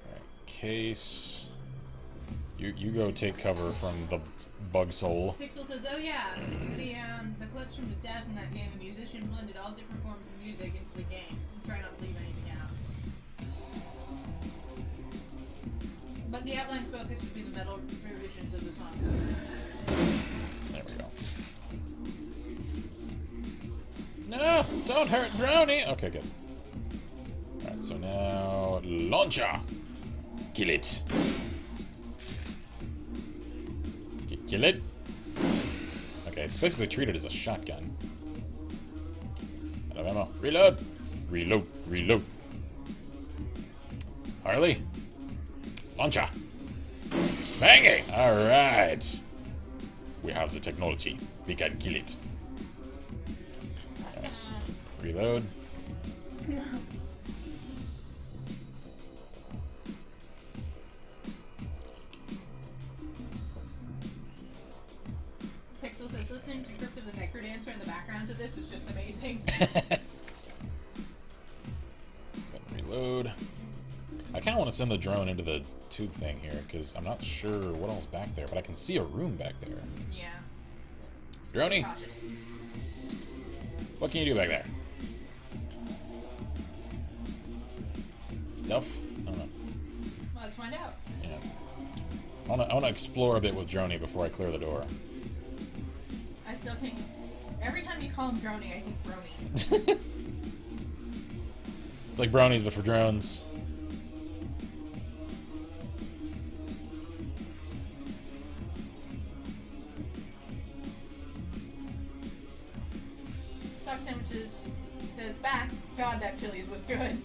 Alright, Case... You go take cover from the bug soul. Pixel says, oh yeah, the clips from the devs in that game, the musician blended all different forms of music into the game. Try not to leave anything out. But the outline focus would be the metal revisions of the songs. There we go. No! Don't hurt Brownie! Okay, good. Alright, so now... Launcher! Kill it! Kill it? Okay, it's basically treated as a shotgun. Out of ammo. Reload! Reload! Reload! Harley! Launcher! Banging! Alright! We have the technology. We can kill it. Okay. Reload. Pixel says, listening to Crypt of the Necrodancer in the background to this is just amazing. Reload. I kind of want to send the drone into the tube thing here, because I'm not sure what else back there, but I can see a room back there. Yeah. Droney, Cautious. what can you do back there? Stuff? I don't know. Well, let's find out. Yeah. I want to explore a bit with Droney before I clear the door. I still think... Every time you call him Droney, I think Brony. It's like brownies, but for drones. god, that Chili's was good.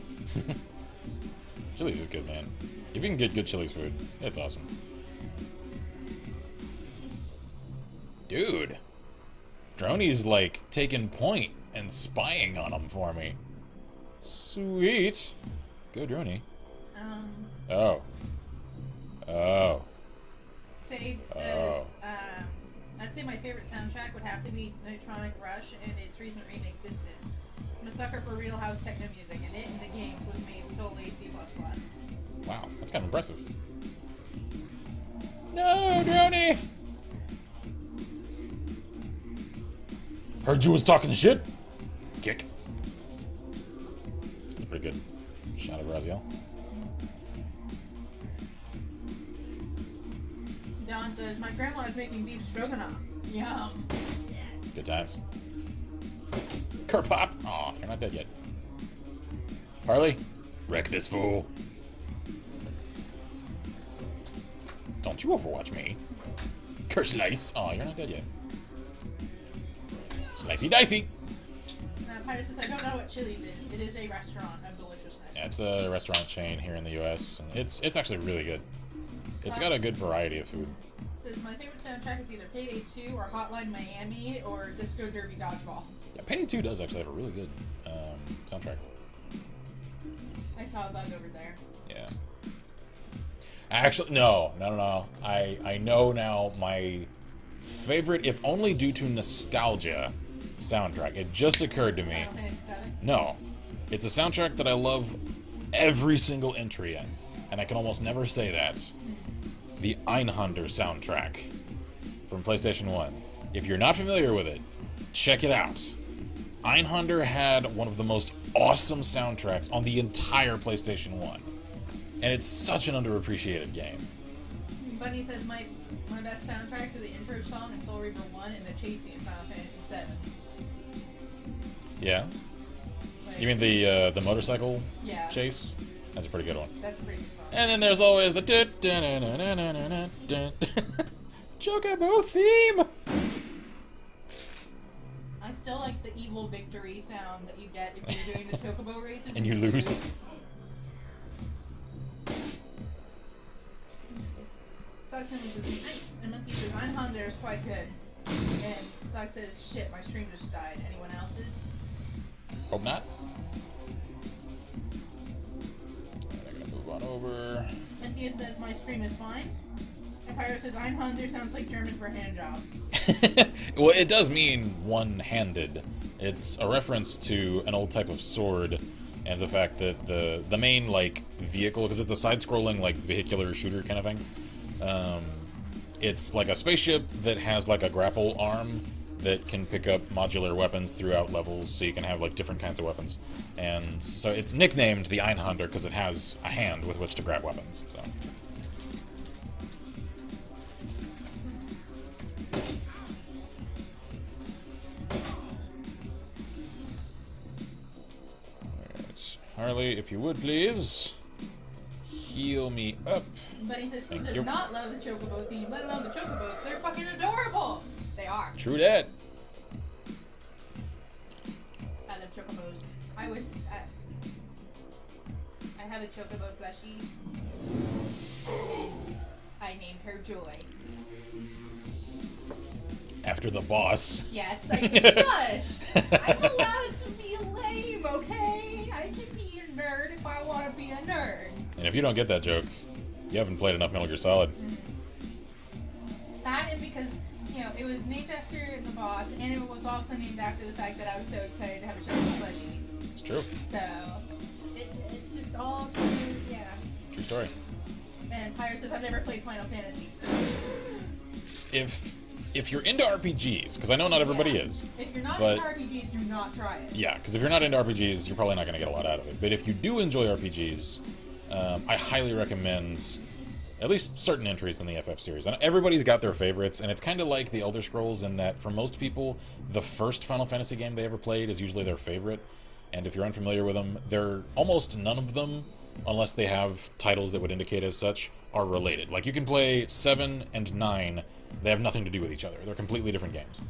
Chili's is good, man. If you can get good Chili's food, it's awesome. Dude. Droney's, like, taking point and spying on him for me. Sweet. Go, Droney. Oh. Oh. Save says, I'd say my favorite soundtrack would have to be Neutronic Rush and its recent remake, Distance. I'm a sucker for real house techno music, and it and the games was made solely C++. Wow, that's kind of impressive. No, Droney! Heard you was talking shit. Kick. That's pretty good. Shot of Raziel. Don says, my grandma is making beef stroganoff. Yum. Good times. Kerpop! Aw, you're not dead yet. Harley, wreck this fool. Don't you overwatch me. Kerslice! Aw, you're not dead yet. Slicey dicey! Pirate says, I don't know what Chili's is. It is a restaurant of deliciousness. Yeah, it's a restaurant chain here in the US. It's actually really good. It's got a good variety of food. It says, my favorite soundtrack is either Payday 2 or Hotline Miami or Disco Derby Dodgeball. Yeah, Payday 2 does actually have a really good soundtrack. I saw a bug over there. Yeah. Actually, no. I know now my favorite, if only due to nostalgia, soundtrack. It just occurred to me. Final Fantasy VII? No. It's a soundtrack that I love every single entry in. And I can almost never say that. The Einhander soundtrack from PlayStation 1. If you're not familiar with it, check it out. Einhander had one of the most awesome soundtracks on the entire PlayStation 1. And it's such an underappreciated game. Bunny says, my best soundtracks are the intro song in Soul Reaper 1 and the chase scene in Final Fantasy 7. Yeah? Like, You mean the motorcycle yeah, chase? That's a pretty good one. that's a pretty good song. And then there's always the Chocobo theme! I still like the evil victory sound that you get if you're doing the chocobo races. And you lose. Sox says, nice. And Monkey says, Einhander is quite good. And Sox says, shit, my stream just died. Anyone else's? Hope not. I'm gonna move on over. Cynthia says, my stream is fine. And Pyro says, Einhander sounds like German for hand job. Well, it does mean one-handed. It's a reference to an old type of sword, and the fact that the main like vehicle, because it's a side-scrolling like vehicular shooter kind of thing. It's like a spaceship that has like a grapple arm that can pick up modular weapons throughout levels, so you can have like different kinds of weapons. And so it's nicknamed the Einhander because it has a hand with which to grab weapons. So. Alright. Harley, if you would please heal me up. But he says, who Thank does you. not love the chocobo theme, let alone the chocobos? They're fucking adorable! They are. True that. I love chocobos. I wish I have a chocobo plushie, and I named her Joy. After the boss. Yes, like, shush! I'm allowed to be lame, okay? I can be a nerd if I want to be a nerd. And if you don't get that joke, you haven't played enough Metal Gear Solid. That and because, you know, it was named after the boss, and it was also named after the fact that I was so excited to have a chocobo plushie. It's true. So, it just all, yeah. True story. And Pyre says, I've never played Final Fantasy. If you're into RPGs, because I know not everybody Yeah. is. If you're not but- into RPGs, do not try it. Yeah, because if you're not into RPGs, you're probably not going to get a lot out of it. But if you do enjoy RPGs, I highly recommend at least certain entries in the FF series. And everybody's got their favorites, and it's kind of like the Elder Scrolls in that for most people, the first Final Fantasy game they ever played is usually their favorite. And if you're unfamiliar with them, they're almost none of them, unless they have titles that would indicate as such, are related. Like you can play 7 and 9, they have nothing to do with each other. They're completely different games.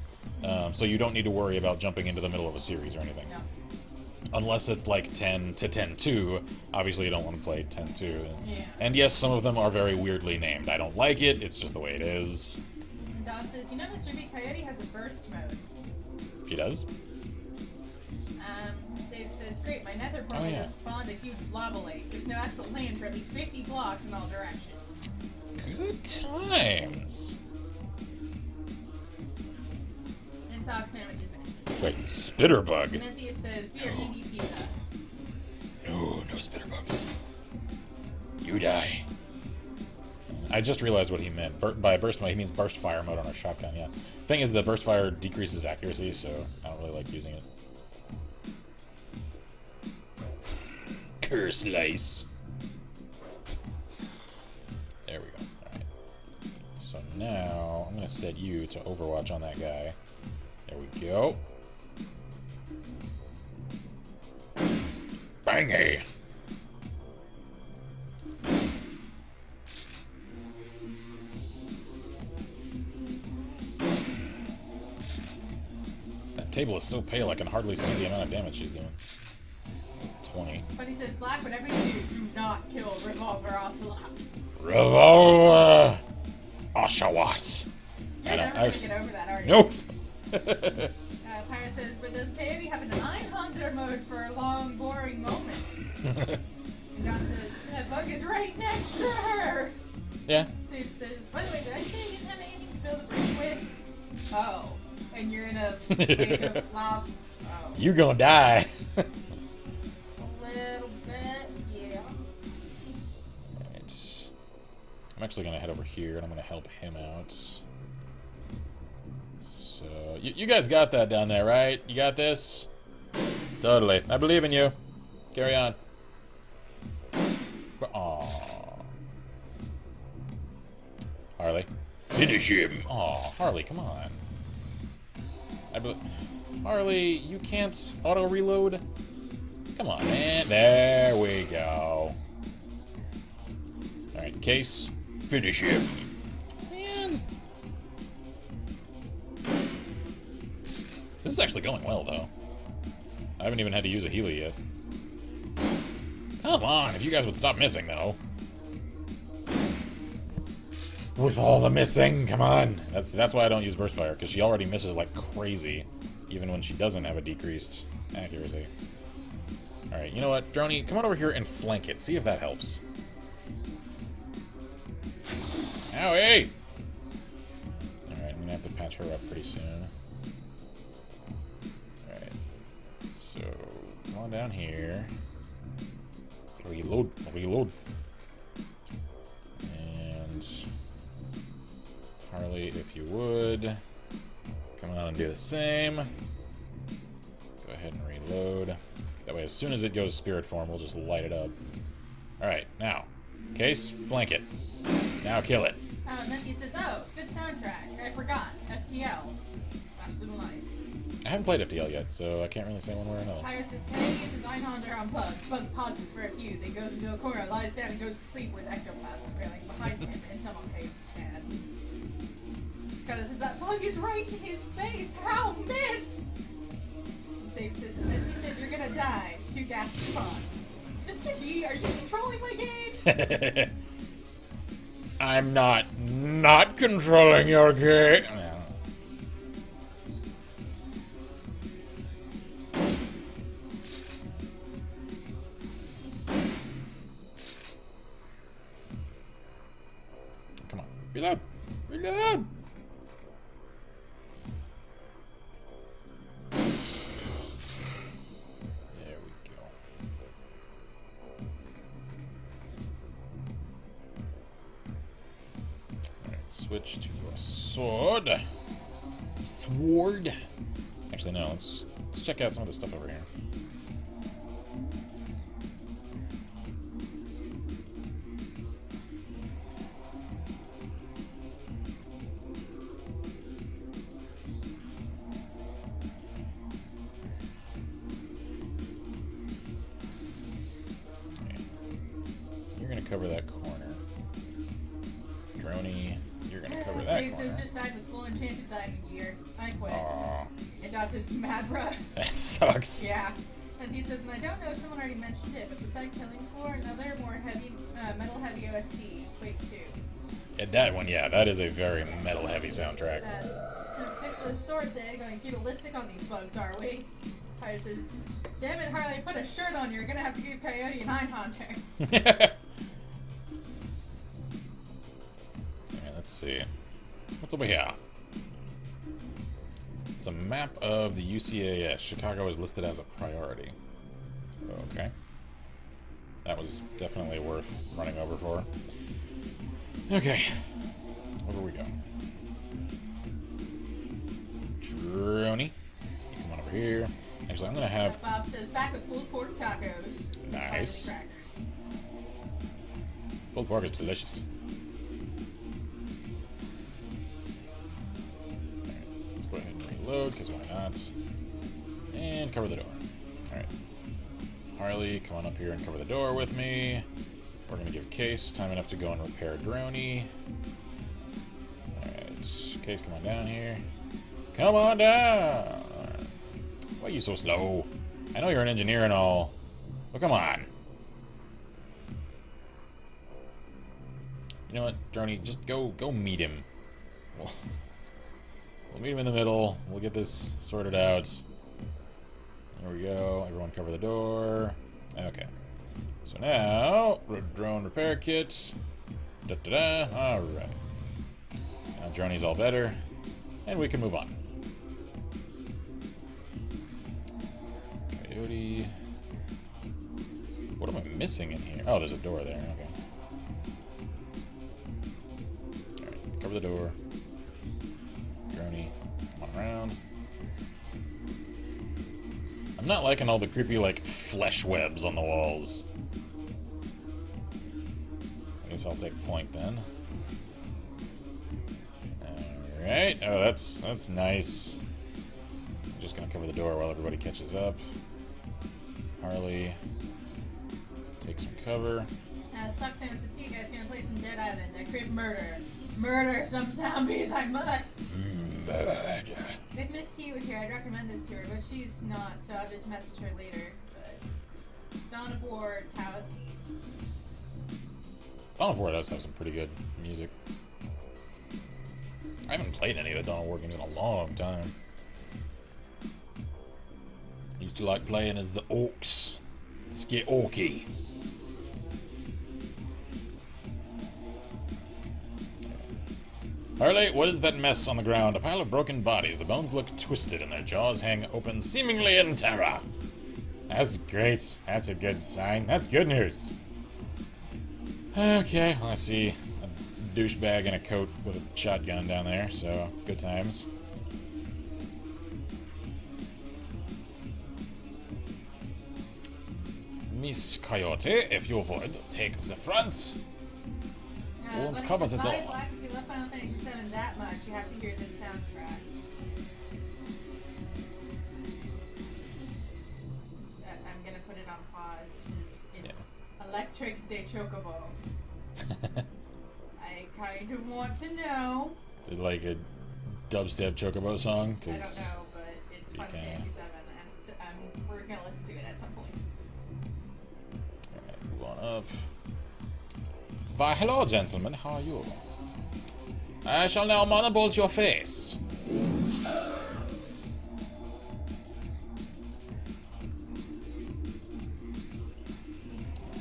So you don't need to worry about jumping into the middle of a series or anything. No. unless it's like 10 to 10-2, obviously you don't want to play 10-2. Yeah. And yes, some of them are very weirdly named. I don't like it, it's just the way it is. And Don says, you know Mr. B. Coyote has a burst mode. She does? Dave says, great, my nether portal just spawned a huge lava lake. There's no actual land for at least 50 blocks in all directions. Good times. And sock sandwiches next. Wait, Spitterbug? Menthius says, beer, eat pizza. No Spitterbugs. You die. I just realized what he meant. By burst mode, he means burst fire mode on our shotgun, yeah. Thing is, the burst fire decreases accuracy, so I don't really like using it. Curse slice. There we go. Alright. So now, I'm going to set you to Overwatch on that guy. There we go. Bangy! That table is so pale I can hardly see the amount of damage she's doing. 20. But he says, Black, whatever you do not kill Revolver Ocelot. Revolver Ocelot. You're never going to get over that, are you? Nope. Pyro says, but does Coyote have an Einhunter mode for long, boring moments? And John says, that bug is right next to her. Yeah. Sue says, by the way, did I say you didn't have anything to build a bridge with? Oh. And you're in a lake of lava. Oh. You gonna die. A little bit, yeah. Right. I'm actually gonna head over here and I'm gonna help him out. So, you guys got that down there, right? You got this? Totally. I believe in you. Carry on. Aww. Harley. Finish him. Aw, Harley, come on. Harley, you can't auto-reload? Come on, man. There we go. Alright, Case. Finish him. Man. This is actually going well, though. I haven't even had to use a Healy yet. Come on, if you guys would stop missing, though. With all the missing, come on. That's why I don't use Burst Fire, because she already misses like crazy, even when she doesn't have a decreased accuracy. Alright, you know what? Droney, come on over here and flank it. See if that helps. Owie! Alright, I'm gonna have to patch her up pretty soon. Alright. So, come on down here. Reload. Reload. And Harley, if you would, come on and do the same. Go ahead and reload. That way, as soon as it goes spirit form, we'll just light it up. Alright, now. Case, flank it. Now kill it. Matthew says, oh, good soundtrack. I forgot. FTL. Flash Little Light. I haven't played FTL yet, so I can't really say one way or another. Pyro says, Coyote uses Einhunter on Bug. Bug pauses for a few, then goes into a corner, lies down, and goes to sleep with ectoplasm trailing behind him in some okay hand. Skylar says, that bug is right in his face. How miss? And Save says, as he said, you're gonna die. 2 gas spawn. Mr. B, are you controlling my game? I'm not controlling your game. Come on, reload, reload. There we go. Switch to a sword. Sword. Actually, no. Let's check out some of the stuff over here. Okay. You're gonna cover that corner. Droney. You're gonna cover that Save corner. says, just died with full enchanted diamond gear. I quit. Aww. And Dot says, you mad, bruh? That sucks. Yeah. And he says, and I don't know if someone already mentioned it, but beside Killing Floor, another more heavy, metal-heavy OST, Quake 2. That one, yeah, that is a very metal-heavy soundtrack. So picks with swords, going feudalistic on these bugs, are we? Harley says, damn it, Harley, put a shirt on, you're gonna have to give Coyote a 9-hunter. Yeah, let's see. What's over here? It's a map of the UCAS. Chicago is listed as a priority. Okay. That was definitely worth running over for. Okay. Over we go. Droney. Come on over here. Actually, I'm gonna have... Bob says, back with pulled pork tacos. Nice. Crackers. Pulled pork is delicious. Let's go ahead and reload, because why not? And cover the door. Alright. Harley, come on up here and cover the door with me. We're going to give Case time enough to go and repair Droney. Alright. Case, come on down here. Come on down! Right. Why are you so slow? I know you're an engineer and all, but come on. You know what, Droney, just go meet him. We'll meet him in the middle. We'll get this sorted out. There we go. Everyone cover the door. Okay. So now, drone repair kit. Da-da-da. Alright. Now Droney's all better. And we can move on. Coyote. What am I missing in here? Oh, there's a door there. Okay. Alright, cover the door. Droney, come on around. I'm not liking all the creepy, like, flesh webs on the walls. I guess I'll take point then. Alright. Oh, that's nice. I'm just gonna cover the door while everybody catches up. Harley, take some cover. Sucks so much to see you guys gonna play some Dead Island. I crave murder. Murder some zombies, I must! Murder. If Miss T was here, I'd recommend this to her, but she's not, so I'll just message her later. But it's Dawn of War, Tao. Dawn of War does have some pretty good music. I haven't played any of the Dawn of War games in a long time. Used to like playing as the orcs. Let's get orky. Harley, what is that mess on the ground? A pile of broken bodies. The bones look twisted and their jaws hang open, seemingly in terror. That's great. That's a good sign. That's good news. Okay, well, I see a douchebag in a coat with a shotgun down there, so good times. Miss Coyote, if you would, take the front. Won't cover the door. Black, if you love Final Fantasy VII that much, you have to hear this soundtrack. I'm gonna put it on pause because it's Electric de Chocobo. I kind of want to know. Is it like a dubstep chocobo song? I don't know, but it's Final Fantasy VII, and we're gonna listen to it at some point. Alright, move on up. Why, hello, gentlemen. How are you? I shall now monobolt your face.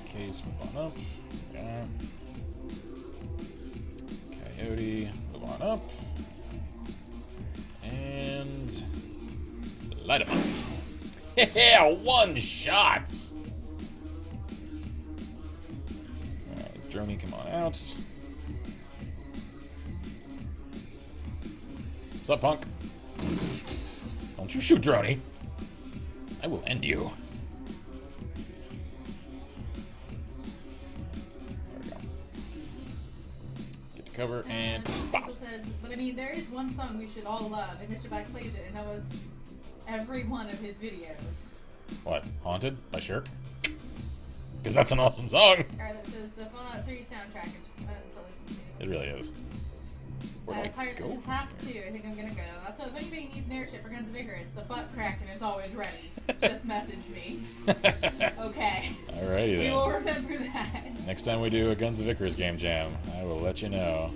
Okay, let's move on up. Yeah. Coyote, move on up. And light him up. Yeah, one shot. Droney, come on out. What's up, punk? Don't you shoot, Droney. I will end you. There we go. Get to cover and pop. Also says, but I mean, there is one song we should all love, and Mr. Black plays it, and that was every one of his videos. What? Haunted by Shirk? Because that's an awesome song. Scarlet says the Fallout 3 soundtrack is fun to listen to. It really is. Where do I Pirates go? it's half 2. I think I'm gonna go. Also, if anybody needs an airship for Guns of Icarus, the butt kraken is always ready. Just message me. Okay. Alrighty We then. will remember that. Next time we do a Guns of Icarus game jam, I will let you know.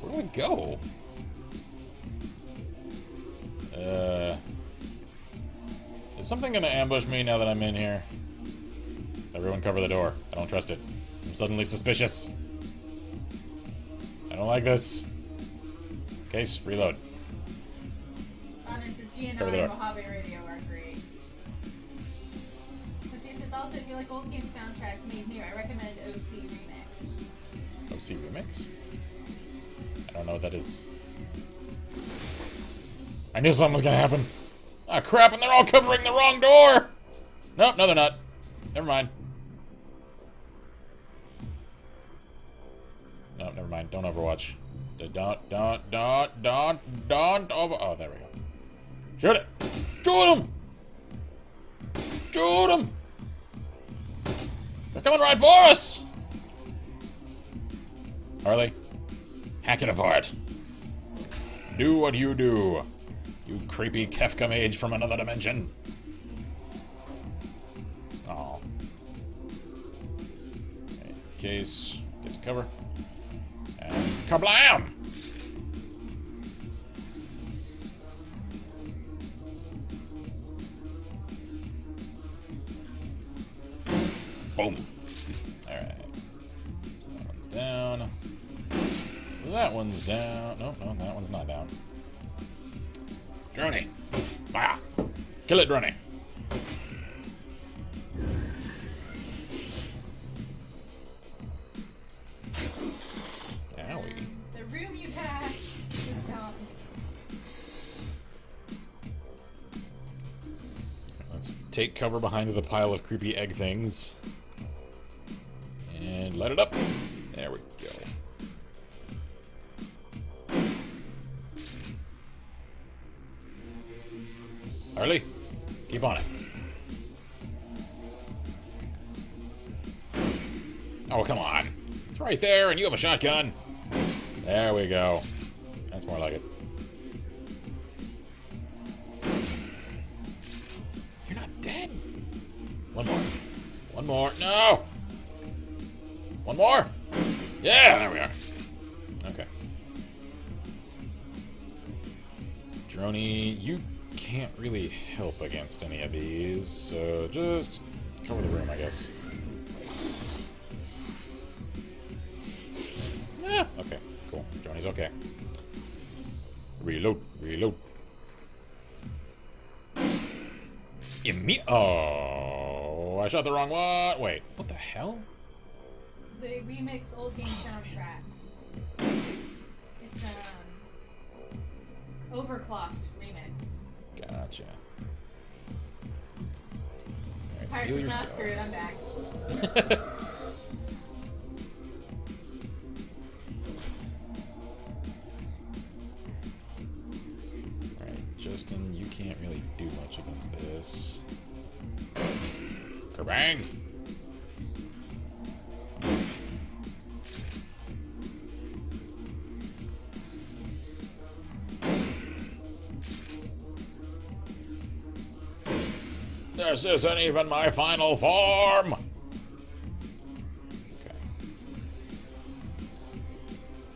Where do I go? Is something gonna ambush me now that I'm in here? Everyone cover the door. I don't trust it. I'm suddenly suspicious. I don't like this. Case, reload. Comments GNI Cover the door. Mojave Radio are great. Confused also, if you like old game soundtracks made new, I recommend OC Remix. OC Remix? I don't know what that is. I knew something was gonna happen. Ah, crap, and they're all covering the wrong door! Nope, no they're not. Never mind. No, never mind. Don't Overwatch. Don't over... Oh, there we go. Shoot it! Shoot him! Shoot him! They're coming right for us! Harley, hack it apart. Do what you do. You creepy Kefka mage from another dimension. Oh. Okay, case, get to cover. And kablam! Boom. Alright. That one's down. That one's down. No, that one's not down. Droney. Ah. Kill it, Droney. Owie. The room you passed is gone. Let's take cover behind the pile of creepy egg things. And light it up. There we go. Harley, keep on it. Oh, come on. It's right there, and you have a shotgun. There we go. That's more like it. You're not dead. One more. One more. No! One more. Yeah, there we are. Okay. Droney, you can't really help against any of these, so just cover the room, I guess. Yeah, okay, cool. Droney's okay. Reload, reload. Oh, I shot the wrong one. Wait, what the hell? They remix old game soundtracks. It's overclocked remix. Gotcha. Right, Pirates heal is not yourself. screwed, I'm back. Alright, Justin, you can't really do much against this. Kerbang! This isn't even my final form! Okay.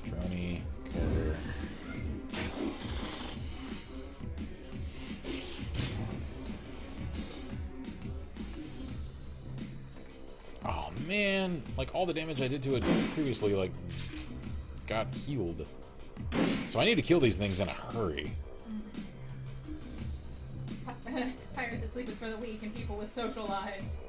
Droney, cover. Oh man, like all the damage I did to it previously, like, got healed. So I need to kill these things in a hurry. Pirates asleep is for the weak and people with social lives.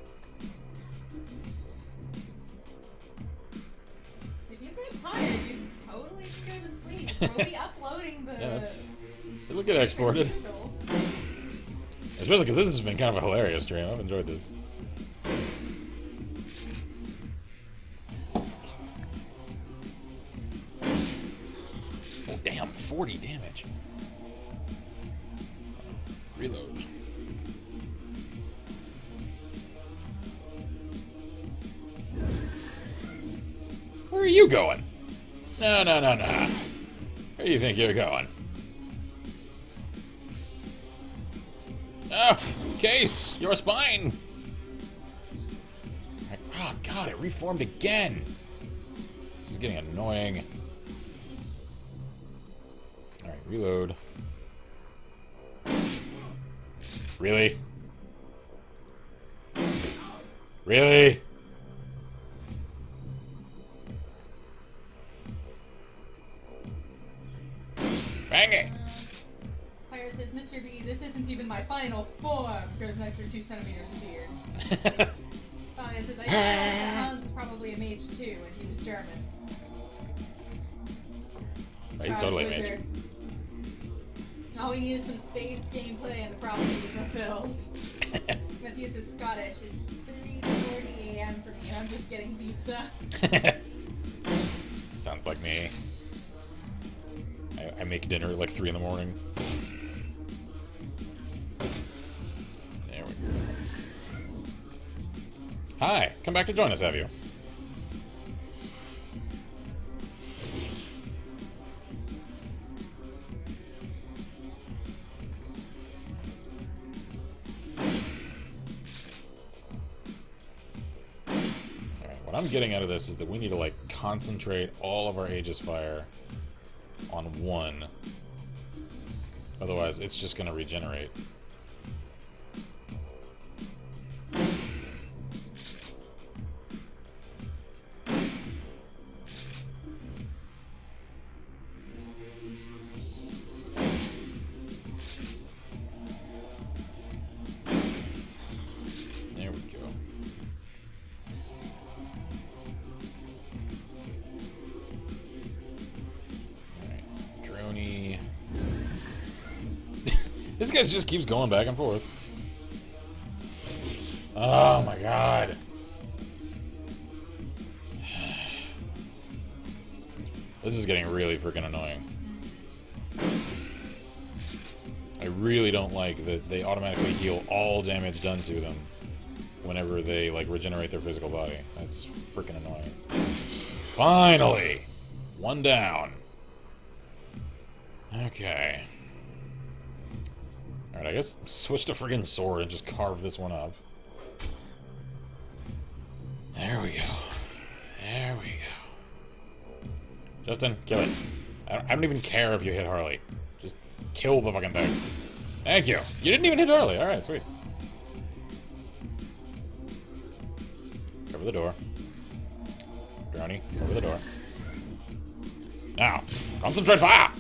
If you get tired, you totally can go to sleep. We'll be uploading the... Yeah, that's... It'll get exported. Especially because this has been kind of a hilarious stream. I've enjoyed this. Oh, damn, 40 damage. Reload. Where are you going? No, no, no, no. Where do you think you're going? Oh, Case, your spine! Oh, God, it reformed again. This is getting annoying. Alright, reload. Really? Really? Bang it! Pyro says, Mr. B, this isn't even my final form. Grows an extra 2 centimeters in beard. It says, I realized that Hans is probably a mage too, and he was German. He's totally a mage. Wizard. All we need is some space gameplay, and the prophecy was fulfilled. Matthew says Scottish. It's 3:40 a.m. for me, and I'm just getting pizza. Sounds like me. I make dinner at like 3 in the morning. There we go. Hi, come back to join us, have you? Alright, what I'm getting out of this is that we need to like concentrate all of our Aegis Fire on one. Otherwise, it's just going to regenerate. There we go. This guy just keeps going back and forth. Oh my god. This is getting really freaking annoying. I really don't like that they automatically heal all damage done to them whenever they like regenerate their physical body. That's freaking annoying. Finally! One down. Okay. Alright, I guess switch to friggin' sword and just carve this one up. There we go. There we go. Justin, kill it. I don't even care if you hit Harley. Just kill the fucking thing. Thank you. You didn't even hit Harley. Alright, sweet. Cover the door. Brownie, cover the door. Now, concentrate fire!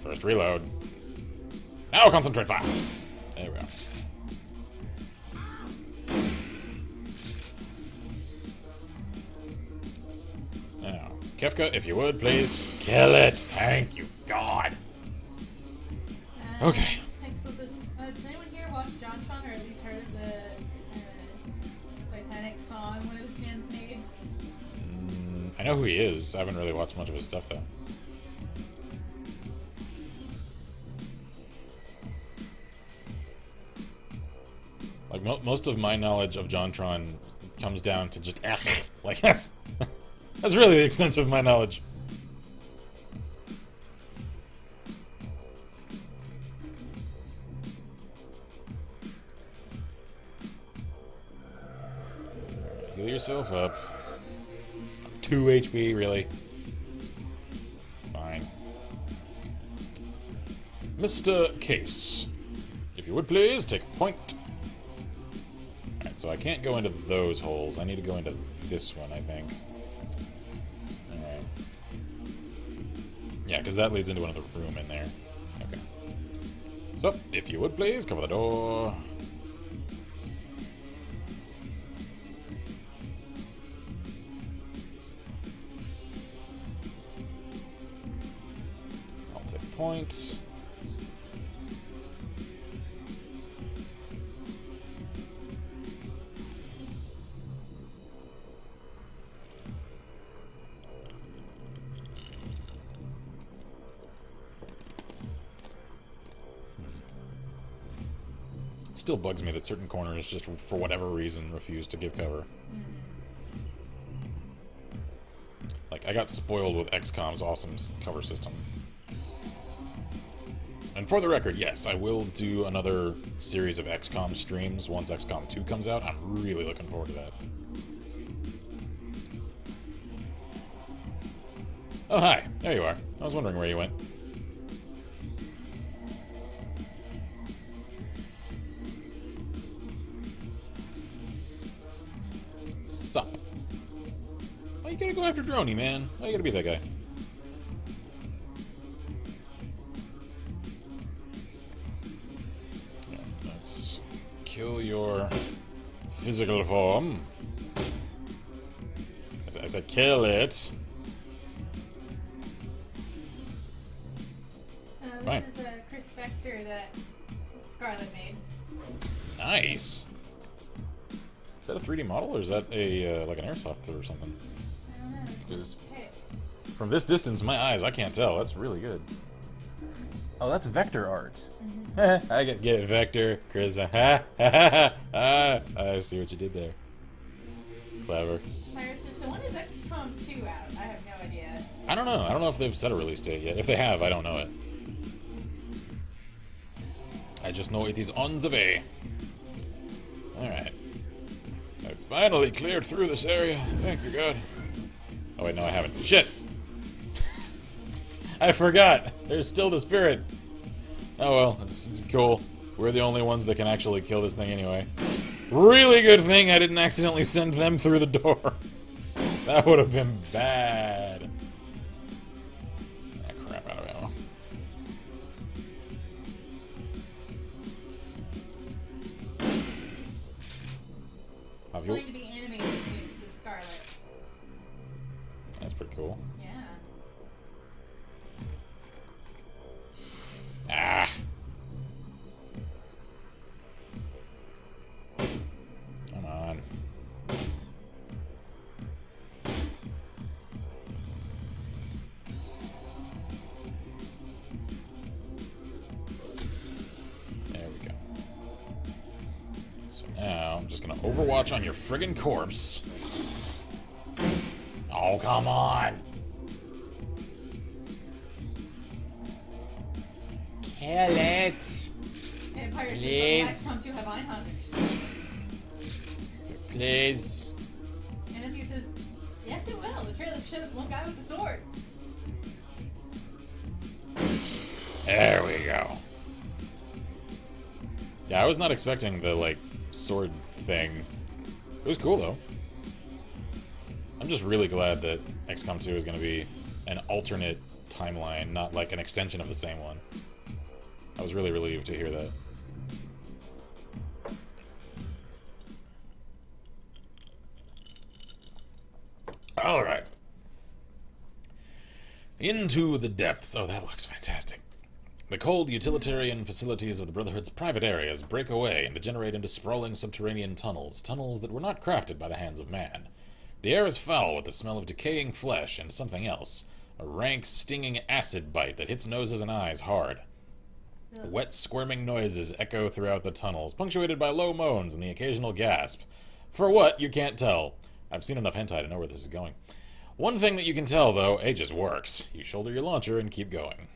First reload. Now concentrate fire! There we go. Now, Kefka, if you would, please. Kill it! Thank you, God! Okay. Pixel says, does anyone here watch JonTron, or at least heard of the Titanic song one of his fans made? I know who he is. I haven't really watched much of his stuff, though. Like, most of my knowledge of JonTron comes down to just like, that's really the extent of my knowledge. Heal yourself up. 2 HP, really? Fine. Mr. Case, if you would please, take a point. Alright, so I can't go into those holes. I need to go into this one, I think. Alright. Yeah, because that leads into another room in there. Okay. So, if you would please, cover the door. I'll take points. It still bugs me that certain corners just, for whatever reason, refuse to give cover. Like, I got spoiled with XCOM's awesome cover system. And for the record, yes, I will do another series of XCOM streams once XCOM 2 comes out. I'm really looking forward to that. Oh, hi. There you are. I was wondering where you went. Sup? Why you gotta go after Droney, man? Why you gotta be that guy? Yeah, let's kill your physical form. I said kill it. This is a Chris Spector that Scarlet made. Nice. Is that a 3D model, or is that a like an airsoft or something? I don't know. Because from this distance, my eyes, I can't tell. That's really good. Oh, that's vector art. Mm-hmm. I get it, vector, Chris. I see what you did there. Clever. So when is XCOM 2 out? I have no idea. I don't know. I don't know if they've set a release date yet. If they have, I don't know it. I just know it is on the way. Alright. I finally cleared through this area. Thank you, God. Oh, wait, no, I haven't. Shit! I forgot! There's still the spirit! Oh well, it's cool. We're the only ones that can actually kill this thing anyway. Really good thing I didn't accidentally send them through the door. That would have been bad. Ah, crap, out of ammo. It's going to be animated soon, so Scarlet. That's pretty cool. Yeah. Ah! Come on. There we go. So now I'm just gonna overwatch on your friggin' corpse. Oh, come on! Kill it! Empire Please. Come to have Einhunters. Please. And Anthony says, yes it will. The trailer shows one guy with the sword. There we go. Yeah, I was not expecting the, like, sword thing. It was cool, though. I'm just really glad that XCOM 2 is going to be an alternate timeline, not like an extension of the same one. I was really relieved to hear that. Alright. Into the depths. Oh, that looks fantastic. The cold utilitarian facilities of the Brotherhood's private areas break away and degenerate into sprawling subterranean tunnels that were not crafted by the hands of man. The air is foul with the smell of decaying flesh and something else. A rank, stinging acid bite that hits noses and eyes hard. Ugh. Wet, squirming noises echo throughout the tunnels, punctuated by low moans and the occasional gasp. For what, you can't tell. I've seen enough hentai to know where this is going. One thing that you can tell, though, it just works. You shoulder your launcher and keep going.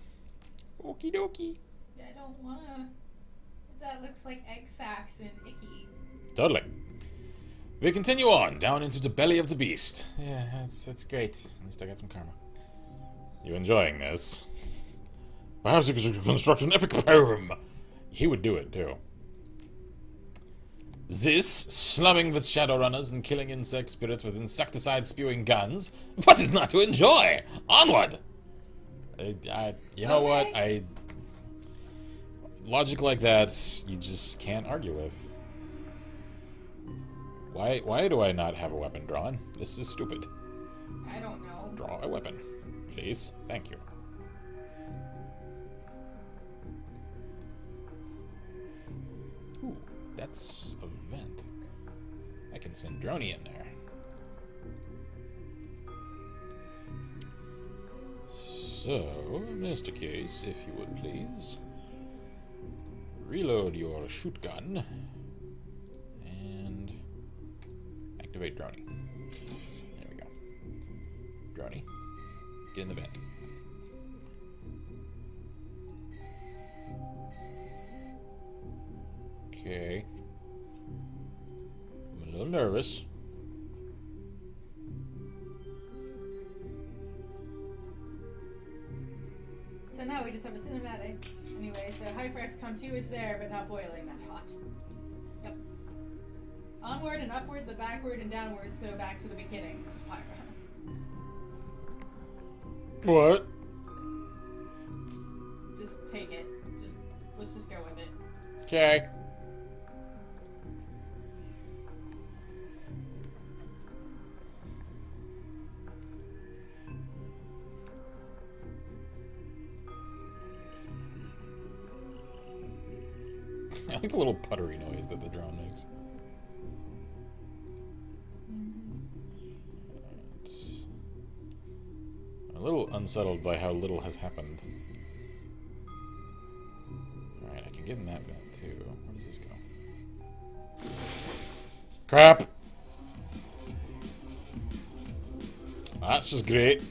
Okie dokie. I don't wanna... That looks like egg sacs and icky. Totally. We continue on, down into the belly of the beast. Yeah, that's great. At least I got some karma. You enjoying this? Perhaps you could construct an epic poem. He would do it, too. This, slumming with Shadowrunners and killing insect spirits with insecticide-spewing guns. What is not to enjoy? Onward! You know what? Logic like that, you just can't argue with. Why do I not have a weapon drawn? This is stupid. I don't know. Draw a weapon, please. Thank you. Ooh, that's a vent. I can send Droney in there. So, Mr. Case, if you would please, reload your shoot gun and activate Droney. There we go. Droney, get in the vent. Okay. I'm a little nervous. So now we just have a cinematic. Anyway, so HyperX 2 is there, but not boiling that hot. Yep. Onward and upward, the backward and downward, so back to the beginning, Mrs. Pyro. What? Just take it. Let's just go with it. Okay. I like the little puttery noise that the drone makes. I'm a little unsettled by how little has happened. Alright, I can get in that vent too. Where does this go? Crap! That's just great.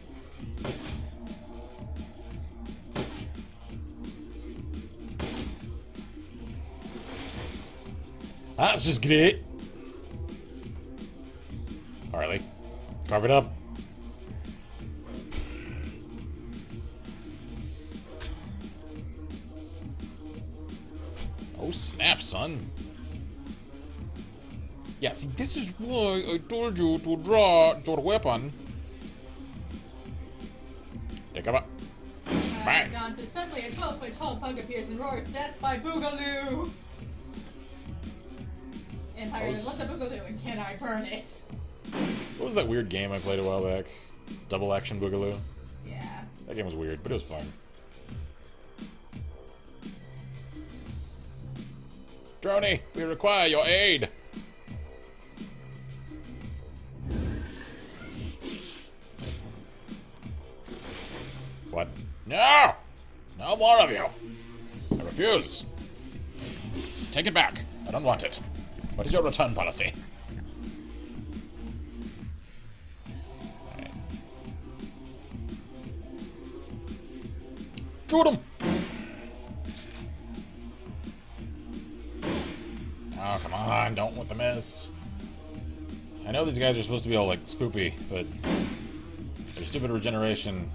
That's just great. Harley, carve it up. Oh snap, son. Yeah, see, this is why I told you to draw your weapon. Yeah, come on. Bang. Gone, so suddenly a 12-foot tall pug appears and roars, "Death by Boogaloo!" Empire is, what's a Boogaloo and can I burn it? What was that weird game I played a while back? Double Action Boogaloo? Yeah. That game was weird, but it was fun. Yes. Droney, we require your aid! What? No! No more of you! I refuse! Take it back. I don't want it. What is your return policy? Alright. Shoot him! Oh, come on, don't want the miss. I know these guys are supposed to be all, like, spoopy, but their stupid regeneration,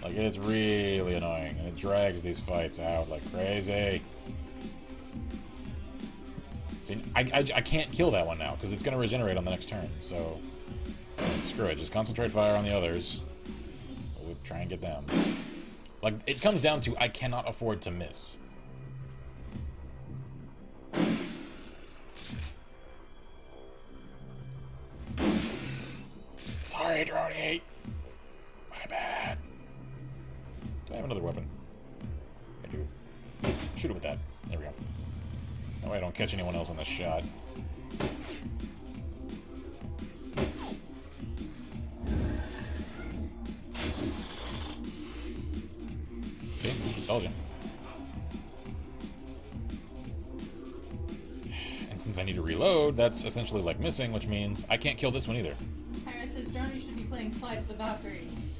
like, it's really annoying, and it drags these fights out like crazy. See, I can't kill that one now, because it's going to regenerate on the next turn, so screw it, just concentrate fire on the others. We'll try and get them. Like, it comes down to I cannot afford to miss. Sorry, Droney. My bad. Do I have another weapon? I do. Shoot him with that. There we go. That way I don't catch anyone else on this shot. See? Told you. And since I need to reload, that's essentially like missing, which means I can't kill this one either. Tyra says Droney should be playing Flight of the Valkyries.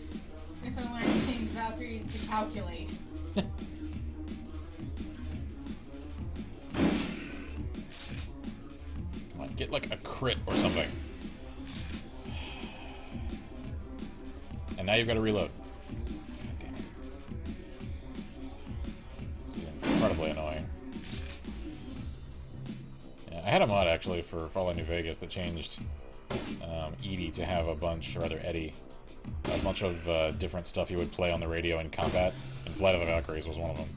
If I wanted to change Valkyries to calculate. Come on, get like a crit or something. And now you've got to reload. God damn it. This is incredibly annoying. Yeah, I had a mod actually for Fallout New Vegas that changed Edie to have a bunch, or rather Eddie, a bunch of different stuff he would play on the radio in combat, and Flight of the Valkyries was one of them.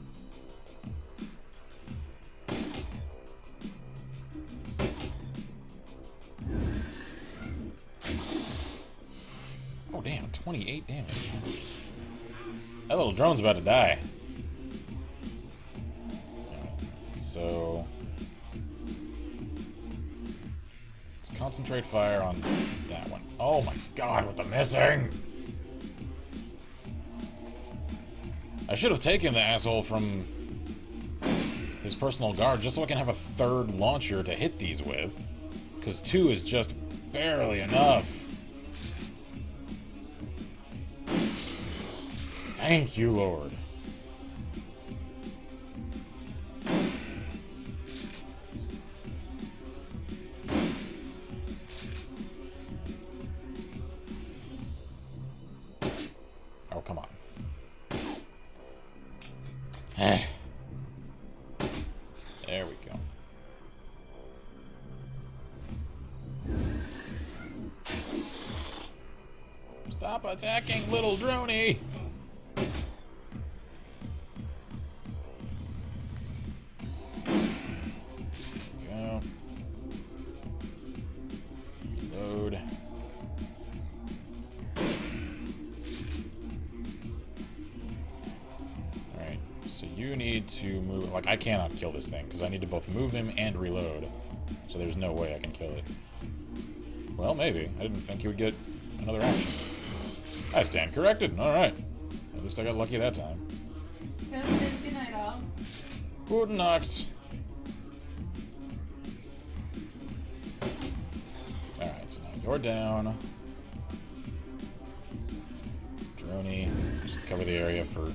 Oh damn, 28 damage. That little drone's about to die. So let's concentrate fire on that one. Oh my god, with the missing! I should have taken the asshole from his personal guard just so I can have a third launcher to hit these with. Because 2 is just barely enough. Thank you, Lord. Oh, come on. There we go. Stop attacking little droney! Go. Load. Alright, so you need to move... Like, I cannot kill this thing, because I need to both move him and reload. So there's no way I can kill it. Well, maybe. I didn't think he would get another action. I stand corrected. Alright. At least I got lucky that time. Good night, all. Good night. Alright, so now you're down. Droney. Just cover the area for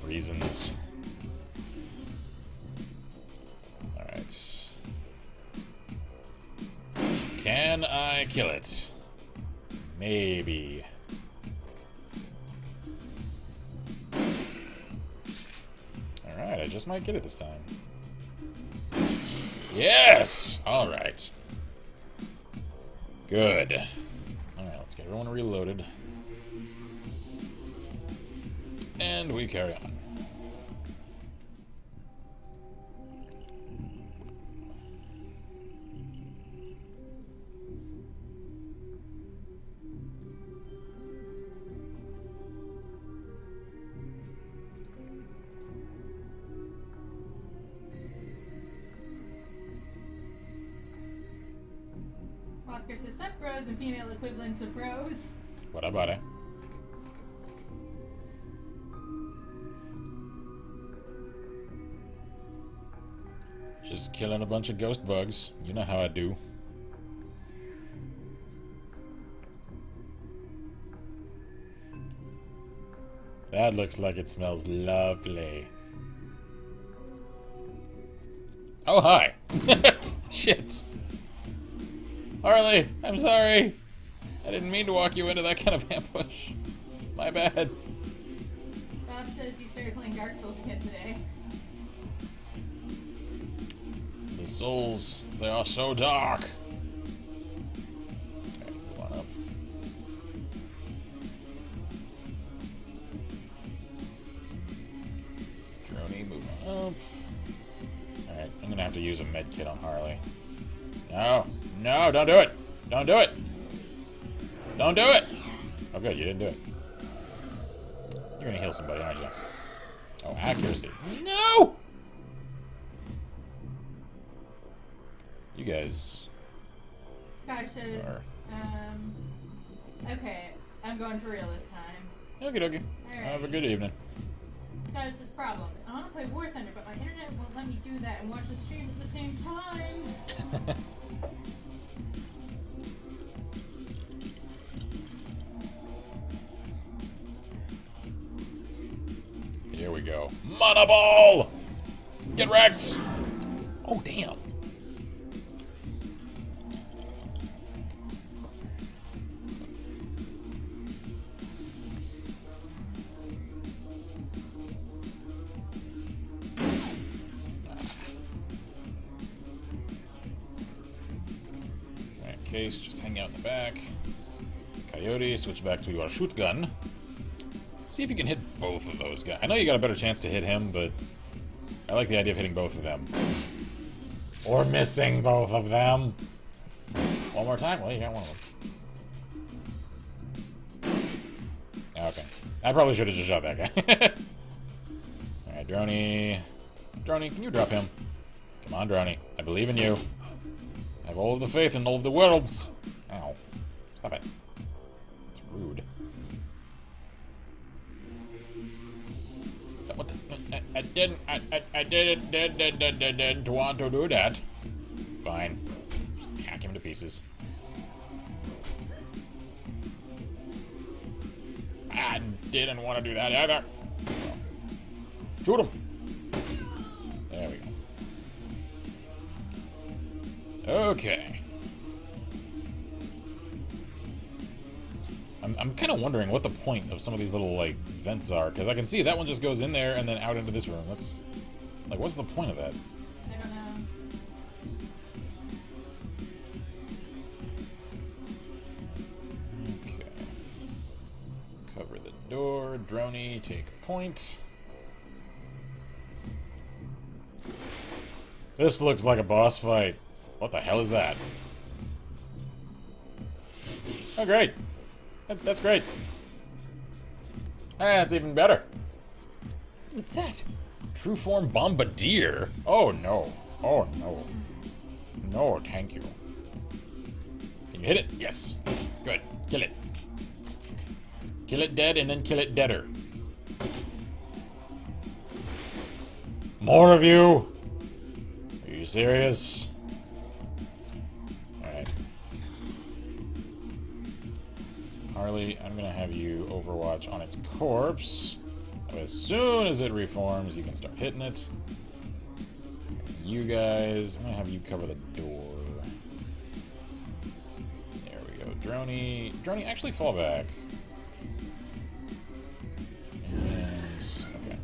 reasons. Alright. Can I kill it? Maybe. Alright, I just might get it this time. Yes! Alright. Good. Alright, let's get everyone reloaded. And we carry on. Oscar says, sup bros and female equivalents of bros. What about it? Just killing a bunch of ghost bugs. You know how I do. That looks like it smells lovely. Oh, hi! Shit! Harley, I'm sorry! I didn't mean to walk you into that kind of ambush. My bad. Bob says you started playing Dark Souls again today. The souls, they are so dark. Okay, move on up. Droney, move on up. Alright, I'm gonna have to use a med kit on Harley. No! No, don't do it! Don't do it! Don't do it! Oh good, you didn't do it. You're gonna heal somebody, aren't you? Oh, accuracy. No! You guys... Sky says, are... okay, I'm going for real this time. Okie dokie. Alright. Have a good evening. Sky has this problem. I want to play War Thunder, but my internet won't let me do that and watch the stream at the same time. Here we go. Mana Ball! Get wrecked! Oh, damn. Case, just hang out in the back. Coyote, switch back to your shoot gun. See if you can hit both of those guys. I know you got a better chance to hit him, but I like the idea of hitting both of them. Or missing both of them. One more time? Well, you got one of them. Okay. I probably should have just shot that guy. Alright, Droney. Droney, can you drop him? Come on, Droney. I believe in you. I have all of the faith in all of the worlds. Ow. Stop it. It's rude. What the? I didn't want to do that. Fine. Just hack him to pieces. And didn't want to do that either. Shoot him. There we go. Okay. I'm kind of wondering what the point of some of these little, like, vents are, because I can see that one just goes in there and then out into this room. That's, like, what's the point of that? I don't know. Okay. Cover the door. Droney, take a point. This looks like a boss fight. What the hell is that? Oh, great. That's great. That's even better. What is that? True form bombardier? Oh, no. Oh, no. No, thank you. Can you hit it? Yes. Good. Kill it. Kill it dead and then kill it deader. More of you? Are you serious? Alright. Harley, I'm gonna have you overwatch on its corpse. As soon as it reforms, you can start hitting it. You guys, I'm gonna have you cover the door. There we go. Droney, actually fall back. And, okay.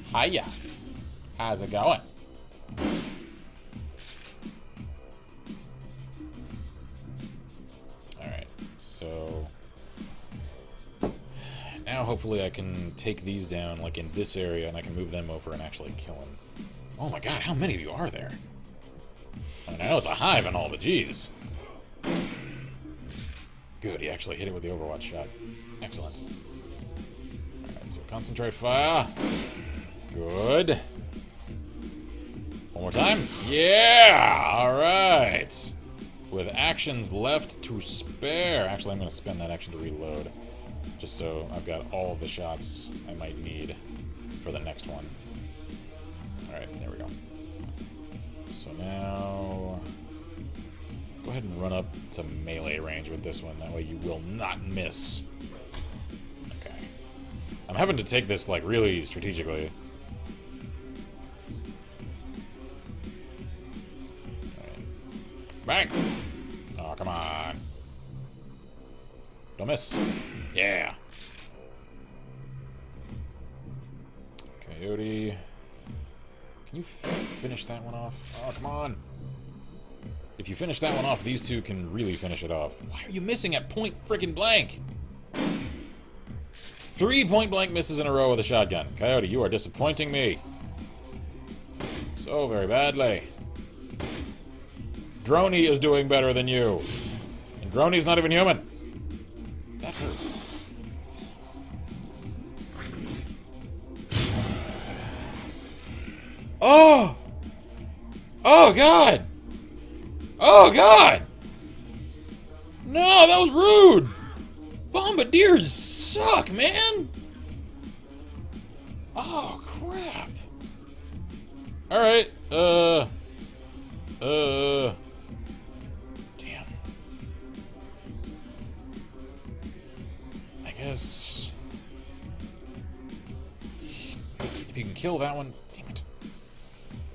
Hiya. How's it going? Alright, so now hopefully I can take these down, like, in this area, and I can move them over and actually kill them. Oh my god, how many of you are there? I know it's a hive and all, but jeez. Good, he actually hit it with the Overwatch shot. Excellent. Alright, so concentrate fire. Good. One more time. Yeah! Alright. With actions left to spare. Actually, I'm going to spend that action to reload. Just so I've got all of the shots I might need for the next one. Alright, there we go. So now, go ahead and run up to melee range with this one. That way you will not miss. Okay. I'm having to take this, like, really strategically. Alright. Bang! Oh, come on. Don't miss. Yeah. Coyote. Can you finish that one off? Oh, come on. If you finish that one off, these two can really finish it off. Why are you missing at point frickin' blank? 3 point-blank misses in a row with a shotgun. Coyote, you are disappointing me. So very badly. Droney is doing better than you. And Droney's not even human. That hurt. Oh! Oh, God! Oh, God! No, that was rude! Bombardiers suck, man! Oh, crap. Alright, damn. I guess... if you can kill that one... Damn it.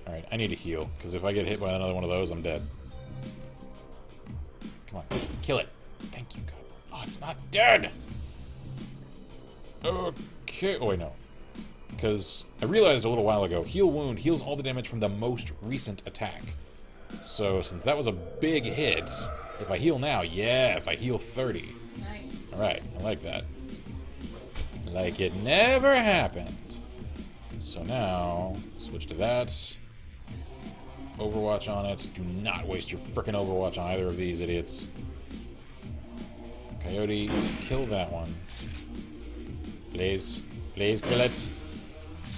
Alright, I need to heal, because if I get hit by another one of those, I'm dead. Come on, kill it. Thank you, God. Oh, it's not dead! Okay, oh wait, no. Because I realized a little while ago, heal wound heals all the damage from the most recent attack. So, since that was a big hit, if I heal now, yes, I heal 30. Nice. Alright, I like that. Like it never happened. So now, switch to that. Overwatch on it. Do not waste your frickin' Overwatch on either of these idiots. Coyote, kill that one. Please. Please kill it.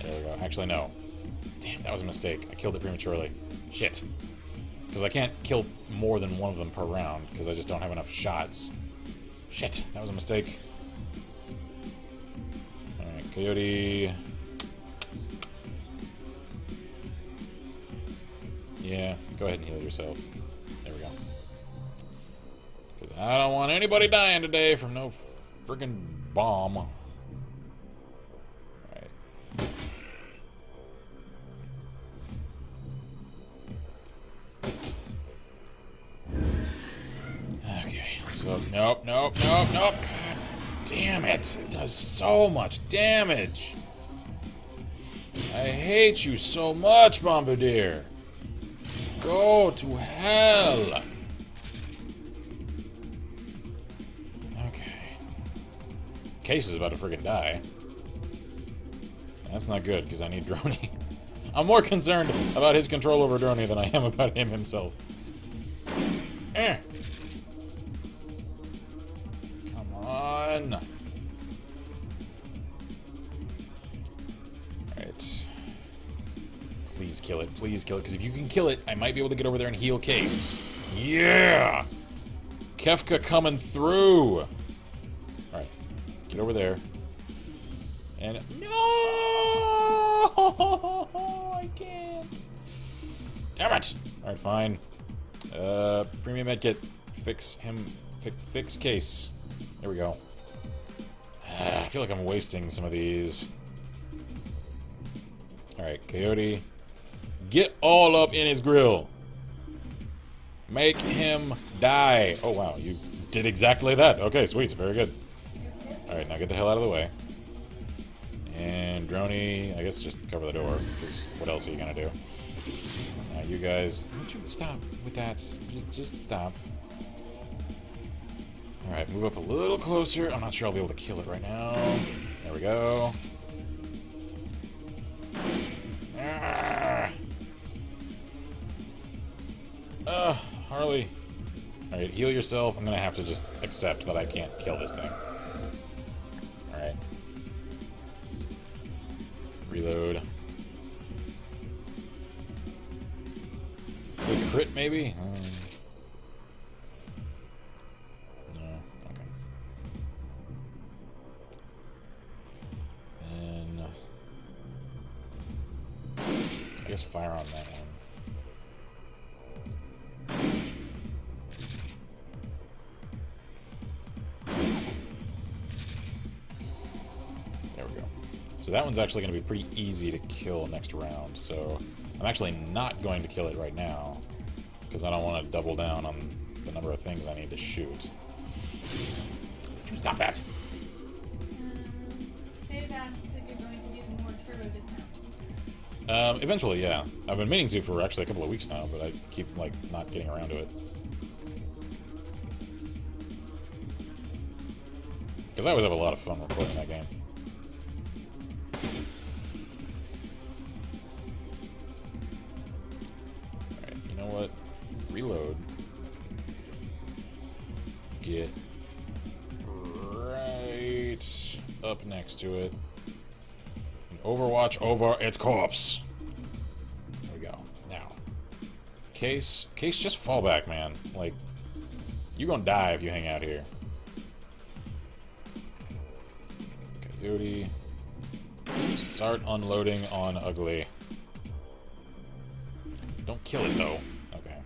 There we go. Actually, no. Damn, that was a mistake. I killed it prematurely. Shit. Because I can't kill more than one of them per round, because I just don't have enough shots. Shit, that was a mistake. Alright, Coyote. Yeah, go ahead and heal yourself. There we go. Because I don't want anybody dying today from no friggin' bomb. Alright. Okay, so nope. God damn it. It does so much damage. I hate you so much, Bombardier. Go to hell. Okay. Case is about to friggin' die. That's not good, because I need Droney. I'm more concerned about his control over Droney than I am about him himself. Eh. Come on. Alright. Please kill it, because if you can kill it, I might be able to get over there and heal Case. Yeah! Kefka coming through! Alright, get over there. And... No! I can't! Damn it! Alright, fine. Premium medkit. Fix him. Fix Case. There we go. I feel like I'm wasting some of these. Alright, Coyote. Get all up in his grill. Make him die. Oh, wow. You did exactly that. Okay, sweet. Very good. Alright, now get the hell out of the way. And Droney, I guess just cover the door, because what else are you gonna do? Now, you guys... Why don't you stop with that? Just stop. Alright, move up a little closer. I'm not sure I'll be able to kill it right now. There we go. Harley. Alright, heal yourself. I'm gonna have to just accept that I can't kill this thing. Alright. Reload. Good crit, maybe? No. Okay. Then... I guess fire on that one. So that one's actually going to be pretty easy to kill next round, so I'm actually not going to kill it right now, because I don't want to double down on the number of things I need to shoot. Stop that! Save asks if you're going to do more turbo dismount. Eventually, yeah. I've been meaning to for actually a couple of weeks now, but I keep, like, not getting around to it. Because I always have a lot of fun recording that game. What? Reload. Get right up next to it. And Overwatch over its corpse. There we go. Now. Case, just fall back, man. Like, you're gonna die if you hang out here. Coyote. Start unloading on Ugly. Don't kill it, though. Okay.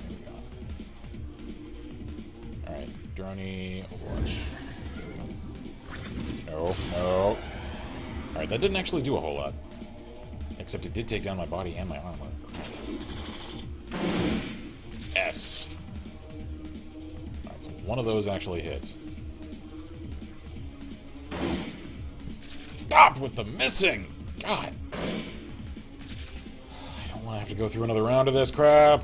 There we go. Alright, Droney, Overwatch. No. Alright, that didn't actually do a whole lot. Except it did take down my body and my armor. S. Alright, so one of those actually hits. Stop with the missing! God! I don't want to have to go through another round of this crap.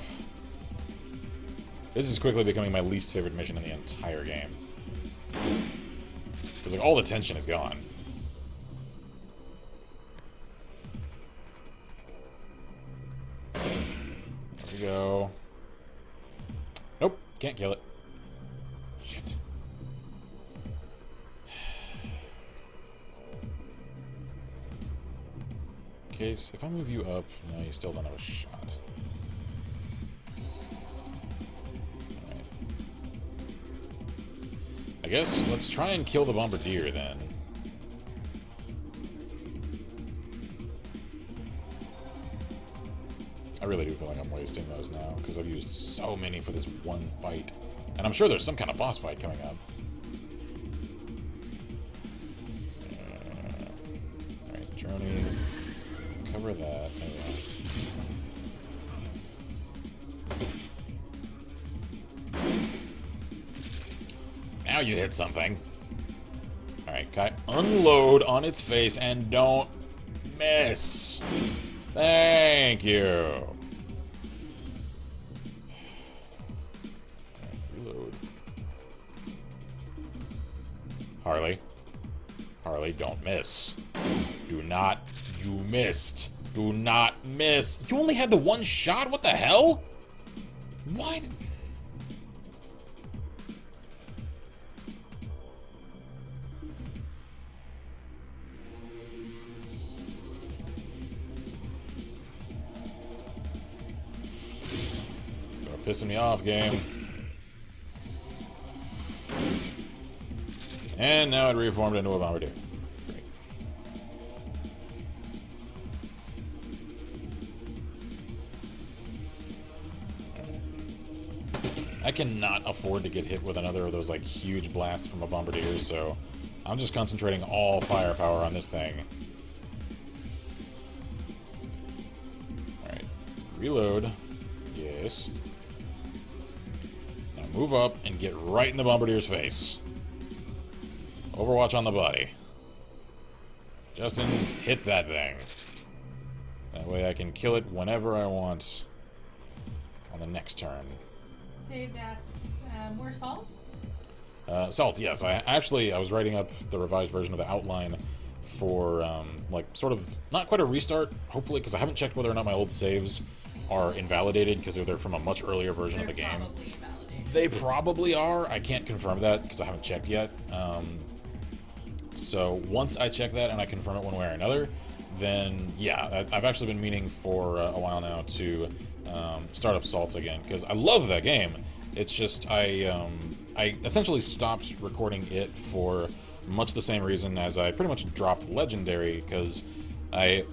This is quickly becoming my least favorite mission in the entire game. Because, like, all the tension is gone. There we go. Nope, can't kill it. Shit. Case, if I move you up, no, you still don't have a shot. Alright. I guess let's try and kill the Bombardier then. I really do feel like I'm wasting those now, because I've used so many for this one fight. And I'm sure there's some kind of boss fight coming up. Alright, Droney. Cover that. There we go. Now you hit something. Alright, Kai, unload on its face and don't miss. Thank you. Alright, reload. Harley. Harley, don't miss. Do not. You missed. Do not miss. You only had the one shot? What the hell? Why did... Pissing me off, game. And now it reformed into a bombardier. Great. I cannot afford to get hit with another of those like huge blasts from a bombardier, so I'm just concentrating all firepower on this thing. Alright. Reload. Yes. Move up and get right in the bombardier's face. Overwatch on the body. Justin, hit that thing. That way I can kill it whenever I want on the next turn. Saved asks, more salt? Salt, yes. I was writing up the revised version of the outline for, like, sort of, not quite a restart, hopefully, because I haven't checked whether or not my old saves are invalidated, because they're from a much earlier version of the game. They probably are. I can't confirm that because I haven't checked yet. So once I check that and I confirm it one way or another, then yeah, I've actually been meaning for a while now to start up Salt again because I love that game. It's just I essentially stopped recording it for much the same reason as I pretty much dropped Legendary, because I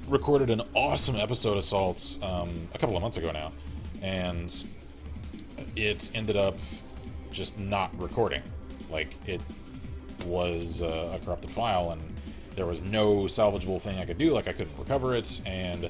recorded an awesome episode of Salt a couple of months ago now, and it ended up just not recording. Like, it was a corrupted file, and there was no salvageable thing I could do. Like, I couldn't recover it, and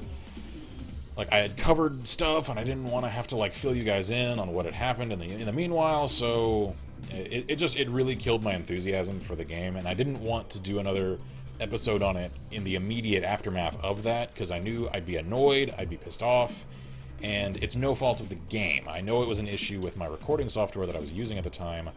like, I had covered stuff, and I didn't want to have to like fill you guys in on what had happened in the meanwhile. So it really killed my enthusiasm for the game, and I didn't want to do another episode on it in the immediate aftermath of that, because I knew I'd be annoyed, I'd be pissed off. And it's no fault of the game. I know it was an issue with my recording software that I was using at the time,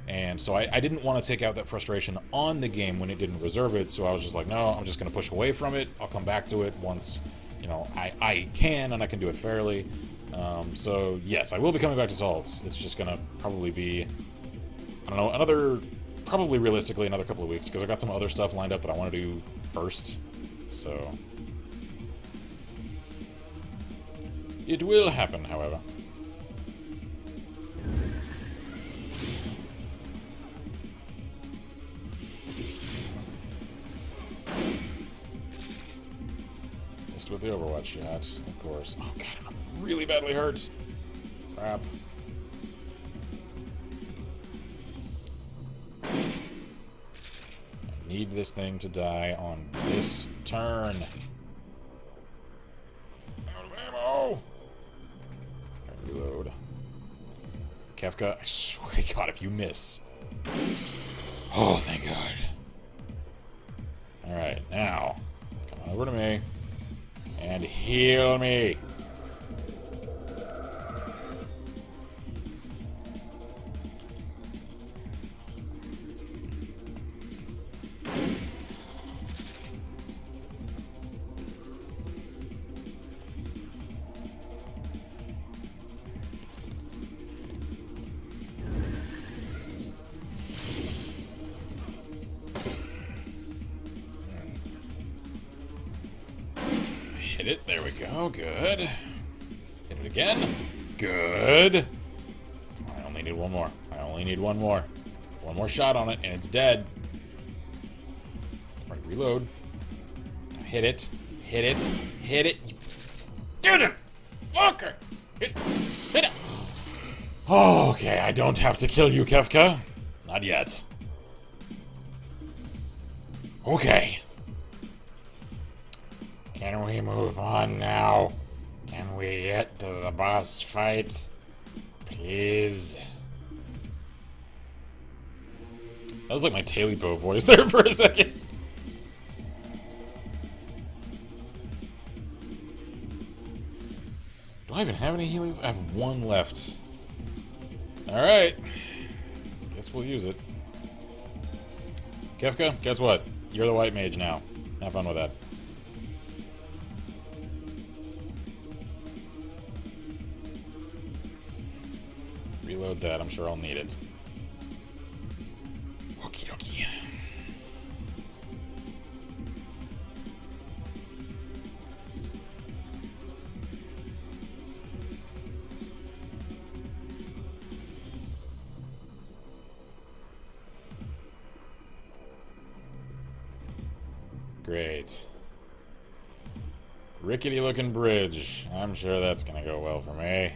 and so I didn't want to take out that frustration on the game when it didn't reserve it, so I was just like, no, I'm just going to push away from it. I'll come back to it once, you know, I can, and I can do it fairly. So, yes, I will be coming back to Salt. It's just going to probably be, I don't know, probably realistically another couple of weeks, because I've got some other stuff lined up that I want to do first, so... It will happen, however. Missed with the Overwatch shot, of course. Oh god, I'm really badly hurt. Crap. I need this thing to die on this turn. Out of ammo! Reload. Kefka, I swear to God, if you miss. Oh, thank God. Alright, now, come on over to me. And heal me. Hit it. There we go. Good. Hit it again. Good. I only need one more. I only need one more. One more shot on it, and it's dead. Right, reload. Hit it. Hit it. Hit it. You did it! Motherfucker! Hit it! Okay, I don't have to kill you, Kefka. Not yet. Okay. Can we move on now? Can we get to the boss fight? Please. That was like my Tailipo voice there for a second. Do I even have any healings? I have one left. Alright. Guess we'll use it. Kefka, guess what? You're the white mage now. Have fun with that. Reload that, I'm sure I'll need it. Okie dokie. Great. Rickety looking bridge. I'm sure that's gonna go well for me.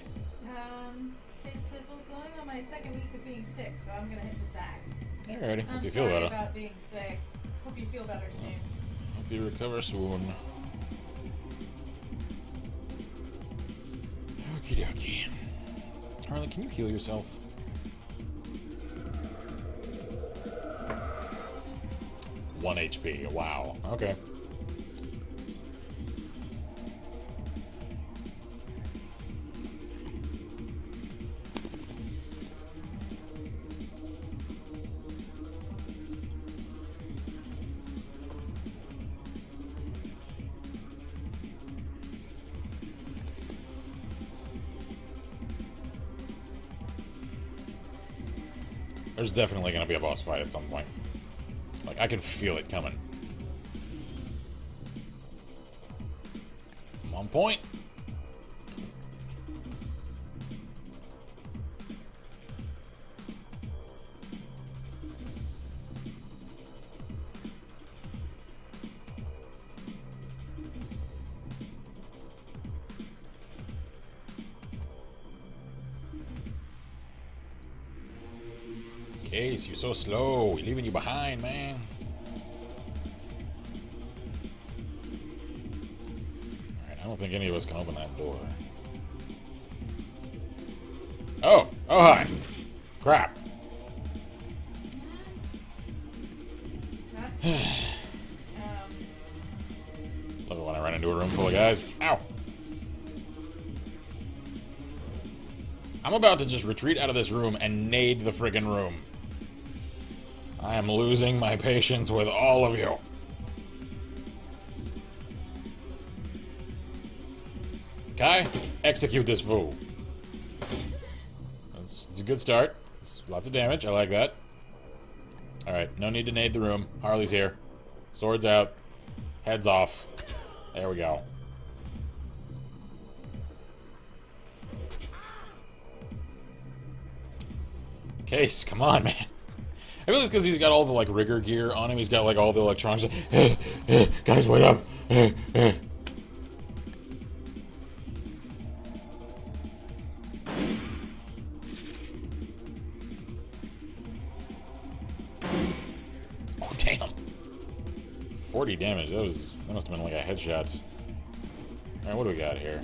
It says, well, going on my second week of being sick, so I'm gonna hit the sack. Alrighty, hope I'm you feel sorry better. about being sick. Hope you feel better soon. Hope you recover soon. Okie dokie. Harley, can you heal yourself? One HP. Wow. Okay. There's definitely going to be a boss fight at some point. Like, I can feel it coming. I'm on point. Case, you're so slow. We're leaving you behind, man. Alright, I don't think any of us can open that door. Oh! Oh, hi! Crap. Love it when I run into a room full of guys. Ow! I'm about to just retreat out of this room and nade the friggin' room. I am losing my patience with all of you. Kai, execute this fool. It's a good start. It's lots of damage. I like that. Alright, no need to nade the room. Harley's here. Swords out. Heads off. There we go. Case, come on, man. I feel it's because he's got all the, like, rigger gear on him. He's got, like, all the electronics. Guys, wait up. Oh, damn. 40 damage. That must have been, like, a headshot. Alright, what do we got here?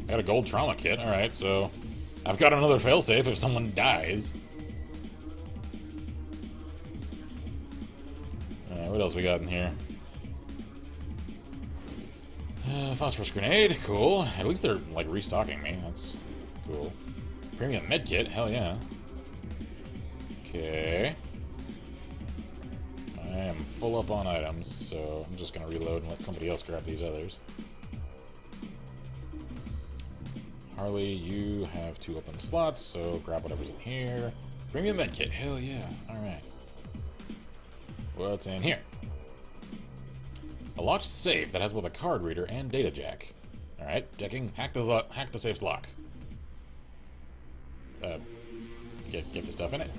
I got a gold trauma kit. Alright, so I've got another failsafe if someone dies. What else we got in here? Phosphorus grenade, cool. At least they're, like, restocking me. That's cool. Premium medkit, hell yeah. Okay. I am full up on items, so I'm just gonna reload and let somebody else grab these others. Harley, you have 2 open slots, so grab whatever's in here. Premium medkit, hell yeah. Alright. What's in here? A locked safe that has both a card reader and data jack. Alright, checking. Hack the safe's lock. Get the stuff in it.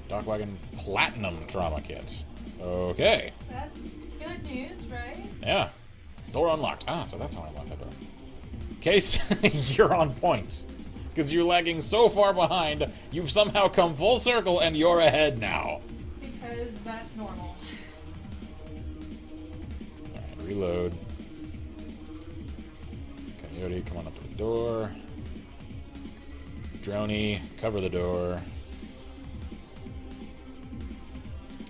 Dockwagon Platinum Trauma Kit. Okay. That's good news, right? Yeah. Door unlocked. Ah, so that's how I unlocked that door. Case, you're on point. Because you're lagging so far behind, you've somehow come full circle and you're ahead now. Because that's normal. Alright, reload. Coyote, come on up to the door. Droney, cover the door.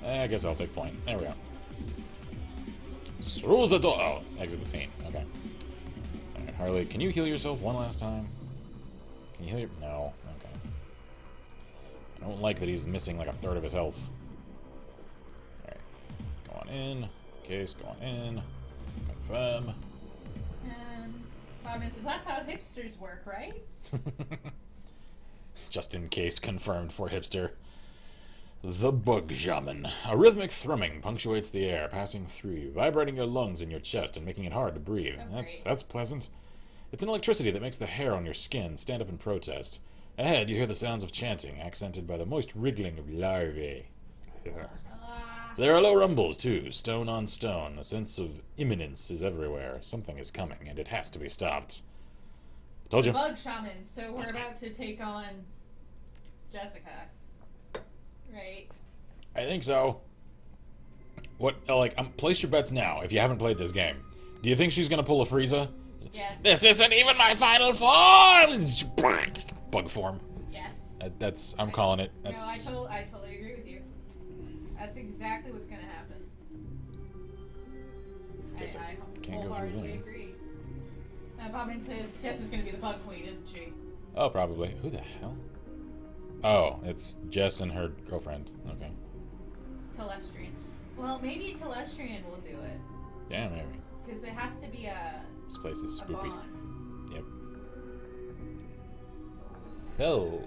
I guess I'll take point. There we go. Through the door. Oh, exit the scene. Okay. Alright, Harley, can you heal yourself one last time? Can you heal your... No. Okay. I don't like that he's missing like a third of his health. Alright. Go on in. Case, go on in. Confirm. I mean, so that's how hipsters work, right? Just in case, confirmed for hipster. The Bug Shaman. A rhythmic thrumming punctuates the air, passing through you, vibrating your lungs and your chest and making it hard to breathe. Oh, That's pleasant. It's an electricity that makes the hair on your skin stand up in protest. Ahead, you hear the sounds of chanting, accented by the moist wriggling of larvae. There are low rumbles, too, stone on stone. The sense of imminence is everywhere. Something is coming, and it has to be stopped. Told you. Bug Shaman, so we're about to take on Jessica. Right? I think so. What, place your bets now, if you haven't played this game. Do you think she's gonna pull a Frieza? Yes. This isn't even my final form! Bug form. Yes. I'm calling it. That's... No, I totally agree with you. That's exactly what's gonna happen. Guess I can't go through wholeheartedly there. agree. Now, Bobbin says Jess is gonna be the Bug Queen, isn't she? Oh, probably. Who the hell? Oh, it's Jess and her girlfriend. Okay. Telestrian. Well, maybe Telestrian will do it. Yeah, maybe. Because it has to be This place is a spoopy. bond. Yep. So, So,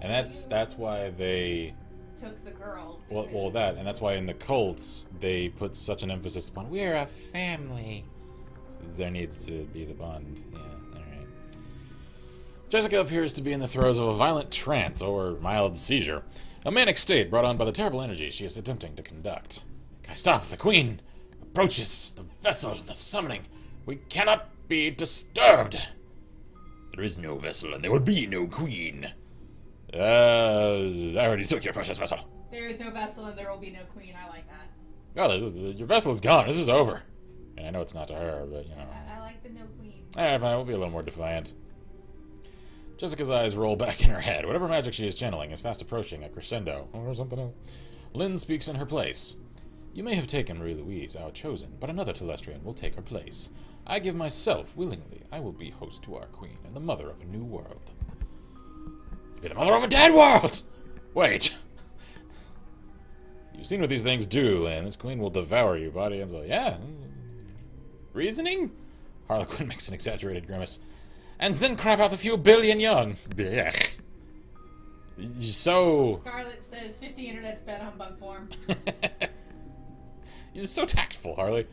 and that's why they... took the girl. Well, and that's why in the cults they put such an emphasis upon we're a family. So there needs to be the bond. Yeah, alright. Jessica appears to be in the throes of a violent trance or mild seizure. A manic state brought on by the terrible energy she is attempting to conduct. Stop! The Queen approaches the vessel, the summoning. We cannot be disturbed. There is no vessel and there will be no Queen. I already took your precious vessel. There is no vessel and there will be no queen. I like that. Oh, your vessel is gone. This is over. And I know it's not to her, but, you know. I like the no queen. Alright, fine. We'll be a little more defiant. Jessica's eyes roll back in her head. Whatever magic she is channeling is fast approaching a crescendo. Or something else. Lynn speaks in her place. You may have taken Marie-Louise, our chosen, but another Telestrian will take her place. I give myself willingly. I will be host to our queen and the mother of a new world. Be the mother of a dead world! Wait. You've seen what these things do, Lynn. This queen will devour you, body and soul. Yeah. Reasoning? Harlequin makes an exaggerated grimace. And then crap out a few billion young. Blech. You're so... Scarlet says 50 internet's bet on bug form. You're so tactful, Harley.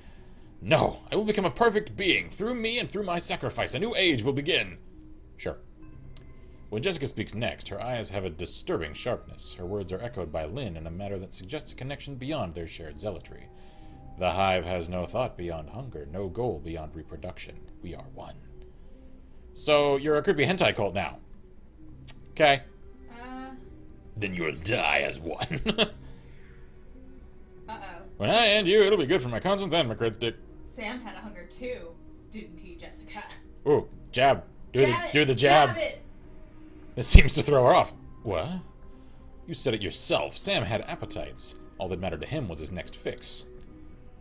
No, I will become a perfect being. Through me and through my sacrifice, a new age will begin. Sure. When Jessica speaks next, her eyes have a disturbing sharpness. Her words are echoed by Lynn in a manner that suggests a connection beyond their shared zealotry. The hive has no thought beyond hunger, no goal beyond reproduction. We are one. So, you're a creepy hentai cult now. Okay. Then you'll die as one. Uh-oh. When I end you, it'll be good for my conscience and my cred stick. Sam had a hunger too, didn't he, Jessica? Ooh, jab. Do the jab. Jab it! This seems to throw her off. What? You said it yourself. Sam had appetites. All that mattered to him was his next fix.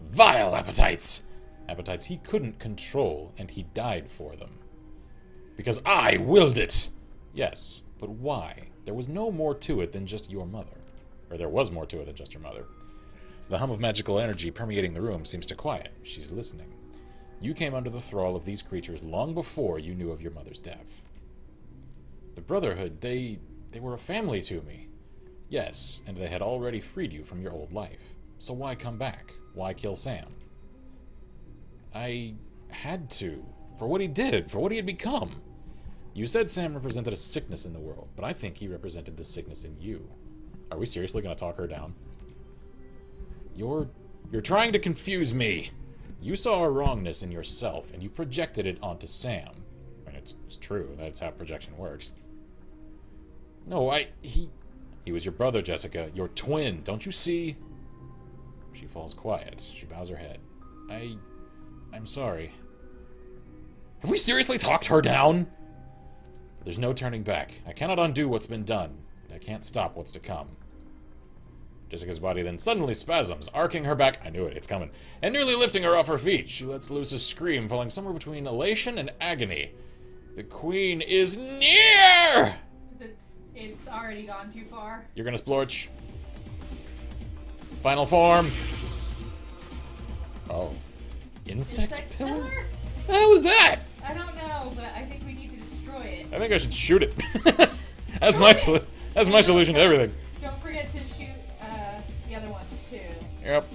Vile appetites! Appetites he couldn't control, and he died for them. Because I willed it! Yes, but why? There was no more to it than just your mother. Or there was more to it than just your mother. The hum of magical energy permeating the room seems to quiet. She's listening. You came under the thrall of these creatures long before you knew of your mother's death. The Brotherhood, they were a family to me. Yes, and they had already freed you from your old life. So why come back? Why kill Sam? I had to. For what he did, for what he had become. You said Sam represented a sickness in the world, but I think he represented the sickness in you. Are we seriously going to talk her down? You're trying to confuse me. You saw a wrongness in yourself, and you projected it onto Sam. it's true. That's how projection works. No, he was your brother, Jessica. Your twin. Don't you see? She falls quiet. She bows her head. I'm sorry. Have we seriously talked her down? There's no turning back. I cannot undo what's been done, but I can't stop what's to come. Jessica's body then suddenly spasms, arcing her back, I knew it, it's coming, and nearly lifting her off her feet. She lets loose a scream, falling somewhere between elation and agony. The queen is near! It's already gone too far. You're gonna splorch. Final form. Oh. Insect pillar? Pillar? What the hell was that? I don't know, but I think we need to destroy it. I think I should shoot it. That's my solution to everything. Don't forget to shoot the other ones too. Yep.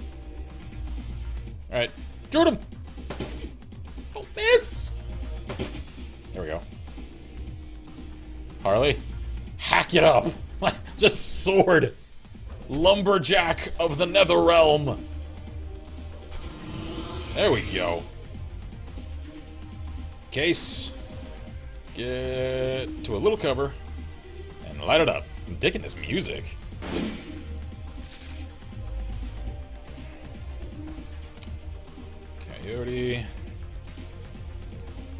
Alright. Shoot him! Don't miss! There we go. Harley. Hack it up! Just sword! Lumberjack of the Nether Realm! There we go. Case. Get to a little cover. And light it up. I'm digging this music. Coyote.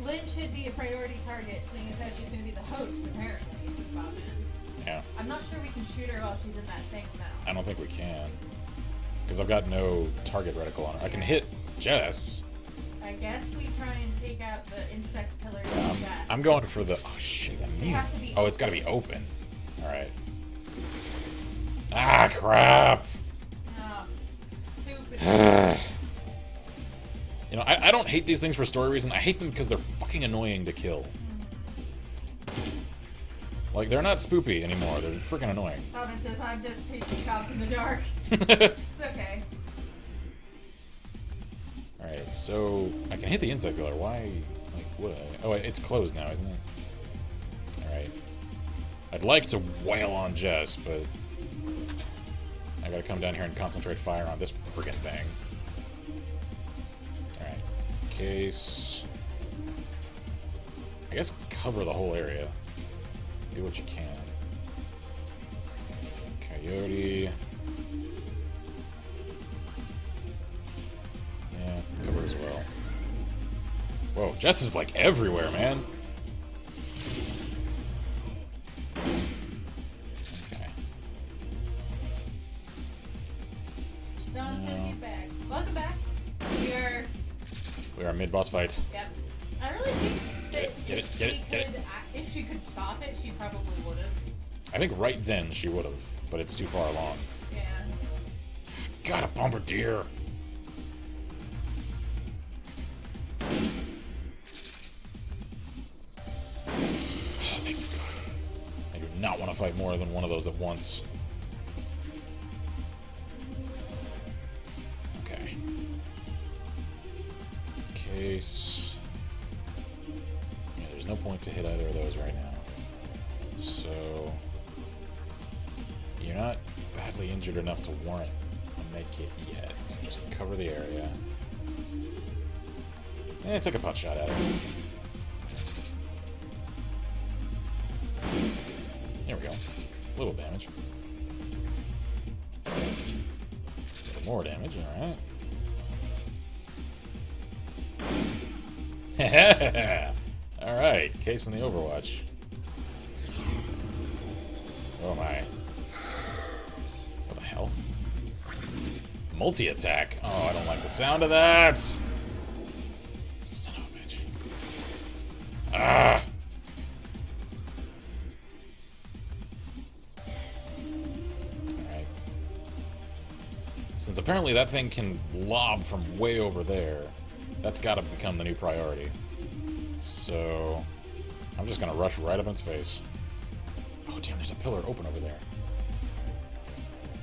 Lynn should be a priority target, seeing as how she's going to be the host, apparently, says Bobman. Yeah. I'm not sure we can shoot her while she's in that thing now. I don't think we can. Because I've got no target reticle on her. I can hit Jess. I guess we try and take out the insect pillars of Jess. I'm going for the... Oh, shit. They have to be Oh, it's got to be open. Alright. Ah, crap. Oh, stupid. You know, I don't hate these things for story reason. I hate them because they're fucking annoying to kill. Like, they're not spoopy anymore. They're freaking annoying. Bobman says, I'm just taking shots in the dark. It's okay. Alright, so I can hit the insect pillar. Why? Like, would I? Oh, it's closed now, isn't it? Alright. I'd like to wail on Jess, but I gotta come down here and concentrate fire on this friggin' thing. Alright. Case. I guess cover the whole area. Do what you can. Coyote. Yeah, cover as well. Whoa, Jess is like everywhere, man. Okay. Don says he's back. Welcome back. We are mid-boss fight. Yep. I really think that Get it. if she could stop it, she probably would have. I think right then she would have, but it's too far along. Yeah. God, a bombardier. Oh, thank you, God. I do not want to fight more than one of those at once. Okay. Case. Yeah, there's no point to hit either of those right now. So, you're not badly injured enough to warrant a med kit yet, so just cover the area. Take a pot shot at it. There we go. A little damage. A little more damage, alright. Alright, case in the Overwatch. Oh my. What the hell? Multi-attack. Oh, I don't like the sound of that! Son of a bitch. Ah! Alright. Since apparently that thing can lob from way over there, that's gotta become the new priority. So, I'm just gonna rush right up in its face. Oh damn, there's a pillar open over there.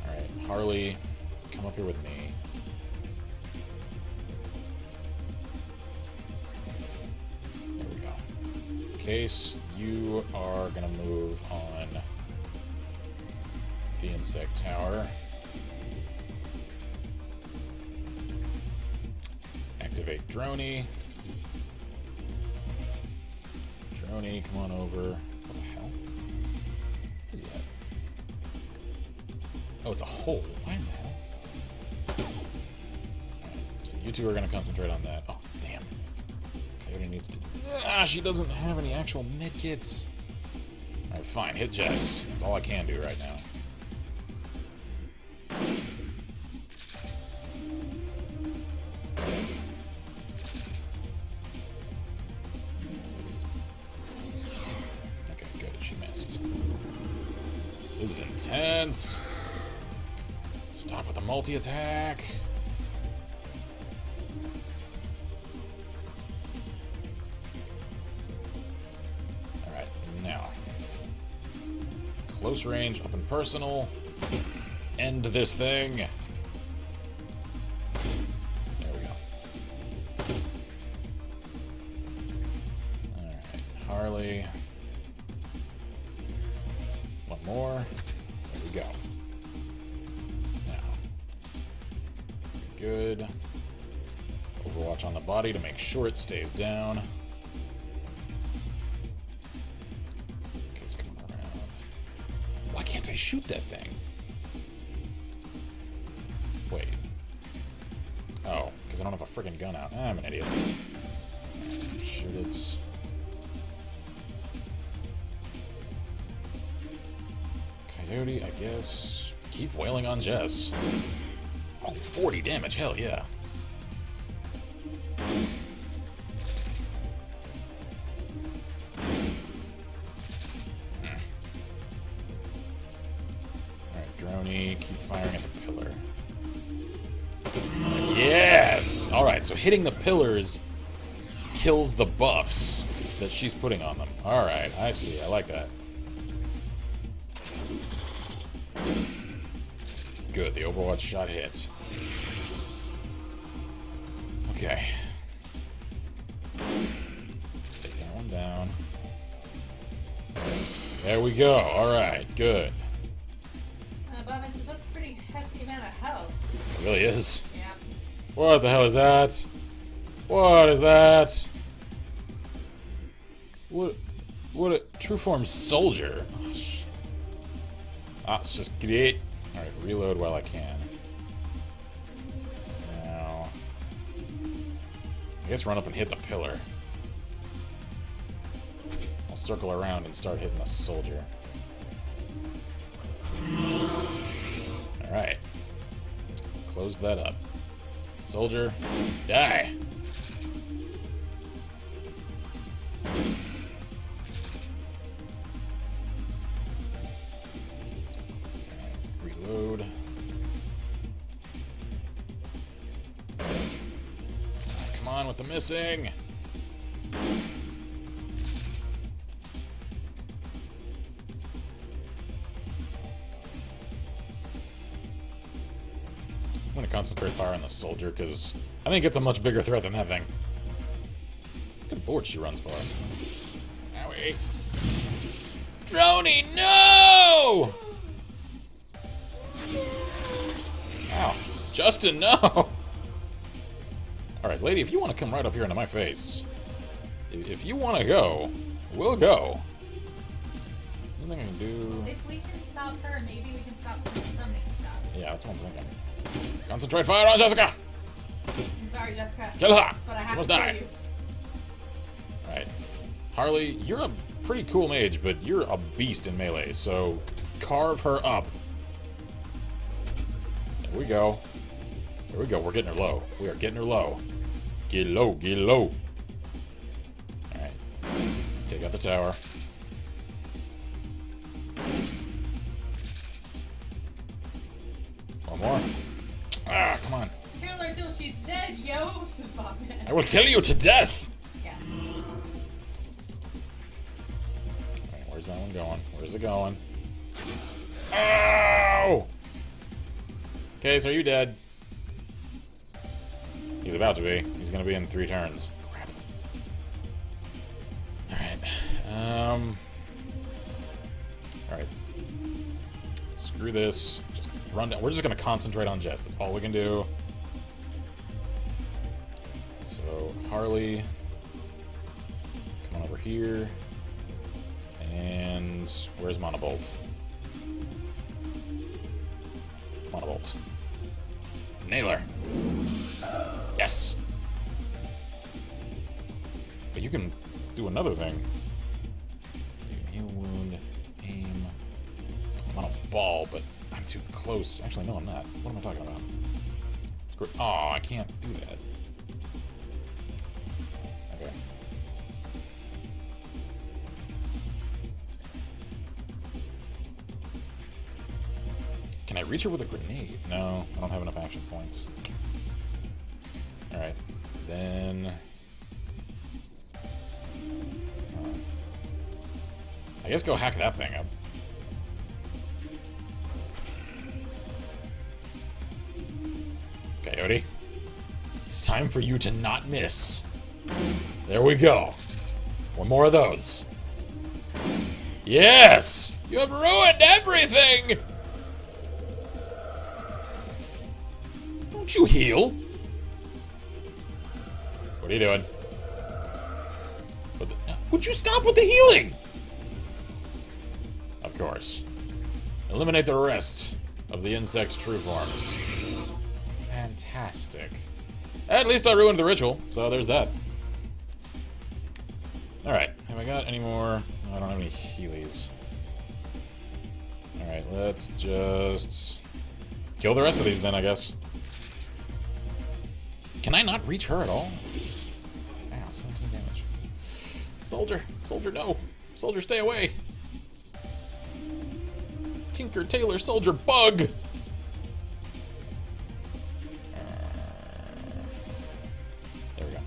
Alright, Harley, come up here with me. There we go. Case, you are gonna move on the insect tower. Activate Droney. Drony, come on over. What the hell? What is that? Oh, it's a hole. Why in the hell? Alright, so you two are going to concentrate on that. Oh, damn. Coyote needs to... Ah, she doesn't have any actual medkits. Alright, fine. Hit Jess. That's all I can do right now. Okay, good. She missed. This is intense. Stop with the multi-attack. Alright, now. Close range, up and personal. End this thing. There we go. Alright, Harley. One more. There we go. Now. Good. Overwatch on the body to make sure it stays down. Okay, it's coming around. Why can't I shoot that thing? Wait. Oh, because I don't have a freaking gun out. I'm an idiot. Shoot it. Coyote, I guess. Keep wailing on Jess. Oh, 40 damage, hell yeah. Alright, Drony, keep firing at the pillar. Yes! Alright, so hitting the pillars kills the buffs that she's putting on them. Alright, I see, I like that. Good, the Overwatch shot hit. Okay. Take that one down. There we go. Alright, good. Bobbin, so that's a pretty hefty amount of health. It really is. Yeah. What the hell is that? What is that? What a true form soldier. Oh, shit. Ah, let's just get it. Alright, reload while I can. Now... I guess run up and hit the pillar. I'll circle around and start hitting the soldier. Alright. Close that up. Soldier, die! Reload. Come on with the missing! I'm gonna concentrate fire on the soldier, because I think it's a much bigger threat than that thing. Good lord, she runs far. Owie. Drony, no! Ow. Justin, no! Alright, lady, if you want to come right up here into my face, if you want to go, we'll go. Anything I can do... If we can stop her, maybe we can stop some of the summoning stuff. Yeah, that's what I'm thinking. Concentrate fire on Jessica! I'm sorry, Jessica. Kill her! But I She have must to die. kill you. Alright. Harley, you're a pretty cool mage, but you're a beast in melee, so carve her up. There we go. There we go, we're getting her low. We are getting her low. Get low, get low. Alright. Take out the tower. One more. Ah, come on. Kill her till she's dead, yo, says Bobbin. I will kill you to death! Yes. Alright, where's that one going? Where's it going? Ow! Okay, so are you dead? He's about to be. He's gonna be in 3 turns. Crap. Alright. Alright. Screw this. Just run down. We're just gonna concentrate on Jess. That's all we can do. So, Harley. Come on over here. And where's Monobolt? Monobolt. Nailer. Yes! But you can do another thing. Heal wound, aim. I'm on a ball, but I'm too close. Actually, no, I'm not. What am I talking about? Oh, I can't do that. Okay. Can I reach her with a grenade? No, I don't have enough action points. Alright. Then... I guess go hack that thing up. Coyote. It's time for you to not miss. There we go. One more of those. Yes! You have ruined everything! Don't you heal? What are you doing? Would you stop with the healing? Of course. Eliminate the rest of the insect true forms. Fantastic. At least I ruined the ritual, so there's that. Alright, have I got any more? No, I don't have any Heelys. Alright, let's just kill the rest of these then, I guess. Can I not reach her at all? Ow, 17 damage. Soldier! Soldier, no! Soldier, stay away! Tinker, Tailor, Soldier, Bug! There we go.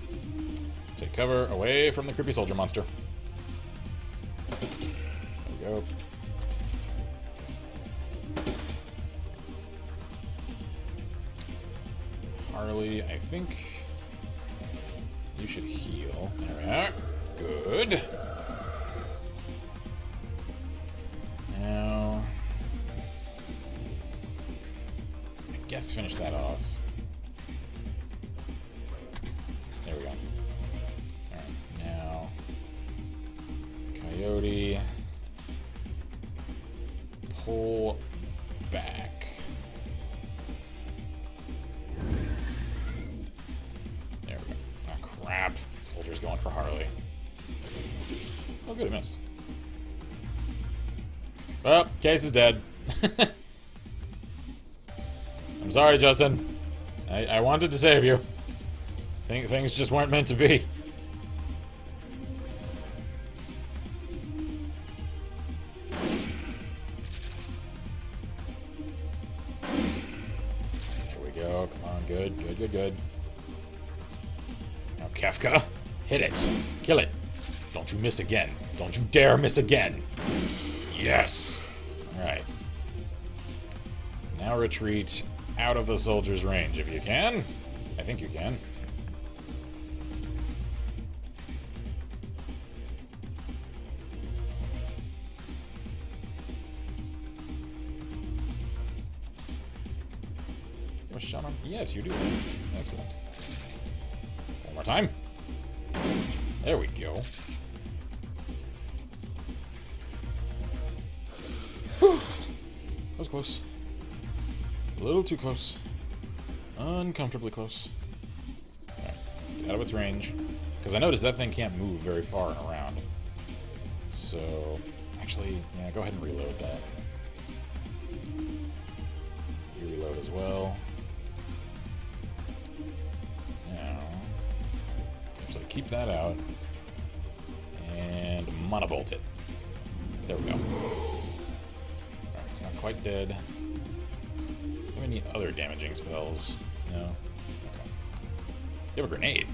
Take cover away from the creepy soldier monster. There we go. Harley, I think you should heal. There we are. Good. Now, I guess finish that off. There we go. Alright, now, Coyote, pull back. There we go. Oh, crap. Soldier's going for Harley. Oh, good, I missed. Well, Case is dead. I'm sorry, Justin. I wanted to save you. Things just weren't meant to be. There we go. Come on, good, good, good, good. Now, Kefka, hit it. Kill it. Don't you miss again. Don't you dare miss again. Yes! Alright. Now retreat out of the soldier's range, if you can. I think you can. You have a shot on? Yes, you do. Excellent. One more time. There we go. That was close. A little too close. Uncomfortably close. Alright, get out of its range. Because I noticed that thing can't move very far around. So, actually, yeah, go ahead and reload that. You reload as well. Now, so keep that out. And monobolt it. There we go. It's not quite dead. Do you have any other damaging spells? No? Okay. You have a grenade.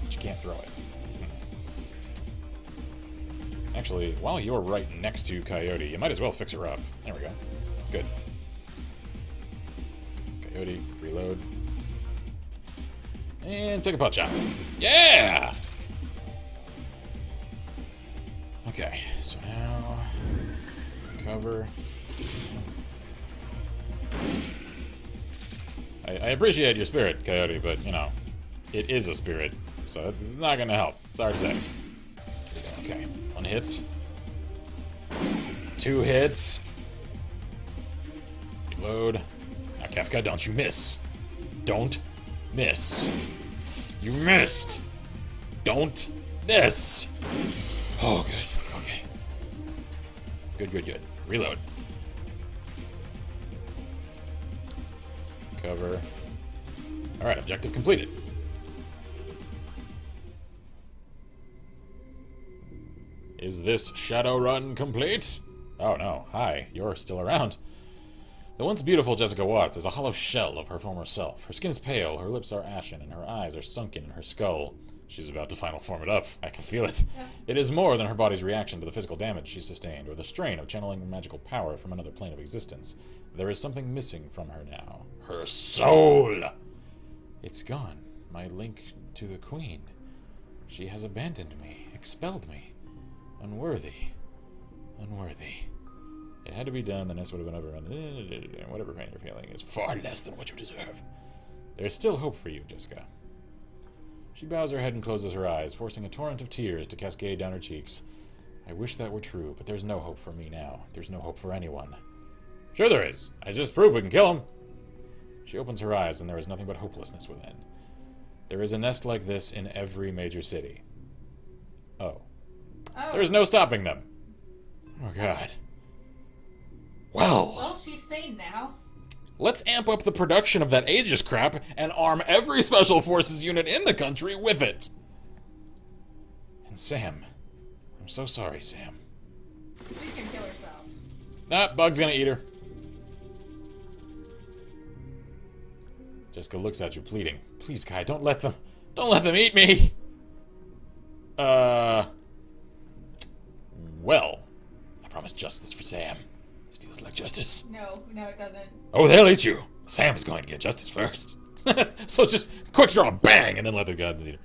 But you can't throw it. Actually, while you're right next to Coyote, you might as well fix her up. There we go. Good. Coyote, reload. And take a pot shot. Yeah! Okay, so now... cover. I appreciate your spirit, Coyote, but, you know, it is a spirit, so this is not gonna help. Sorry to say. Okay, one hits. 2 hits. Reload. Now, Kefka, don't you miss. Don't miss. You missed. Don't miss. Oh, good. Okay. Good. Reload. Cover. Alright, objective completed. Is this Shadowrun complete? Oh no, hi, you're still around. The once beautiful Jessica Watts is a hollow shell of her former self. Her skin is pale, her lips are ashen, and her eyes are sunken in her skull. She's about to final form it up. I can feel it. Yeah. It is more than her body's reaction to the physical damage she sustained, or the strain of channeling magical power from another plane of existence. There is something missing from her now. Her soul! It's gone. My link to the Queen. She has abandoned me, expelled me. Unworthy. It had to be done, the nest would have been over, and whatever pain you're feeling is far less than what you deserve. There's still hope for you, Jessica. She bows her head and closes her eyes, forcing a torrent of tears to cascade down her cheeks. I wish that were true, but there's no hope for me now. There's no hope for anyone. Sure there is. I just proved we can kill him. She opens her eyes, and there is nothing but hopelessness within. There is a nest like this in every major city. Oh. There's no stopping them. Oh, God. Well, she's sane now. Let's amp up the production of that Aegis crap and arm every Special Forces unit in the country with it. And Sam. I'm so sorry, Sam. She's gonna kill herself. Nah, Bug's gonna eat her. Jessica looks at you, pleading. Please, Kai, don't let them eat me! Well, I promise justice for Sam. This feels like justice. No, it doesn't. Oh, they'll eat you. Sam is going to get justice first. So just quick draw, bang, and then let the gods eat her.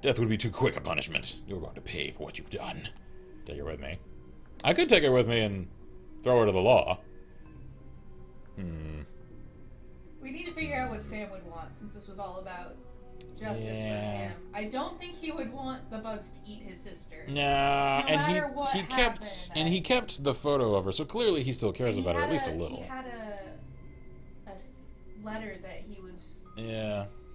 Death would be too quick a punishment. You're going to pay for what you've done. Take her with me. I could take her with me and throw her to the law. We need to figure out what Sam would want, since this was all about justice for him. I don't think he would want the bugs to eat his sister. No, and he kept the photo of her, so clearly he still cares about her at least a little. He had a letter that he was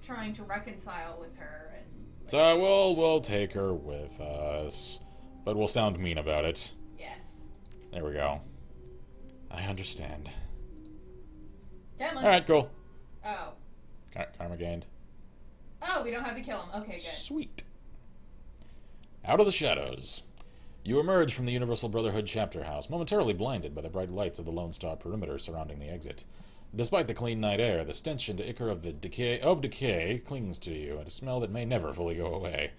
trying to reconcile with her, and so we'll take her with us, but we'll sound mean about it. Yes. There we go. I understand. Come on. All right, cool. Oh. Karma gained. Oh, we don't have to kill him. Okay, good. Sweet. Out of the shadows. You emerge from the Universal Brotherhood chapter house, momentarily blinded by the bright lights of the Lone Star perimeter surrounding the exit. Despite the clean night air, the stench and ichor of decay clings to you, and a smell that may never fully go away.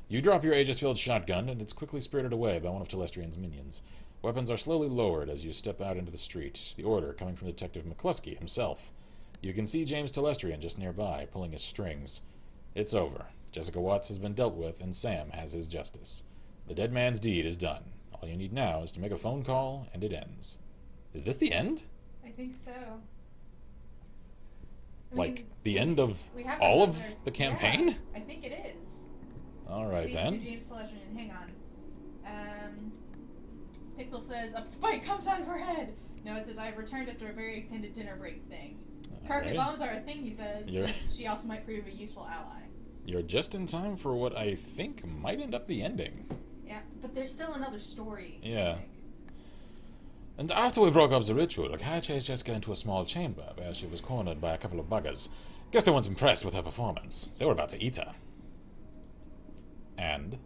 You drop your Aegis-filled shotgun, and it's quickly spirited away by one of Telestrian's minions. Weapons are slowly lowered as you step out into the street, the order coming from Detective McCluskey himself. You can see James Telestrian just nearby, pulling his strings. It's over. Jessica Watts has been dealt with, and Sam has his justice. The dead man's deed is done. All you need now is to make a phone call, and it ends. Is this the end? I think so. The end of all of the campaign? Yeah, I think it is. All right, then. To James Telestrian. Hang on. Pixel says, a spike comes out of her head. No, it says, I've returned after a very extended dinner break thing. Carpet bombs are a thing, he says. She also might prove a useful ally. You're just in time for what I think might end up the ending. Yeah, but there's still another story. Yeah. And after we broke up the ritual, Kai chased Jessica into a small chamber where she was cornered by a couple of buggers. Guess they weren't impressed with her performance. They were about to eat her. And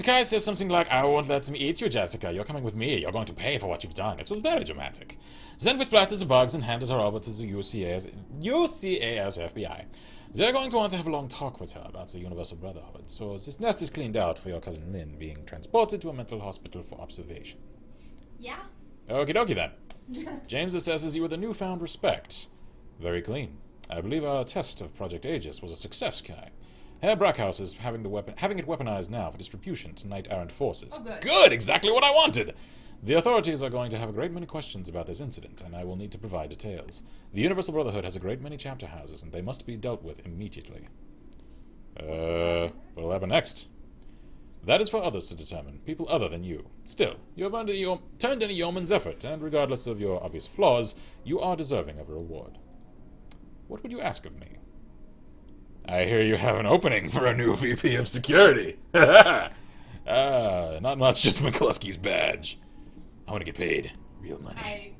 Kai says something like, I won't let them eat you, Jessica. You're coming with me. You're going to pay for what you've done. It was very dramatic. Then we splattered the bugs and handed her over to the UCA's FBI. They're going to want to have a long talk with her about the Universal Brotherhood, so this nest is cleaned out for your cousin Lynn being transported to a mental hospital for observation. Yeah? Okie dokie then. James assesses you with a newfound respect. Very clean. I believe our test of Project Aegis was a success, Kai. Herr Brackhaus is having it weaponized now for distribution to knight-errant forces. Oh, good. Good! Exactly what I wanted! The authorities are going to have a great many questions about this incident, and I will need to provide details. The Universal Brotherhood has a great many chapter houses, and they must be dealt with immediately. What'll happen next? That is for others to determine, people other than you. Still, you have turned in a yeoman's effort, and regardless of your obvious flaws, you are deserving of a reward. What would you ask of me? I hear you have an opening for a new VP of Security. Not much, just McCluskey's badge. I want to get paid. Real money.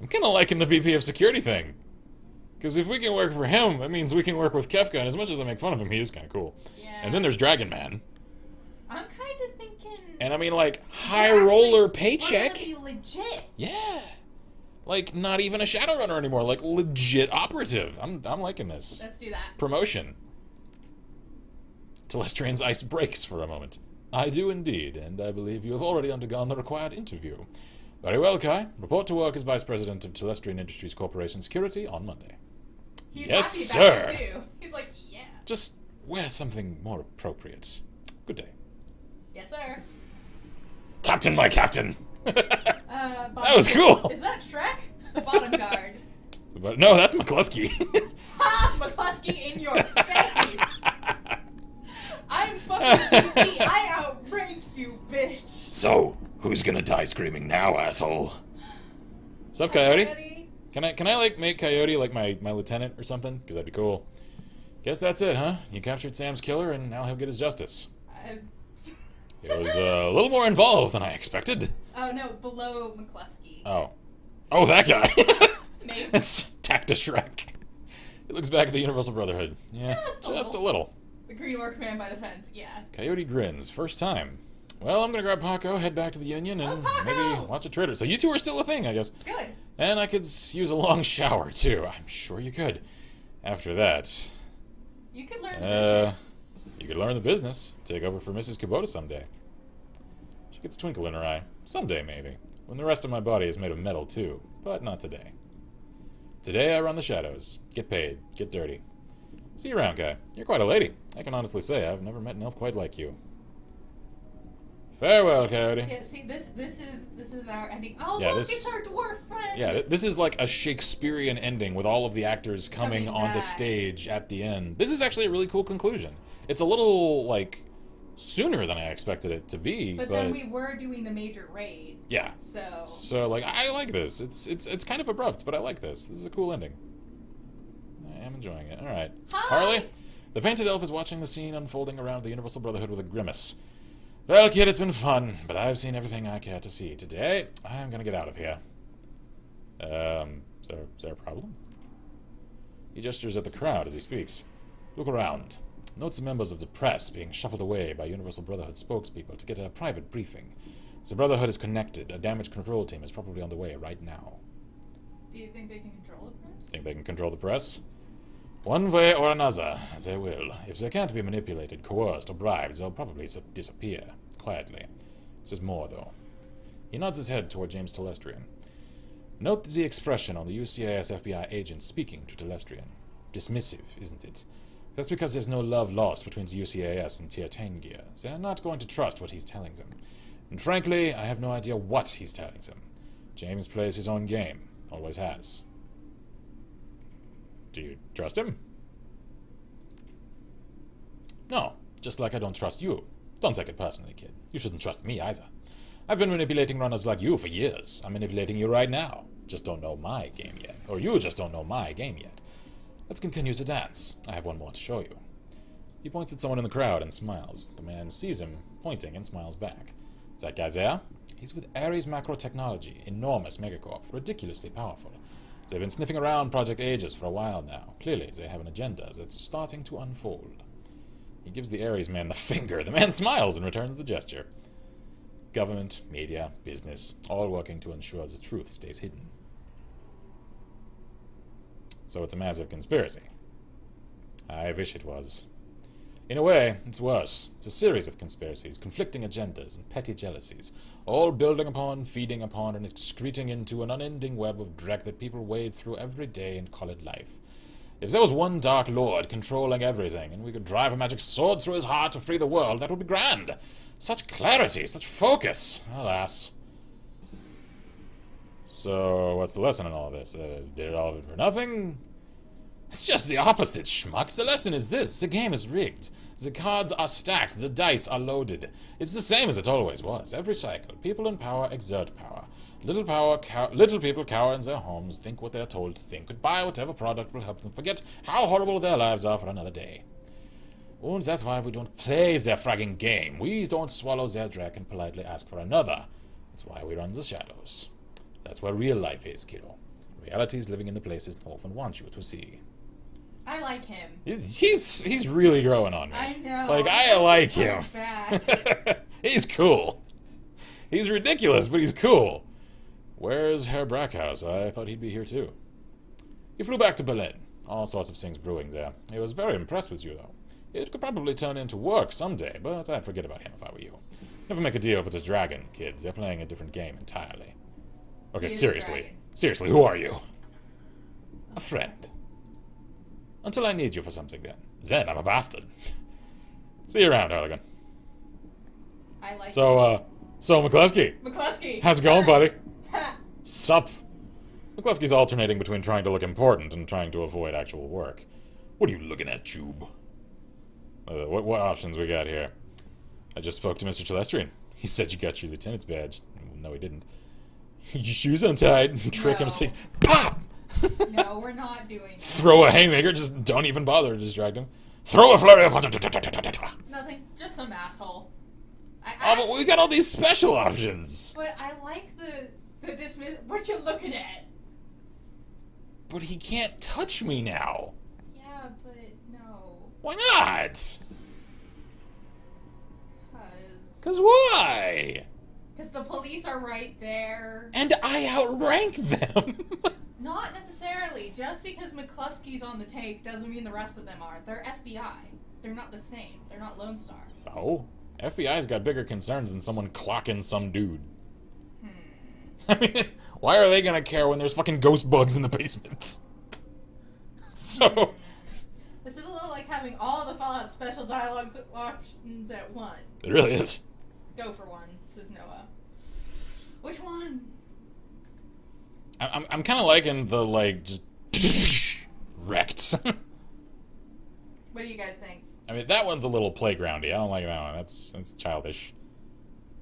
I'm kind of liking the VP of Security thing. Because if we can work for him, that means we can work with Kefka, and as much as I make fun of him, he is kind of cool. Yeah. And then there's Dragon Man. I'm kind of thinking... And I mean, like, high roller paycheck. We're gonna be legit. Yeah. Like, not even a Shadowrunner anymore. Like, legit operative. I'm liking this. Let's do that. Promotion. Telestrian's ice breaks for a moment. I do indeed, and I believe you have already undergone the required interview. Very well, Kai. Report to work as Vice President of Telestrian Industries Corporation Security on Monday. He's yes, happy about sir. it too. He's like, yeah. Just wear something more appropriate. Good day. Yes, sir. Captain, my captain. That was cool. Is that Shrek? The bottom guard. But no, that's McCluskey. Ha! McCluskey in your face! I'm fucking VP. I outranked you, bitch. So, who's gonna die screaming now, asshole? Sup, Coyote? Can I like make Coyote like my lieutenant or something? Because that'd be cool. Guess that's it, huh? You captured Sam's killer, and now he'll get his justice. It was a little more involved than I expected. Oh no, below McCluskey. Oh, that guy. Maybe. That's Tacta Shrek. He looks back at the Universal Brotherhood. Yeah, just a little. The green orc man by the fence, yeah. Coyote grins. First time. Well, I'm gonna grab Paco, head back to the Union, and maybe watch a trader. So you two are still a thing, I guess. Good. And I could use a long shower, too. I'm sure you could. After that... You could learn the business. You could learn the business. Take over for Mrs. Kubota someday. She gets a twinkle in her eye. Someday, maybe. When the rest of my body is made of metal, too. But not today. Today I run the shadows. Get paid. Get dirty. See you around, Kai. You're quite a lady. I can honestly say I've never met an elf quite like you. Farewell, Coyote. Yeah, see, this is our ending. Oh, yeah, look, it's our dwarf friend! Yeah, this is like a Shakespearean ending with all of the actors coming onto stage at the end. This is actually a really cool conclusion. It's a little, like, sooner than I expected it to be, but then we were doing the major raid. Yeah. So, like, I like this. It's kind of abrupt, but I like this. This is a cool ending. I am enjoying it. Alright. Harley? The painted elf is watching the scene unfolding around the Universal Brotherhood with a grimace. Well, kid, it's been fun, but I've seen everything I care to see. Today, I'm gonna get out of here. Is there a problem? He gestures at the crowd as he speaks. Look around. Notes the members of the press being shuffled away by Universal Brotherhood spokespeople to get a private briefing. The Brotherhood is connected. A damage control team is probably on the way right now. Do you think they can control the press? Think they can control the press? One way or another, they will. If they can't be manipulated, coerced, or bribed, they'll probably disappear. Quietly. There's more, though. He nods his head toward James Telestrian. Note the expression on the UCAS FBI agent speaking to Telestrian. Dismissive, isn't it? That's because there's no love lost between the UCAS and Tier 10 gear. They're not going to trust what he's telling them. And frankly, I have no idea what he's telling them. James plays his own game. Always has. Do you trust him? No, just like I don't trust you. Don't take it personally, kid. You shouldn't trust me either. I've been manipulating runners like you for years. I'm manipulating you right now. Just don't know my game yet. Or you just don't know my game yet. Let's continue the dance. I have one more to show you. He points at someone in the crowd and smiles. The man sees him, pointing, and smiles back. Is that guy there? He's with Ares Macro Technology, enormous megacorp, ridiculously powerful. They've been sniffing around Project Aegis for a while now. Clearly, they have an agenda that's starting to unfold. He gives the Ares man the finger. The man smiles and returns the gesture. Government, media, business, all working to ensure the truth stays hidden. So it's a massive conspiracy. I wish it was. In a way, it's worse. It's a series of conspiracies, conflicting agendas, and petty jealousies, all building upon, feeding upon, and excreting into an unending web of dreck that people wade through every day and call it life. If there was one Dark Lord controlling everything, and we could drive a magic sword through his heart to free the world, that would be grand. Such clarity, such focus. Alas. So, what's the lesson in all this? Did it all for nothing? It's just the opposite, schmucks. The lesson is this. The game is rigged. The cards are stacked, the dice are loaded. It's the same as it always was. Every cycle, people in power exert power. Little people cower in their homes, think what they're told to think, buy whatever product will help them forget how horrible their lives are for another day. And that's why we don't play their fragging game. We don't swallow their drink and politely ask for another. That's why we run the shadows. That's where real life is, kiddo. Reality is living in the places no one wants you to see. I like him. He's really growing on me. I know. Like, I like him. Back. He's cool. He's ridiculous, but he's cool. Where's Herr Brackhaus? I thought he'd be here too. He flew back to Berlin. All sorts of things brewing there. He was very impressed with you, though. It could probably turn into work someday, but I'd forget about him if I were you. Never make a deal if it's a dragon, kids. They're playing a different game entirely. Okay, seriously. Seriously, who are you? A friend. Until I need you for something, then. Then I'm a bastard. See you around, Harlequin. I like So McCluskey. McCluskey. How's it going, buddy? Sup? McCluskey's alternating between trying to look important and trying to avoid actual work. What are you looking at, Tube? What options we got here? I just spoke to Mr. Celestrian. He said you got your lieutenant's badge. No, he didn't. Your shoes untied. Trick him. Say, pop! No, we're not doing that. Throw a haymaker. Just don't even bother to distract him. Throw a flurry of punch. Nothing. Just some asshole. But we got all these special options. But I like the dismiss. What you looking at? But he can't touch me now. Yeah, but no. Why not? Cause why? Because the police are right there. And I outrank them. Not necessarily. Just because McCluskey's on the take doesn't mean the rest of them are. They're FBI. They're not the same. They're not Lone Star. So? FBI's got bigger concerns than someone clocking some dude. I mean, why are they gonna care when there's fucking ghost bugs in the basement? So... This is a little like having all the Fallout special dialogues options at one. It really is. Go for one, says Noah. Which one? I'm kind of liking the, like, just... wrecked. What do you guys think? I mean, that one's a little playgroundy. I don't like that one. That's childish.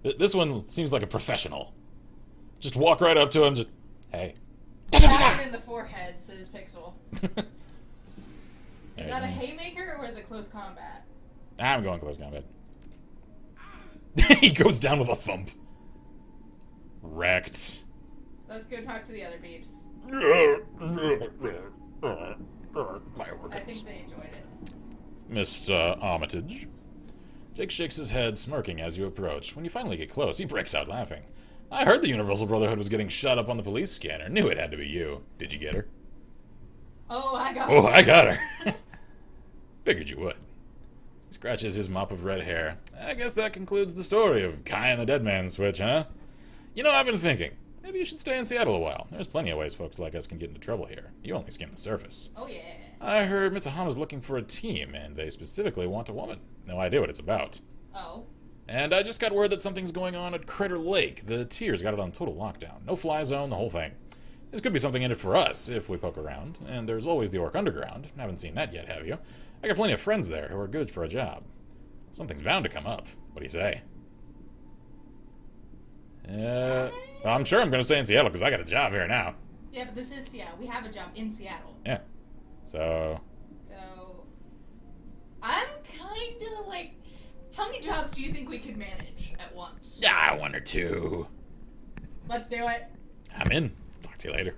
This one seems like a professional. Just walk right up to him, just, hey. Tap him in the forehead, says Pixel. Is that a haymaker or the close combat? I'm going close combat. He goes down with a thump. Wrecked. Let's go talk to the other beeps. I think they enjoyed it. Mr. Armitage. Jake shakes his head, smirking as you approach. When you finally get close, he breaks out laughing. I heard the Universal Brotherhood was getting shot up on the police scanner. Knew it had to be you. Did you get her? Oh, I got her. Oh, I got her. Figured you would. He scratches his mop of red hair. I guess that concludes the story of Kai and the Dead Man Switch, huh? You know, I've been thinking. Maybe you should stay in Seattle a while. There's plenty of ways folks like us can get into trouble here. You only skim the surface. Oh, yeah. I heard Mitsuhama's looking for a team, and they specifically want a woman. No idea what it's about. Oh. And I just got word that something's going on at Crater Lake. The Tiers got it on total lockdown. No fly zone, the whole thing. This could be something in it for us, if we poke around. And there's always the Orc Underground. Haven't seen that yet, have you? I got plenty of friends there who are good for a job. Something's bound to come up. What do you say? Well, I'm sure I'm going to stay in Seattle because I got a job here now. Yeah, but this is Seattle. We have a job in Seattle. Yeah. So, I'm kind of like, how many jobs do you think we could manage at once? yeah, one or two. Let's do it. I'm in. Talk to you later.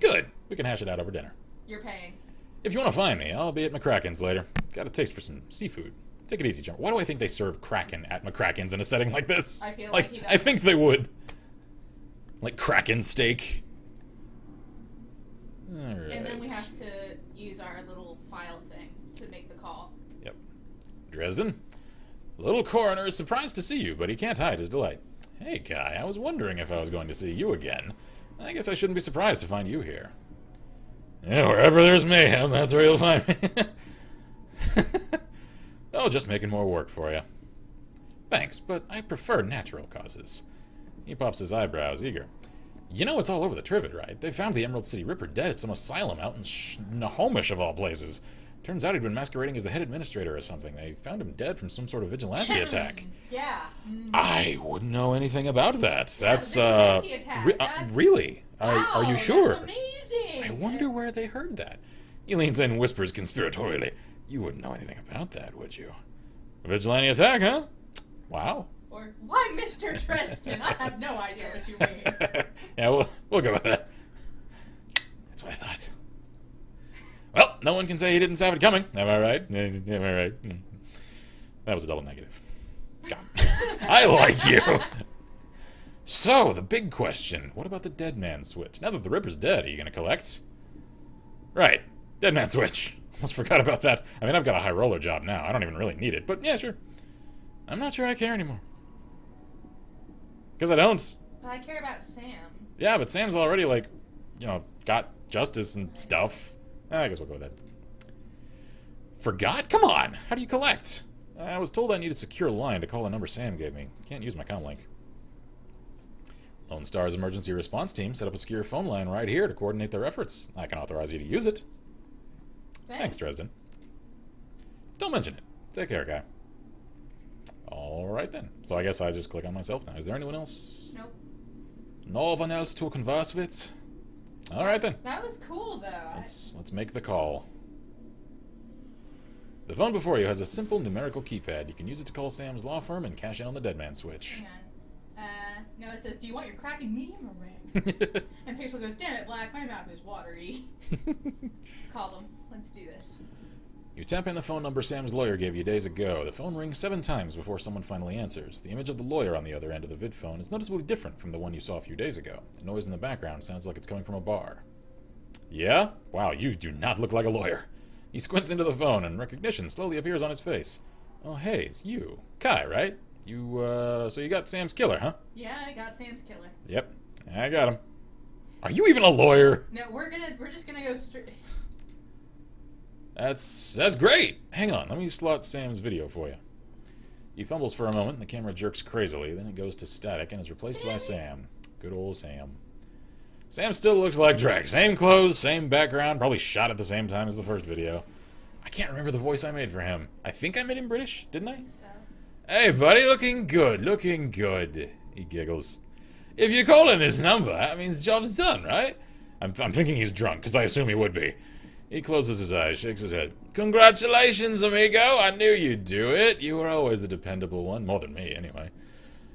Good. We can hash it out over dinner. You're paying. If you want to find me, I'll be at McCracken's later. Got a taste for some seafood. Take it easy, John. Why do I think they serve Kraken at McCracken's in a setting like this? I feel like he does. I think they would. Like Kraken steak. Alright. And then we have to use our little file thing to make the call. Yep. Dresden? The little coroner is surprised to see you, but he can't hide his delight. Hey, Kai, I was wondering if I was going to see you again. I guess I shouldn't be surprised to find you here. Yeah, wherever there's mayhem, that's where you'll find me. Oh, just making more work for you. Thanks, but I prefer natural causes. He pops his eyebrows, eager. You know it's all over the Trivet, right? They found the Emerald City Ripper dead at some asylum out in Nahomish, of all places. Turns out he'd been masquerading as the head administrator or something. They found him dead from some sort of vigilante attack. Yeah. I wouldn't know anything about that. Yeah, That's, vigilante attack. really? Wow, Are you sure? That's amazing. I wonder where they heard that. He leans in and whispers conspiratorially. You wouldn't know anything about that, would you? A vigilante attack, huh? Wow. Or, why Mr. Tristan? I have no idea what you mean. Yeah, we'll go with that. That's what I thought. Well, no one can say he didn't have it coming. Am I right? Am I right? That was a double negative. God. I like you. So, the big question. What about the dead man switch? Now that the Ripper's dead, are you going to collect? Right. Dead man switch. Almost forgot about that. I mean, I've got a high roller job now. I don't even really need it. But, yeah, sure. I'm not sure I care anymore. Because I don't. But I care about Sam. Yeah, but Sam's already, like, got justice and stuff. I guess we'll go with that. Forgot? Come on! How do you collect? I was told I need a secure line to call the number Sam gave me. Can't use my comlink. Lone Star's emergency response team set up a secure phone line right here to coordinate their efforts. I can authorize you to use it. Thanks, Dresden. Don't mention it. Take care, guy. Alright then. So I guess I just click on myself now. Is there anyone else? Nope. No one else to converse with? Alright then. That was cool, though. Let's make the call. The phone before you has a simple numerical keypad. You can use it to call Sam's law firm and cash in on the dead man switch. Hang on. No, it says, do you want your Kraken medium or rare? And Pixel goes, damn it, Black, my mouth is watery. Call them. Let's do this. You tap in the phone number Sam's lawyer gave you days ago. The phone rings 7 times before someone finally answers. The image of the lawyer on the other end of the vid phone is noticeably different from the one you saw a few days ago. The noise in the background sounds like it's coming from a bar. Yeah? Wow, you do not look like a lawyer. He squints into the phone and recognition slowly appears on his face. Oh, hey, it's you. Kai, right? So you got Sam's killer, huh? Yeah, I got Sam's killer. Yep, I got him. Are you even a lawyer? No, we're just gonna go straight. That's great. Hang on, let me slot Sam's video for you. He fumbles for a moment, and the camera jerks crazily. Then it goes to static and is replaced by Sam. Good old Sam. Sam still looks like Drake. Same clothes, same background, probably shot at the same time as the first video. I can't remember the voice I made for him. I think I made him British, didn't I? So. Hey, buddy, looking good, looking good. He giggles. If you're calling his number, that means the job's done, right? I'm thinking he's drunk, because I assume he would be. He closes his eyes, shakes his head. Congratulations, amigo. I knew you'd do it. You were always the dependable one, more than me, anyway.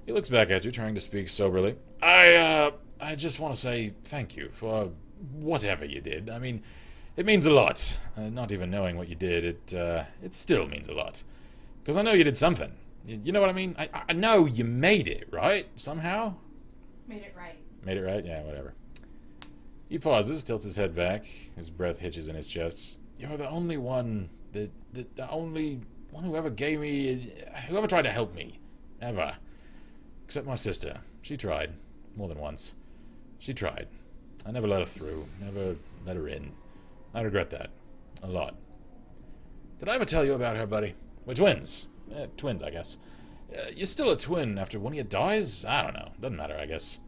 He looks back at you, trying to speak soberly. I just want to say thank you for whatever you did. I mean, it means a lot. Not even knowing what you did, it still means a lot. Because I know you did something. You know what I mean? I know you made it, right? Somehow? Made it right. Made it right? Yeah, whatever. He pauses, tilts his head back. His breath hitches in his chest. You're the only one the only one who ever gave me, who ever tried to help me. Ever. Except my sister. She tried. More than once. She tried. I never let her through. Never let her in. I regret that. A lot. Did I ever tell you about her, buddy? We're twins. Twins, I guess. You're still a twin after one of you dies? I don't know. Doesn't matter, I guess.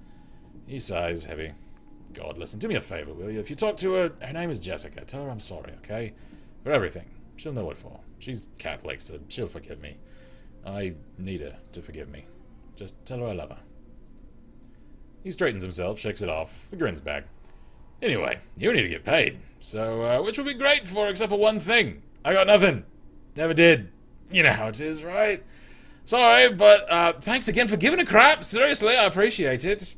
He sighs, heavy. God, listen, do me a favor, will you? If you talk to her, her name is Jessica. Tell her I'm sorry, okay? For everything. She'll know what for. She's Catholic, so she'll forgive me. I need her to forgive me. Just tell her I love her. He straightens himself, shakes it off, the grin's back. Anyway, you need to get paid. So, which would be great for, except for one thing. I got nothing. Never did. You know how it is, right? Sorry, but, thanks again for giving a crap. Seriously, I appreciate it.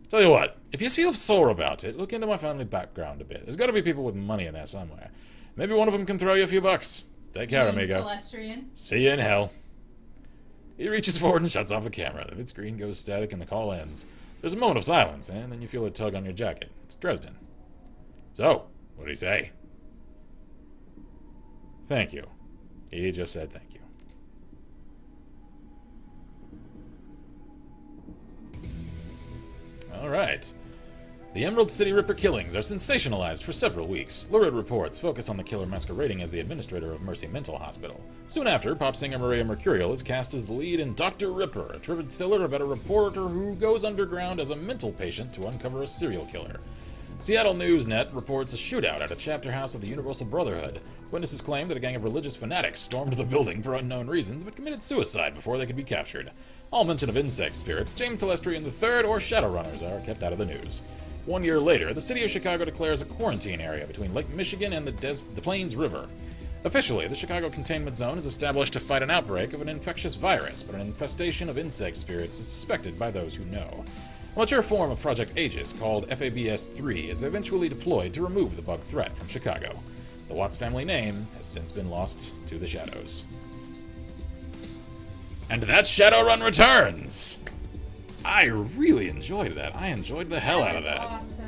Tell you what, if you feel sore about it, look into my family background a bit. There's got to be people with money in there somewhere. Maybe one of them can throw you a few bucks. Take care, amigo. Telestrian. See you in hell. He reaches forward and shuts off the camera. The vid screen goes static and the call ends. There's a moment of silence, and then you feel a tug on your jacket. It's Dresden. So, what did he say? Thank you. He just said thank you. Alright. The Emerald City Ripper killings are sensationalized for several weeks. Lurid reports focus on the killer masquerading as the administrator of Mercy Mental Hospital. Soon after, pop singer Maria Mercurial is cast as the lead in Dr. Ripper, a tripped thriller about a reporter who goes underground as a mental patient to uncover a serial killer. Seattle Newsnet reports a shootout at a chapter house of the Universal Brotherhood. Witnesses claim that a gang of religious fanatics stormed the building for unknown reasons, but committed suicide before they could be captured. All mention of insect spirits, James Telestrian III, or Shadowrunners are kept out of the news. 1 year later, the city of Chicago declares a quarantine area between Lake Michigan and the Plains River. Officially, the Chicago Containment Zone is established to fight an outbreak of an infectious virus, but an infestation of insect spirits is suspected by those who know. A mature form of Project Aegis, called FABS-3, is eventually deployed to remove the bug threat from Chicago. The Watts family name has since been lost to the shadows. And that's Shadowrun Returns! I really enjoyed that. I enjoyed the hell out of that. Awesome.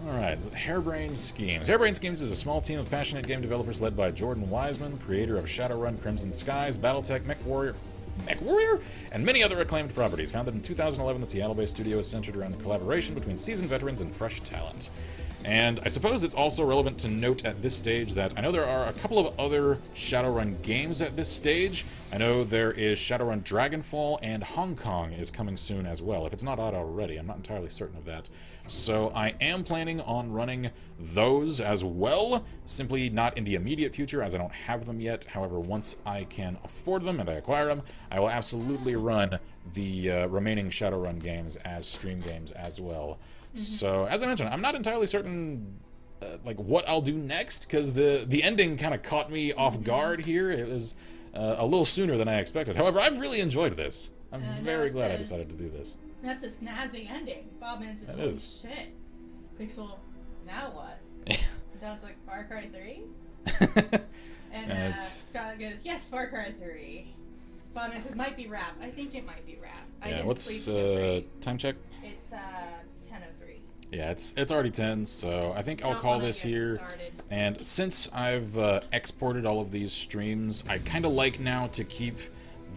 Alright, Harebrained Schemes. Harebrained Schemes is a small team of passionate game developers led by Jordan Wiseman, creator of Shadowrun, Crimson Skies, Battletech, MechWarrior, and many other acclaimed properties. Founded in 2011, the Seattle-based studio is centered around the collaboration between seasoned veterans and fresh talent. And I suppose it's also relevant to note at this stage that I know there are a couple of other Shadowrun games at this stage. I know there is Shadowrun Dragonfall, and Hong Kong is coming soon as well. If it's not out already, I'm not entirely certain of that. So I am planning on running those as well, simply not in the immediate future as I don't have them yet. However, once I can afford them and I acquire them, I will absolutely run the remaining Shadowrun games as stream games as well. So, as I mentioned, I'm not entirely certain like what I'll do next, because the ending kind of caught me off guard here. It was a little sooner than I expected. However, I've really enjoyed this. I'm very glad I decided to do this. That's a snazzy ending. Bob Mans is holy shit. Pixel, now what? Sounds like Far Cry 3? And Scott goes, yes, Far Cry 3. Bob Mans says, might be rap. I think it might be rap. Yeah, what's time check? It's 10:03. Yeah, it's already 10, so I think I'll call this here. And since I've exported all of these streams, I kind of like now to keep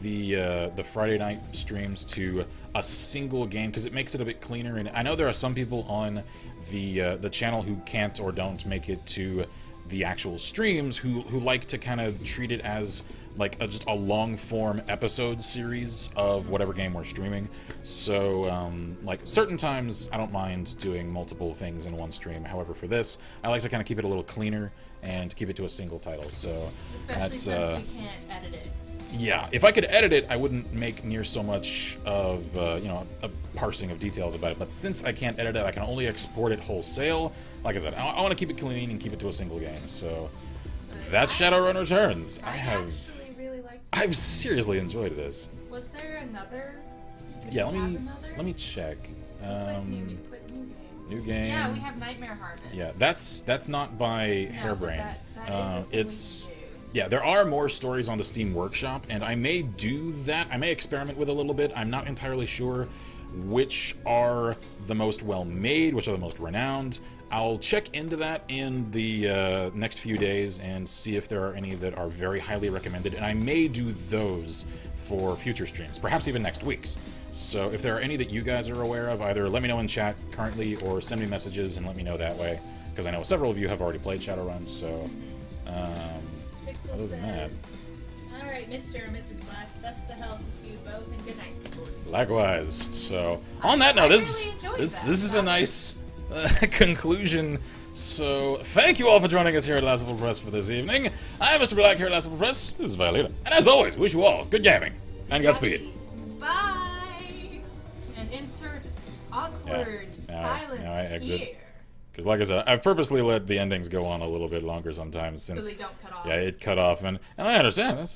the Friday night streams to a single game, because it makes it a bit cleaner. And I know there are some people on the channel who can't or don't make it to the actual streams who like to kind of treat it as like just a long form episode series of whatever game we're streaming. So like certain times I don't mind doing multiple things in one stream. However, for this I like to kind of keep it a little cleaner and keep it to a single title. So especially since we can't edit it. Yeah, if I could edit it, I wouldn't make near so much of, you know, a parsing of details about it. But since I can't edit it, I can only export it wholesale. Like I said, I want to keep it clean and keep it to a single game. So that's Shadowrun Returns. Actually really liked it. I've seriously enjoyed this. Was there another? Yeah, let me check. New game. Yeah, we have Nightmare Harvest. Yeah, that's not by Harebrained. That is yeah, there are more stories on the Steam Workshop, and I may do that. I may experiment with a little bit. I'm not entirely sure which are the most well-made, which are the most renowned. I'll check into that in the next few days and see if there are any that are very highly recommended, and I may do those for future streams, perhaps even next week's. So if there are any that you guys are aware of, either let me know in chat currently or send me messages and let me know that way, because I know several of you have already played Shadowrun, so other than that. Alright, Mr. and Mrs. Black, best of health to you both, and good night. Likewise. So, on that note, this is a nice conclusion. So, thank you all for joining us here at Last Level Press for this evening. I'm Mr. Black here at Last Level Press. This is Violeta. And as always, wish you all good gaming and Godspeed. Bye! And insert awkward silence now I exit. here. Because like I said, I've purposely let the endings go on a little bit longer sometimes since... So they don't cut off. Yeah, it cut off, and I understand.